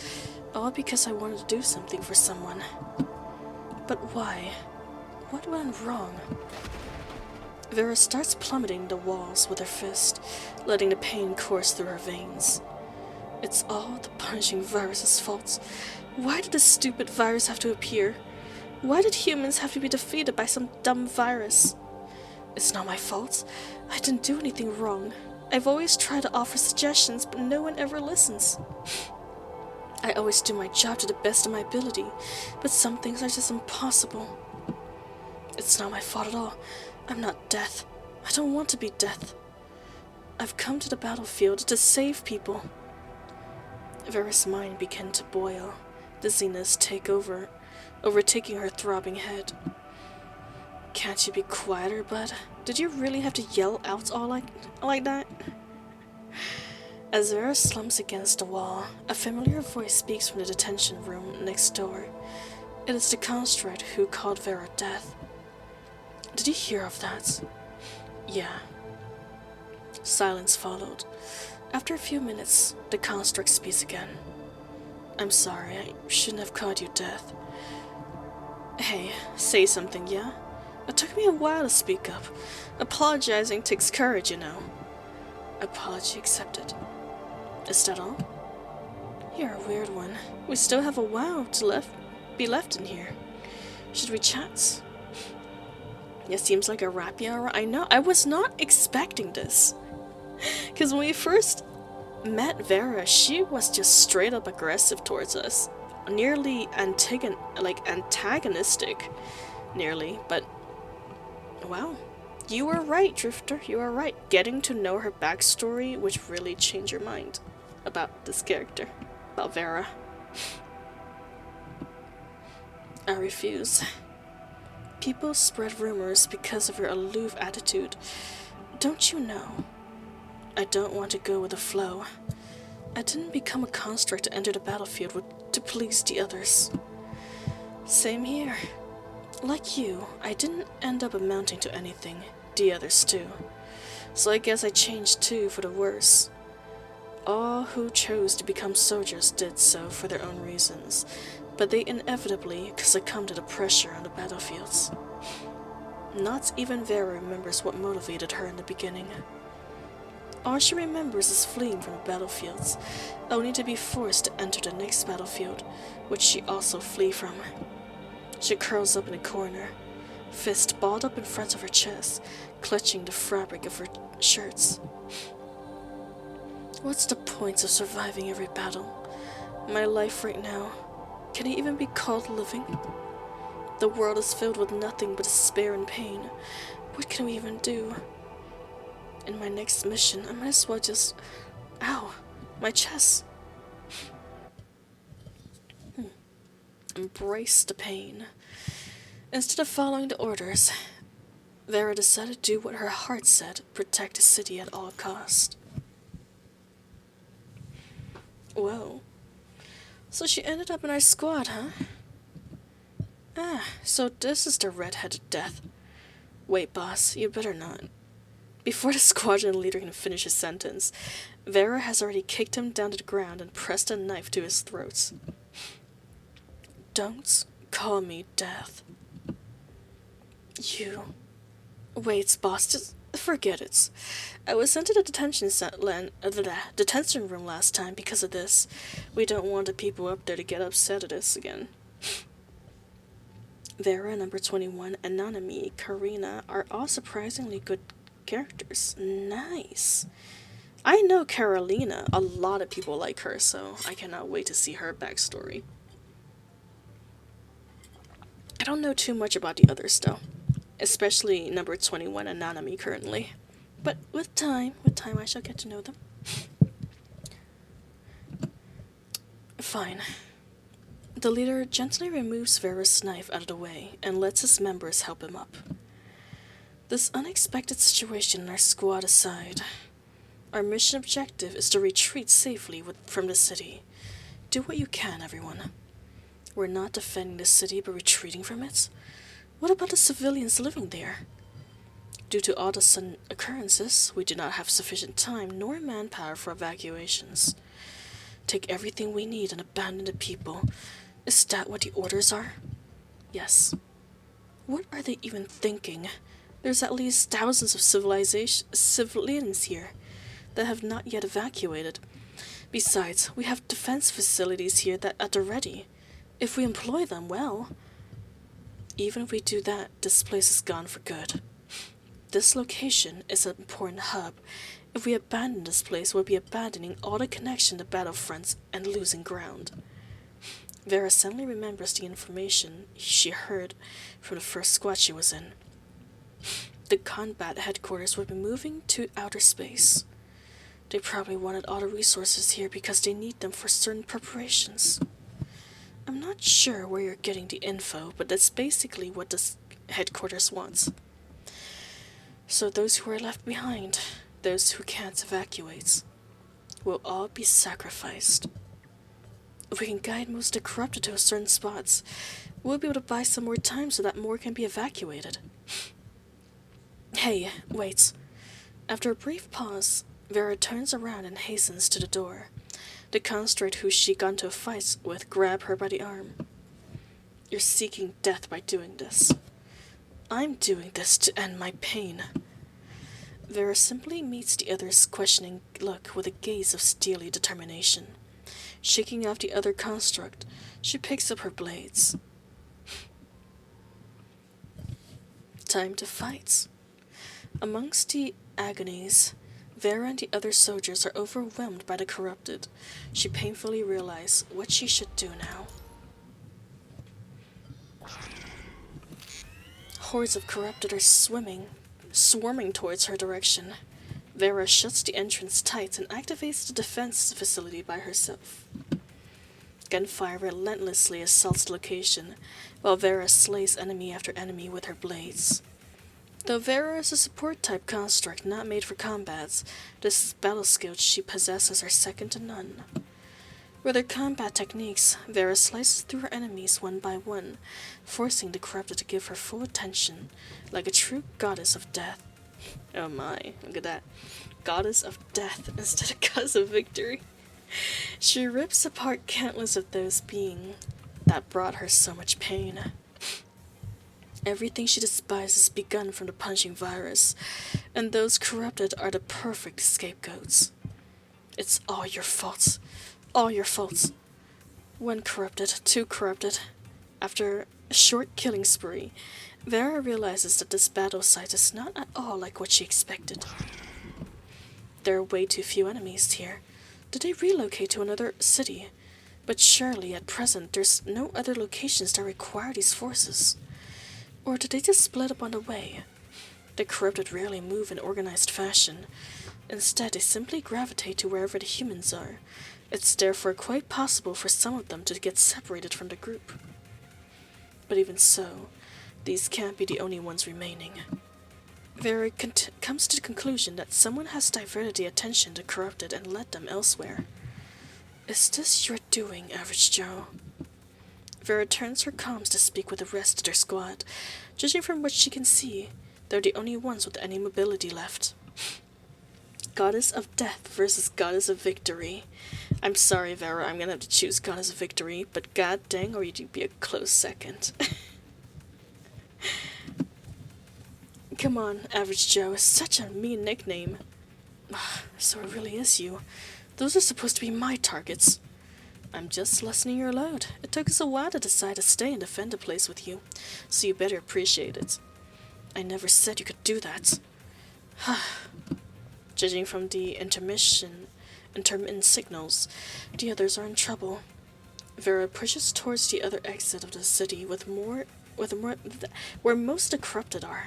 all because I wanted to do something for someone. But why? What went wrong? Vera starts plummeting the walls with her fist, letting the pain course through her veins. It's all the punishing virus's fault. Why did this stupid virus have to appear? Why did humans have to be defeated by some dumb virus? It's not my fault. I didn't do anything wrong. I've always tried to offer suggestions, but no one ever listens. I always do my job to the best of my ability, but some things are just impossible. It's not my fault at all. I'm not Death. I don't want to be Death. I've come to the battlefield to save people. Vera's mind began to boil, dizziness take over, overtaking her throbbing head. Can't you be quieter, bud? Did you really have to yell out all like that? As Vera slumps against the wall, a familiar voice speaks from the detention room next door. It is the construct who called Vera Death. Did you hear of that? Yeah. Silence followed. After a few minutes, the construct speaks again. I'm sorry, I shouldn't have called you Death. Hey, say something, yeah? It took me a while to speak up. Apologizing takes courage, you know. Apology accepted. Is that all? You're a weird one. We still have a while to be left in here. Should we chat? It seems like a rappy hour. I know. I was not expecting this. Because when we first met Vera, she was just straight up aggressive towards us. Nearly antagonistic. Nearly. But, wow. You were right, Drifter. You were right. Getting to know her backstory would really change your mind about this character. About Vera. I refuse. People spread rumors because of your aloof attitude. Don't you know? I don't want to go with the flow. I didn't become a construct to enter the battlefield to please the others. Same here. Like you, I didn't end up amounting to anything. The others too. So I guess I changed too for the worse. All who chose to become soldiers did so for their own reasons, but they inevitably succumbed to the pressure on the battlefields. Not even Vera remembers what motivated her in the beginning. All she remembers is fleeing from the battlefields, only to be forced to enter the next battlefield, which she also flees from. She curls up in a corner, fist balled up in front of her chest, clutching the fabric of her shirts. What's the point of surviving every battle? My life right now, can it even be called living? The world is filled with nothing but despair and pain. What can we even do? In my next mission, I might as well just... Ow! My chest! Embrace the pain. Instead of following the orders, Vera decided to do what her heart said, protect the city at all cost. Whoa, So she ended up in our squad, huh? Ah, so this is the red-headed death. Wait, boss, you better not. Before the squadron leader can finish his sentence, Vera has already kicked him down to the ground and pressed a knife to his throat. Don't call me Death. You... Wait, boss, just forget it. I was sent to the detention room last time because of this. We don't want the people up there to get upset at us again. Vera, number 21, and Nanami, Karina are all surprisingly good characters. Nice. I know Carolina. A lot of people like her, so I cannot wait to see her backstory. I don't know too much about the others, though. Especially number 21 and Nanami currently. But with time I shall get to know them. Fine. The leader gently removes Vera's knife out of the way and lets his members help him up. This unexpected situation in our squad aside, our mission objective is to retreat safely from the city. Do what you can, everyone. We're not defending the city but retreating from it? What about the civilians living there? Due to all the sudden occurrences, we do not have sufficient time nor manpower for evacuations. Take everything we need and abandon the people. Is that what the orders are? Yes. What are they even thinking? There's at least thousands of civilians here that have not yet evacuated. Besides, we have defense facilities here that at the ready. If we employ them well. Even if we do that, this place is gone for good. This location is an important hub. If we abandon this place, we'll be abandoning all the connection to battlefronts and losing ground. Vera suddenly remembers the information she heard from the first squad she was in. The combat headquarters would be moving to outer space. They probably wanted all the resources here because they need them for certain preparations. I'm not sure where you're getting the info, but that's basically what this headquarters wants. So those who are left behind, those who can't evacuate, will all be sacrificed. If we can guide most of the corrupted to certain spots, we'll be able to buy some more time so that more can be evacuated. Hey, wait. After a brief pause, Vera turns around and hastens to the door. The construct who she got into a fight with grab her by the arm. You're seeking death by doing this. I'm doing this to end my pain. Vera simply meets the other's questioning look with a gaze of steely determination. Shaking off the other construct, she picks up her blades. Time to fight. Amongst the agonies, Vera and the other soldiers are overwhelmed by the corrupted. She painfully realizes what she should do now. Hordes of corrupted are swarming towards her direction. Vera shuts the entrance tight and activates the defense facility by herself. Gunfire relentlessly assaults the location, while Vera slays enemy after enemy with her blades. Though Vera is a support-type construct not made for combats, the battle skills she possesses are second to none. With her combat techniques, Vera slices through her enemies one by one, forcing the corrupted to give her full attention, like a true goddess of death. Oh my, look at that. Goddess of death instead of goddess of victory. She rips apart countless of those beings that brought her so much pain. Everything she despises begun from the punching virus, and those corrupted are the perfect scapegoats. It's all your faults. All your faults. One corrupted, two corrupted. After a short killing spree, Vera realizes that this battle site is not at all like what she expected. There are way too few enemies here. Did they relocate to another city? But surely at present there's no other locations that require these forces. Or did they just split up on the way? The corrupted rarely move in organized fashion. Instead, they simply gravitate to wherever the humans are. It's therefore quite possible for some of them to get separated from the group. But even so, these can't be the only ones remaining. Vera comes to the conclusion that someone has diverted the attention to corrupted and led them elsewhere. Is this your doing, Average Joe? Vera turns her comms to speak with the rest of their squad. Judging from what she can see, they're the only ones with any mobility left. Goddess of Death versus Goddess of Victory. I'm sorry, Vera, I'm gonna have to choose Goddess of Victory, but god dang, or you'd be a close second. Come on, Average Joe is such a mean nickname. So it really is you. Those are supposed to be my targets. I'm just lessening your load. It took us a while to decide to stay and defend a place with you, so you better appreciate it. I never said you could do that. Judging from the intermittent signals, the others are in trouble. Vera pushes towards the other exit of the city where most of the corrupted are.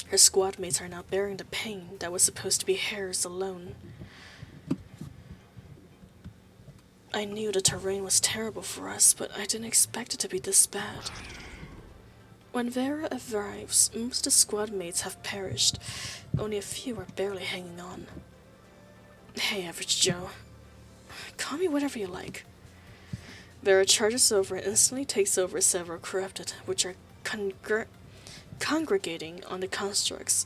Her squad mates are now bearing the pain that was supposed to be hers alone. I knew the terrain was terrible for us, but I didn't expect it to be this bad. When Vera arrives, most of the squad mates have perished. Only a few are barely hanging on. Hey, Average Joe. Call me whatever you like. Vera charges over and instantly takes over several corrupted, which are congregating on the constructs.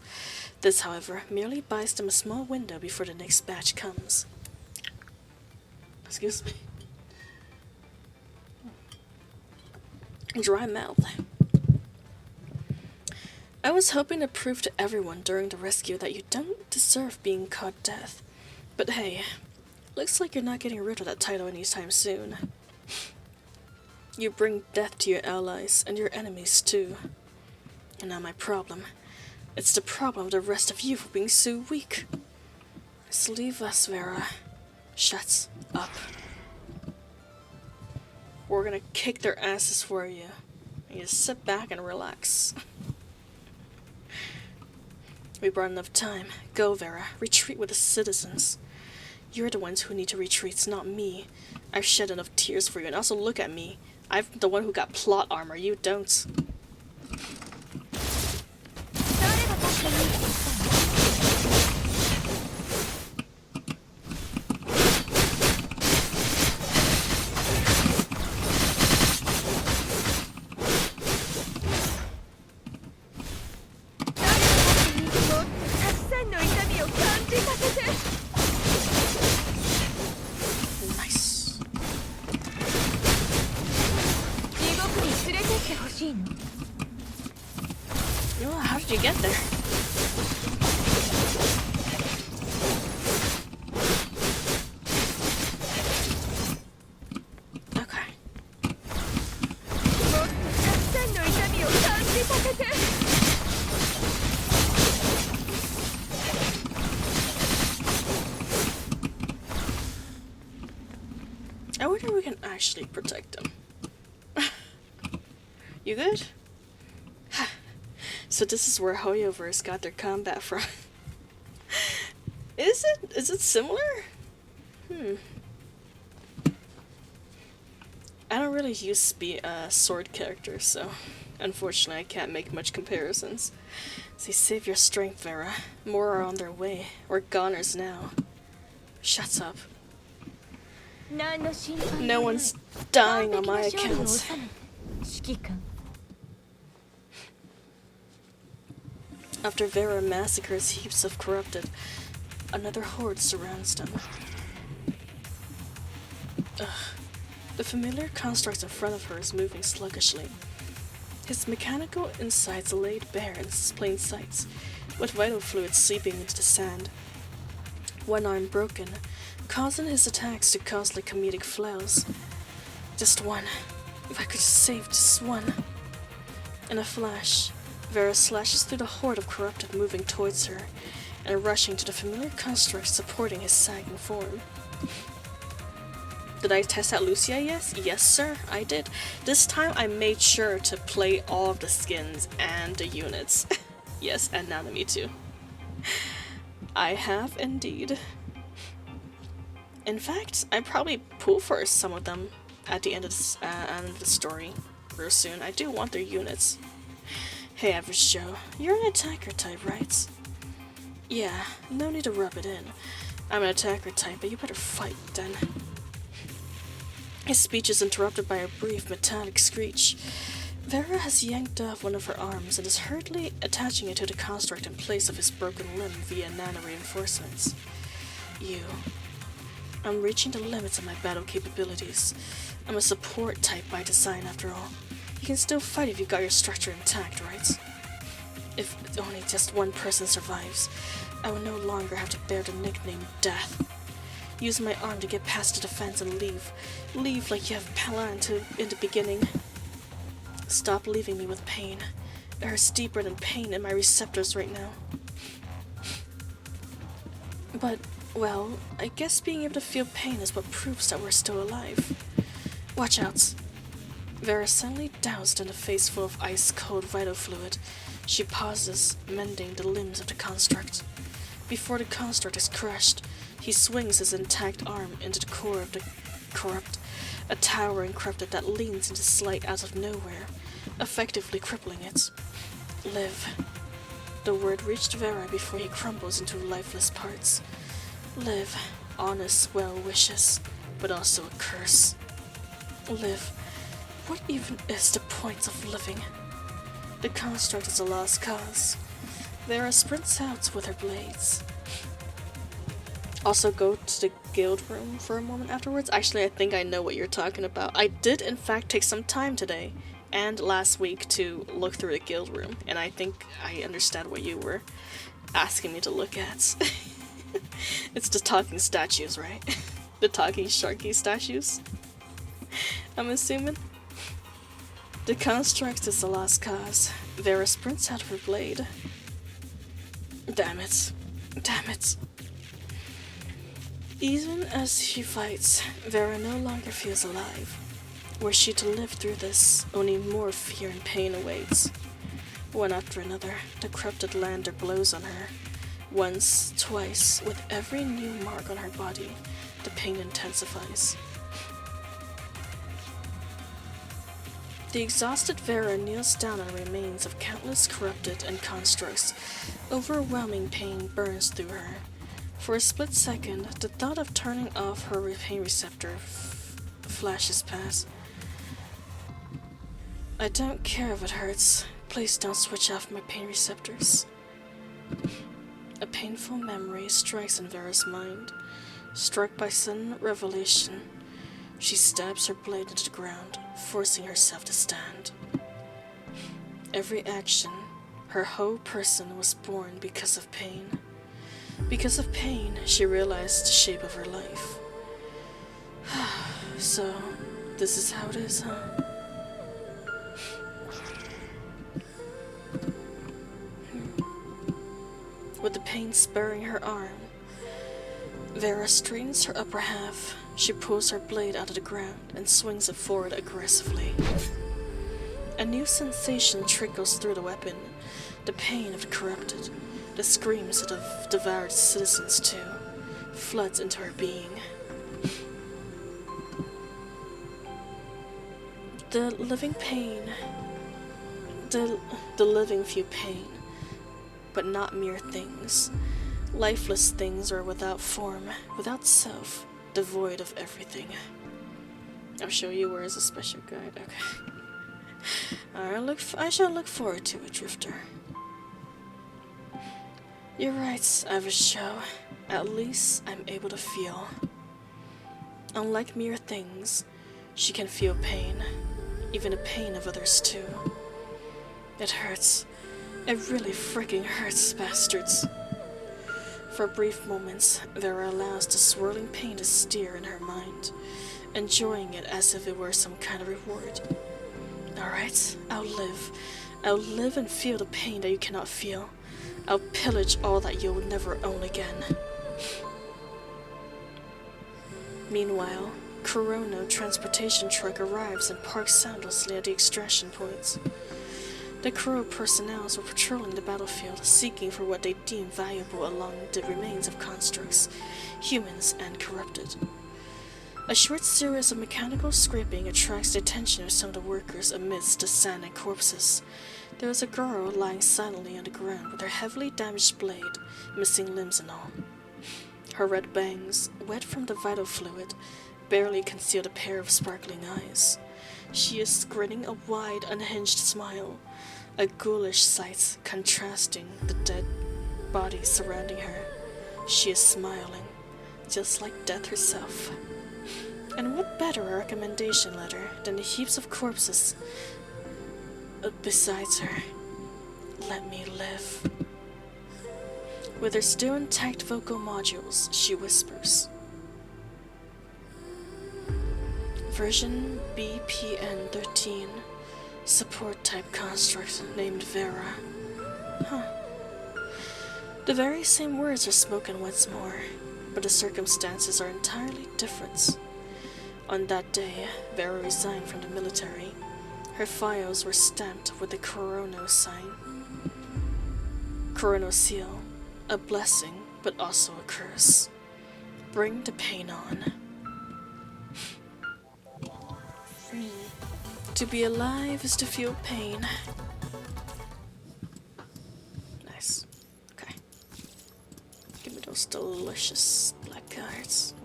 This, however, merely buys them a small window before the next batch comes. Excuse me. Dry mouth. I was hoping to prove to everyone during the rescue that you don't deserve being caught death. But hey, looks like you're not getting rid of that title anytime soon. You bring death to your allies and your enemies too. And now my problem. It's the problem of the rest of you for being so weak. Just leave us, Vera. Shut up. We're gonna kick their asses for you. You just sit back and relax. We brought enough time. Go, Vera. Retreat with the citizens. You're the ones who need to retreat, not me. I've shed enough tears for you, and also look at me. I'm the one who got plot armor. You don't. Nice. Oh, how did you get there? Okay. I wonder if we can actually protect them. You good? So this is where Hoyoverse got their combat from. Is it? Is it similar? I don't really use sword characters, so unfortunately I can't make much comparisons. See, save your strength, Vera. More are on their way. We're goners now. Shut up. No one's dying on my account. After Vera massacres heaps of corrupted, another horde surrounds them. The familiar construct in front of her is moving sluggishly. His mechanical insides laid bare in plain sight, with vital fluid seeping into the sand. One arm broken, causing his attacks to cause like comedic flails. Just one. If I could save just one. In a flash, Vera slashes through the horde of corrupted moving towards her, and rushing to the familiar construct supporting his sagging form. Did I test out Lucia? Yes, sir, I did. This time I made sure to play all of the skins and the units. Yes, and Nanami too. I have indeed. In fact, I probably pull for some of them at the end of the story real soon. I do want their units. Hey, Average Joe, you're an attacker type, right? Yeah, no need to rub it in. I'm an attacker type, but you better fight then. His speech is interrupted by a brief metallic screech. Vera has yanked off one of her arms and is hurriedly attaching it to the construct in place of his broken limb via nano reinforcements. I'm reaching the limits of my battle capabilities. I'm a support type by design, after all. You can still fight if you got your structure intact, right? If only just one person survives, I will no longer have to bear the nickname Death. Use my arm to get past the defense and leave. Leave like you have planned to in the beginning. Stop leaving me with pain. It hurts deeper than pain in my receptors right now. But, well, I guess being able to feel pain is what proves that we're still alive. Watch out. Vera suddenly doused in a face full of ice-cold vital fluid. She pauses, mending the limbs of the construct. Before the construct is crushed, he swings his intact arm into the core of the corrupt, a towering corrupted that leans into sight out of nowhere, effectively crippling it. Live. The word reached Vera before he crumbles into lifeless parts. Live. Honest well wishes, but also a curse. Live. What even is the point of living? The construct is a lost cause. Vera sprints out with her blades. Also go to the guild room for a moment afterwards. Actually, I think I know what you're talking about. I did in fact take some time today and last week to look through the guild room, and I think I understand what you were asking me to look at. It's the talking statues, right? The talking sharky statues, I'm assuming. The construct is a lost cause. Vera sprints out of her blade. Damn it. Damn it. Even as she fights, Vera no longer feels alive. Were she to live through this, only more fear and pain awaits. One after another, the corrupted lander blows on her. Once, twice, with every new mark on her body, the pain intensifies. The exhausted Vera kneels down on the remains of countless corrupted and constructs. Overwhelming pain burns through her. For a split second, the thought of turning off her pain receptor flashes past. I don't care if it hurts. Please don't switch off my pain receptors. A painful memory strikes in Vera's mind. Struck by sudden revelation, she stabs her blade into the ground, forcing herself to stand. Every action, her whole person was born because of pain. Because of pain, she realized the shape of her life. So, this is how it is, huh? With the pain spurring her arm, Vera straightens her upper half. She pulls her blade out of the ground and swings it forward aggressively. A new sensation trickles through the weapon, the pain of the corrupted. The screams of the devoured citizens, too, floods into her being. The living pain. The living feel pain, but not mere things. Lifeless things are without form, without self, devoid of everything. I'll show you where is a special guide. Okay. I shall look forward to it, Drifter. You're right, Avishou. At least I'm able to feel. Unlike mere things, she can feel pain, even the pain of others too. It hurts. It really freaking hurts, bastards. For brief moments, Vera allows the swirling pain to steer in her mind, enjoying it as if it were some kind of reward. Alright, I'll live. I'll live and feel the pain that you cannot feel. I'll pillage all that you'll never own again. Meanwhile, Kurono transportation truck arrives and parks soundlessly at the extraction points. The Kuro personnel were patrolling the battlefield, seeking for what they deemed valuable along the remains of constructs, humans and corrupted. A short series of mechanical scraping attracts the attention of some of the workers amidst the sand and corpses. There was a girl lying silently on the ground with her heavily damaged blade, missing limbs and all. Her red bangs, wet from the vital fluid, barely concealed a pair of sparkling eyes. She is grinning a wide, unhinged smile, a ghoulish sight contrasting the dead bodies surrounding her. She is smiling, just like death herself. And what better a recommendation letter than the heaps of corpses besides her? Let me live. With her still intact vocal modules, she whispers. Version BPN13. Support type construct named Vera. Huh. The very same words are spoken once more, but the circumstances are entirely different. On that day, Vera resigned from the military. Her files were stamped with the Corono sign. Corono seal. A blessing, but also a curse. Bring the pain on. To be alive is to feel pain. Nice. Okay. Give me those delicious black cards.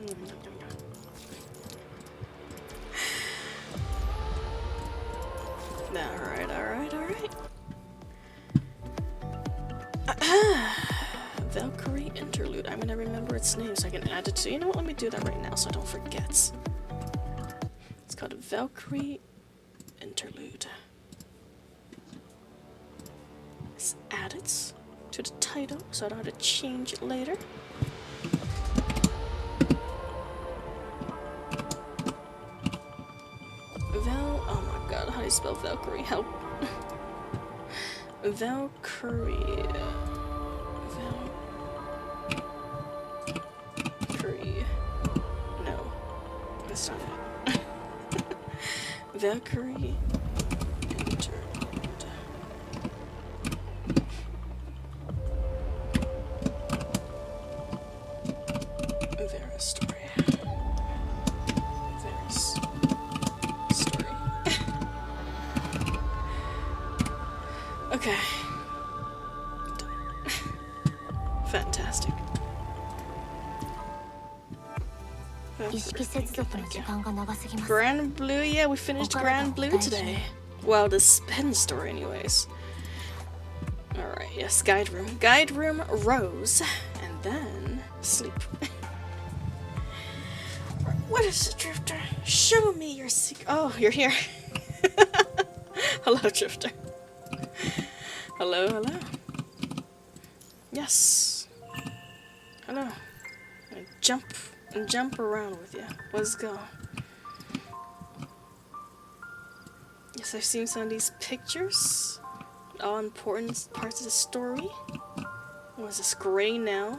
Alright, alright, alright. Valkyrie Interlude. I'm gonna remember its name so I can add it to. You know what? Let me do that right now so I don't forget. It's called Valkyrie Interlude. Let's add it to the title so I don't have to change it later. Oh my god, how do you spell Valkyrie? Help. Valkyrie. No, that's not it. Valkyrie Interlude. Vera's story. Vera's story. Okay. Fantastic. Grand Blue, yeah, we finished Grand Blue today. Well, the spin story anyways. Alright, yes, guide room. Guide room, Rose, and then sleep. What is it, Drifter? Show me your secret. Oh, you're here. Hello, Drifter. Hello, hello. Yes. Hello. Jump around with you. Let's go. Yes, I've seen some of these pictures. All important parts of the story. What is this? Gray now?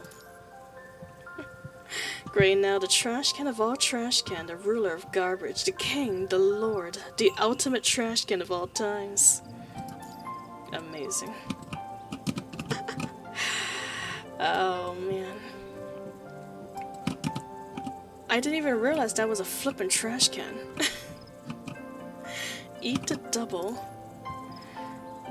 Gray now, the trash can of all trash can, the ruler of garbage, the king, the lord, the ultimate trash can of all times. Amazing. Oh man. I didn't even realize that was a flippin' trash can. Eat the double.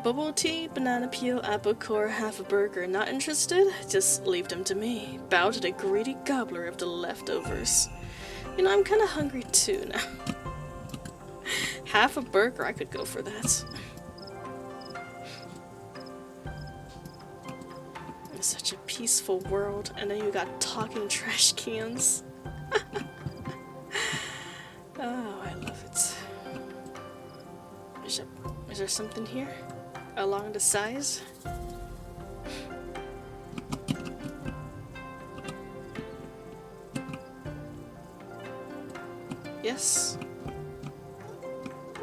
Bubble tea, banana peel, apple core, half a burger. Not interested? Just leave them to me. Bow to the greedy gobbler of the leftovers. You know, I'm kinda hungry too now. Half a burger, I could go for that. It's such a peaceful world, and then you got talking trash cans. Oh, I love it. Is there something here? Along the sides? Yes?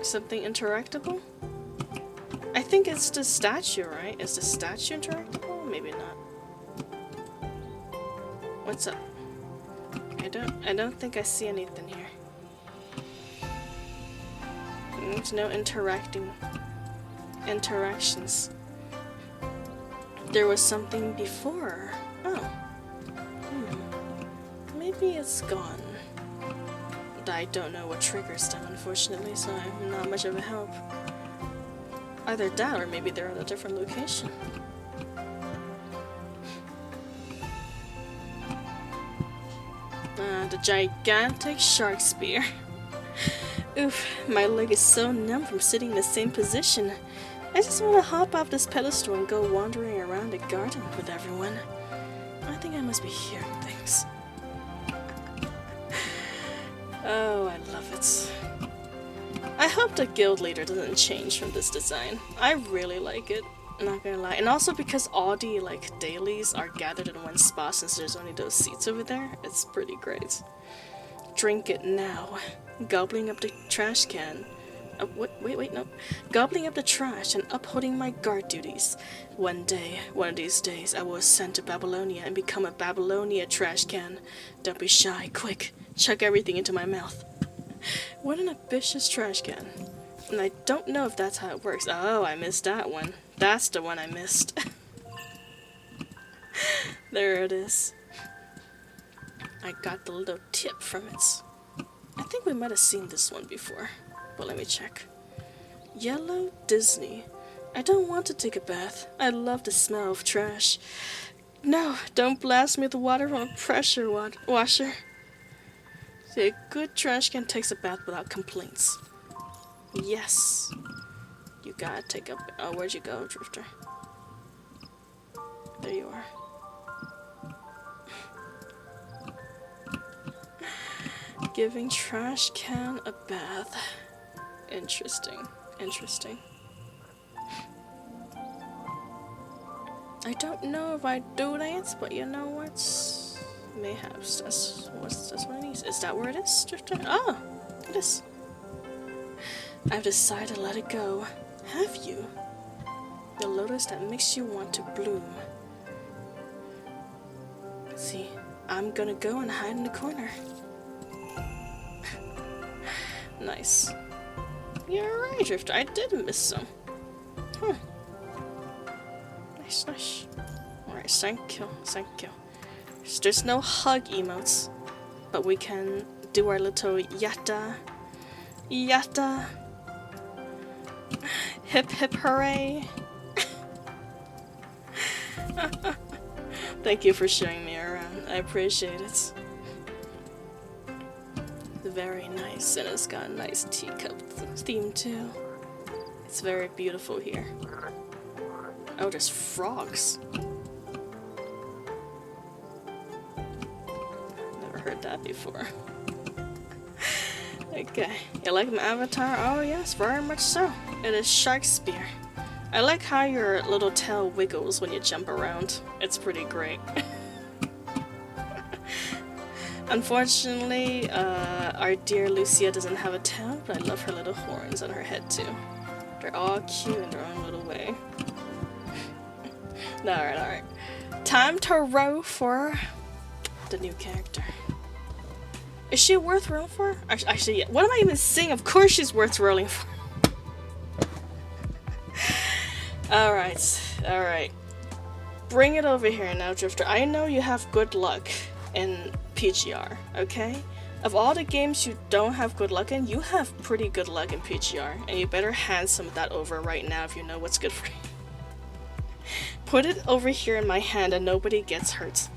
Something interactable? I think it's the statue, right? Is the statue interactable? Maybe not. What's up? I don't think I see anything here. There's no interactions. There was something before. Oh. Maybe it's gone. I don't know what triggers them, unfortunately, so I'm not much of a help. Either that or maybe they're at a different location. the gigantic shark spear. Oof, my leg is so numb from sitting in the same position. I just want to hop off this pedestal and go wandering around the garden with everyone. I think I must be hearing things. Oh, I love it. I hope the guild leader doesn't change from this design. I really like it, not gonna lie. And also because all the dailies are gathered in one spot since there's only those seats over there, it's pretty great. Drink it now. Gobbling up the trash can. Wait, no. Gobbling up the trash and upholding my guard duties. One of these days, I will ascend to Babylonia and become a Babylonia trash can. Don't be shy, quick. Chuck everything into my mouth. What an ambitious trash can. And I don't know if that's how it works. Oh, I missed that one. That's the one I missed. There it is. I got the little tip from it. I think we might have seen this one before. But let me check. Yellow Disney. I don't want to take a bath. I love the smell of trash. No, don't blast me with water from a pressure washer. See, a good trash can takes a bath without complaints. Yes. You gotta take a... Oh, where'd you go, Drifter? There you are. Giving trash can a bath. Interesting. Interesting. I don't know if I do that, but you know what? Mayhaps that's what it is. Is that where it is, Drifter? Oh, it is. I've decided to let it go. Have you? The lotus that makes you want to bloom. See, I'm gonna go and hide in the corner. Nice. You're right, Drifter. I did miss some. Nice, nice. Alright, thank you, thank you. There's no hug emotes, but we can do our little yatta. Yatta. Hip hip hooray. Thank you for showing me around. I appreciate it. Very nice, and it's got a nice teacup theme too. It's very beautiful here. Oh, there's frogs. Never heard that before. Okay, you like my avatar? Oh yes, very much so. It is Shark Spear. I like how your little tail wiggles when you jump around. It's pretty great. Unfortunately, our dear Lucia doesn't have a tail, but I love her little horns on her head too. They're all cute in their own little way. Alright. Time to row for the new character. Is she worth rolling for? Actually, yeah. What am I even saying? Of course she's worth rolling for. Alright. Bring it over here now, Drifter. I know you have good luck in PGR, okay? Of all the games you don't have good luck in, you have pretty good luck in PGR, and you better hand some of that over right now if you know what's good for you. Put it over here in my hand and nobody gets hurt.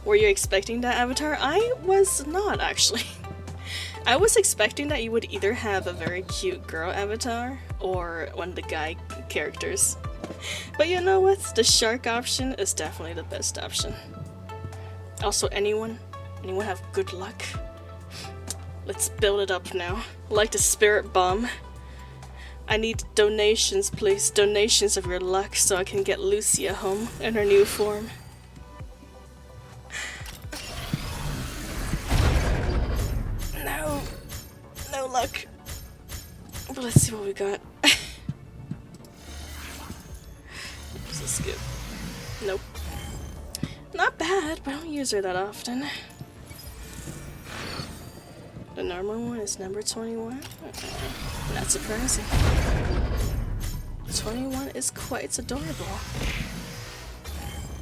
Were you expecting that, Avatar? I was not, actually. I was expecting that you would either have a very cute girl avatar or one of the guy characters. But you know what? The shark option is definitely the best option. Also, anyone have good luck? Let's build it up now. Like the spirit bomb. I need donations, please. Donations of your luck so I can get Lucia home in her new form. No luck. But let's see what we got. Just a skip. Nope. Not bad, but I don't use her that often. The normal one is number 21. Not surprising. 21 is quite adorable.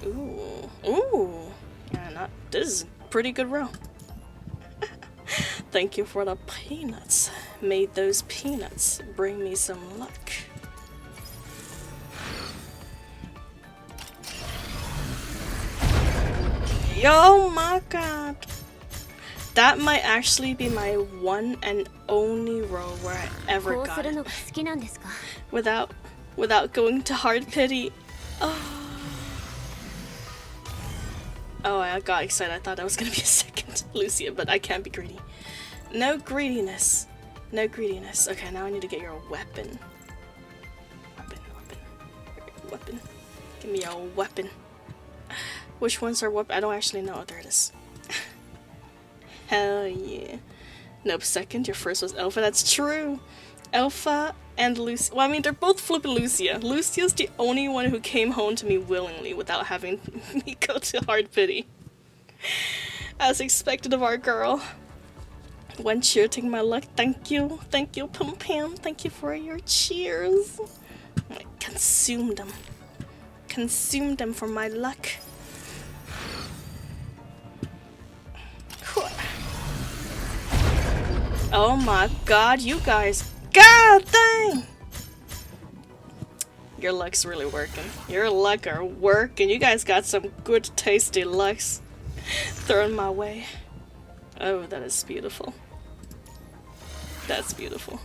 Ooh. Yeah, this is a pretty good row. Thank you for the peanuts. May those peanuts bring me some luck. Oh my god. That might actually be my one and only row where I ever got it. Without going to hard pity. Oh, I got excited. I thought I was gonna be a second Lucia, but I can't be greedy. No greediness. No greediness. Okay, now I need to get your weapon. Weapon. Give me your weapon. Which ones are weapon? I don't actually know. There it is. Hell yeah. Nope, second. Your first was Alpha. That's true. Alpha and Lucia. Well, I mean, they're both flipping Lucia. Lucia's the only one who came home to me willingly without having me go to hard pity. As expected of our girl. One cheer, taking my luck. Thank you. Thank you, Pum Pam. Thank you for your cheers. I consumed them. Consumed them for my luck. Oh my god, you guys. God dang! Your luck's really working. Your luck are working. You guys got some good tasty lucks thrown my way. Oh, that is beautiful. That's beautiful.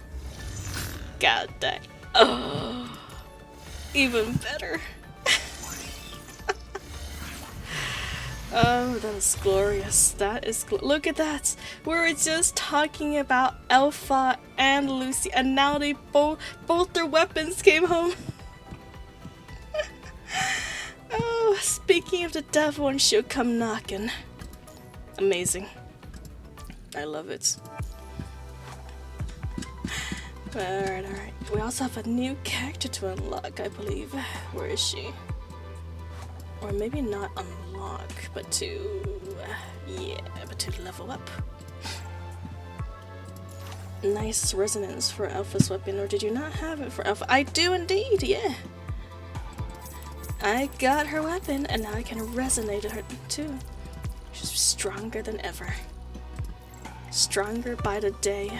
God dang. Oh, even better. Oh, that is glorious. That is look at that. We were just talking about Alpha and Lucy, and now they both their weapons came home. Oh, speaking of the devil, and she'll come knocking. Amazing. I love it. Alright, alright. We also have a new character to unlock, I believe. Where is she? Or maybe not unlock, but to... but to level up. Nice resonance for Alpha's weapon, or did you not have it for Alpha? I do indeed, yeah! I got her weapon, and now I can resonate her too. She's stronger than ever. Stronger by the day.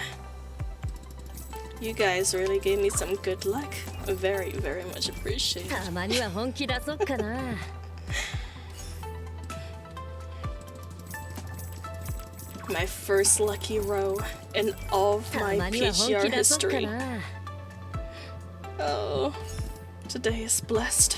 You guys really gave me some good luck. Very, very much appreciated. My first lucky row in all of my PGR history. Oh, today is blessed.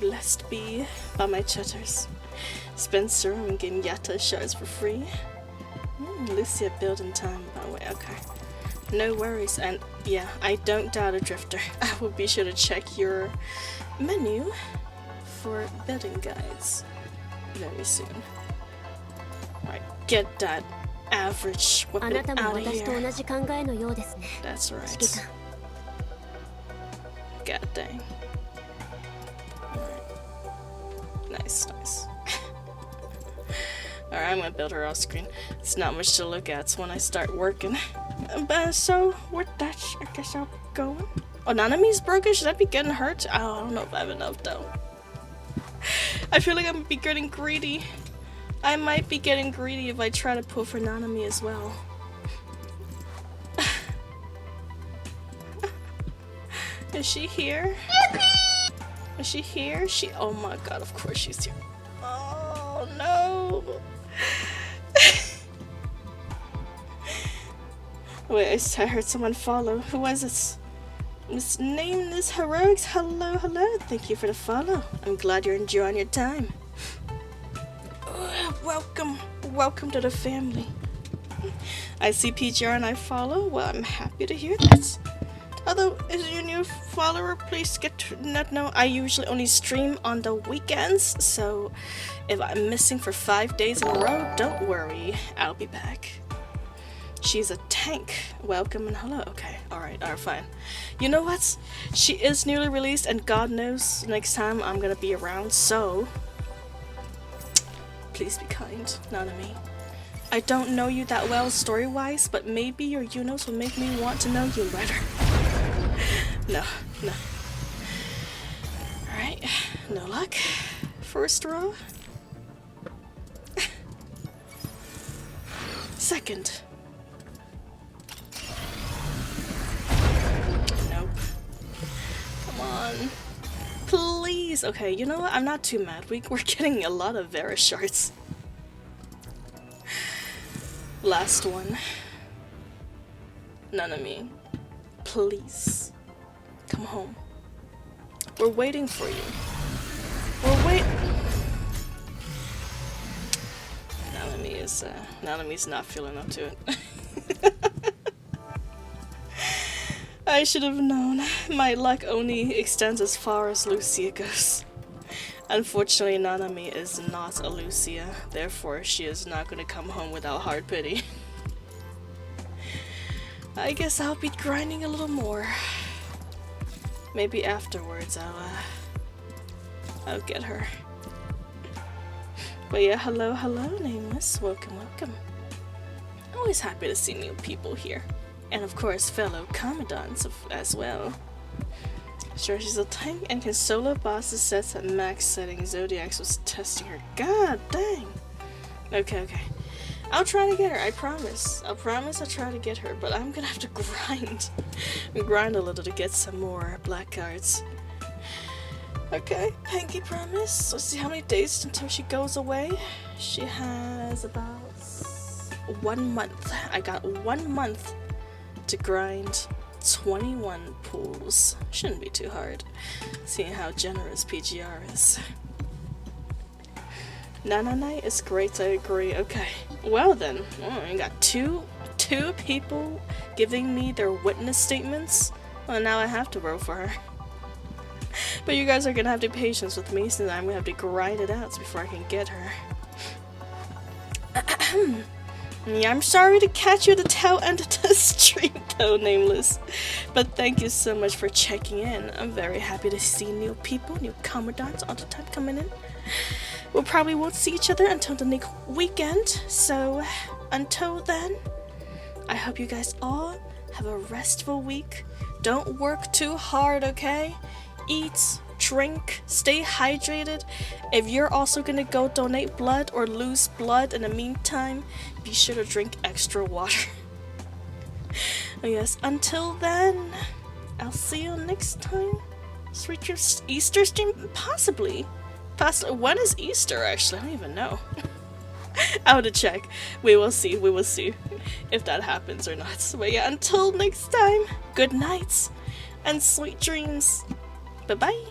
Blessed be by my chatters. Spencer and Genyatta shards for free. Lucia building time, by the way, okay. No worries, and yeah, I don't doubt a drifter. I will be sure to check your menu for building guides very soon. Alright, get that average weapon out of here. That's right. God dang. Alright. Nice, nice. Alright, I'm gonna build her off screen. It's not much to look at when I start working. So, with that, I guess I'll be going. Oh, Nanami's broken? Should I be getting hurt? I don't know if I have enough, though. I feel like I'm gonna be getting greedy. I might be getting greedy if I try to pull for Nanami as well. Is she here? Is she here? Oh my god, of course she's here. Oh no! Wait, I heard someone follow. Who was this? This name is Heroics. Hello, hello. Thank you for the follow. I'm glad you're enjoying your time. Welcome. Welcome to the family. I see PGR and I follow. Well, I'm happy to hear that. Although, as your new follower, please get to not know I usually only stream on the weekends, so if I'm missing for 5 days in a row, don't worry, I'll be back. She's a tank. Welcome and hello. Okay, alright, fine. You know what? She is newly released, and God knows next time I'm gonna be around, so please be kind, Nanami. I don't know you that well story-wise, but maybe your Unos will make me want to know you better. No. Alright, no luck. First row. Second. Nope. Come on. Please! Okay, you know what? I'm not too mad. We're getting a lot of Vera shards. Last one. Nanami. Please. Come home. We're waiting for you. Nanami's not feeling up to it. I should have known. My luck only extends as far as Lucia goes. Unfortunately, Nanami is not a Lucia, therefore she is not going to come home without hard pity. I guess I'll be grinding a little more. Maybe afterwards I'll get her. But yeah, hello, Nameless. Welcome, welcome. Always happy to see new people here. And of course, fellow commandants as well. Sure, she's a tank and can solo bosses sets at max settings. Zodiacs was testing her. God dang. Okay. I'll try to get her, I promise. I'll try to get her, but I'm gonna have to grind a little to get some more black cards. Okay, Pinky promise. Let's see how many days until she goes away. She has about 1 month. I got 1 month to grind 21 pools. Shouldn't be too hard, seeing how generous PGR is. Nananite is great, I agree. Okay, well then, I got two people giving me their witness statements. Well, now I have to roll for her. But you guys are gonna have to be patient with me, since I'm gonna have to grind it out before I can get her. Yeah, I'm sorry to catch you at the tail end of the stream though, Nameless. But thank you so much for checking in. I'm very happy to see new people, new commandants all the time coming in. We probably won't see each other until the next weekend, so until then, I hope you guys all have a restful week. Don't work too hard, okay? Eat, drink, stay hydrated. If you're also gonna go donate blood or lose blood in the meantime, be sure to drink extra water. Yes, until then, I'll see you next time. Sweet dreams. Easter stream? Possibly. When is Easter, actually? I don't even know. I'll have to check. We will see if that happens or not. But yeah, until next time, good nights and sweet dreams. Bye-bye.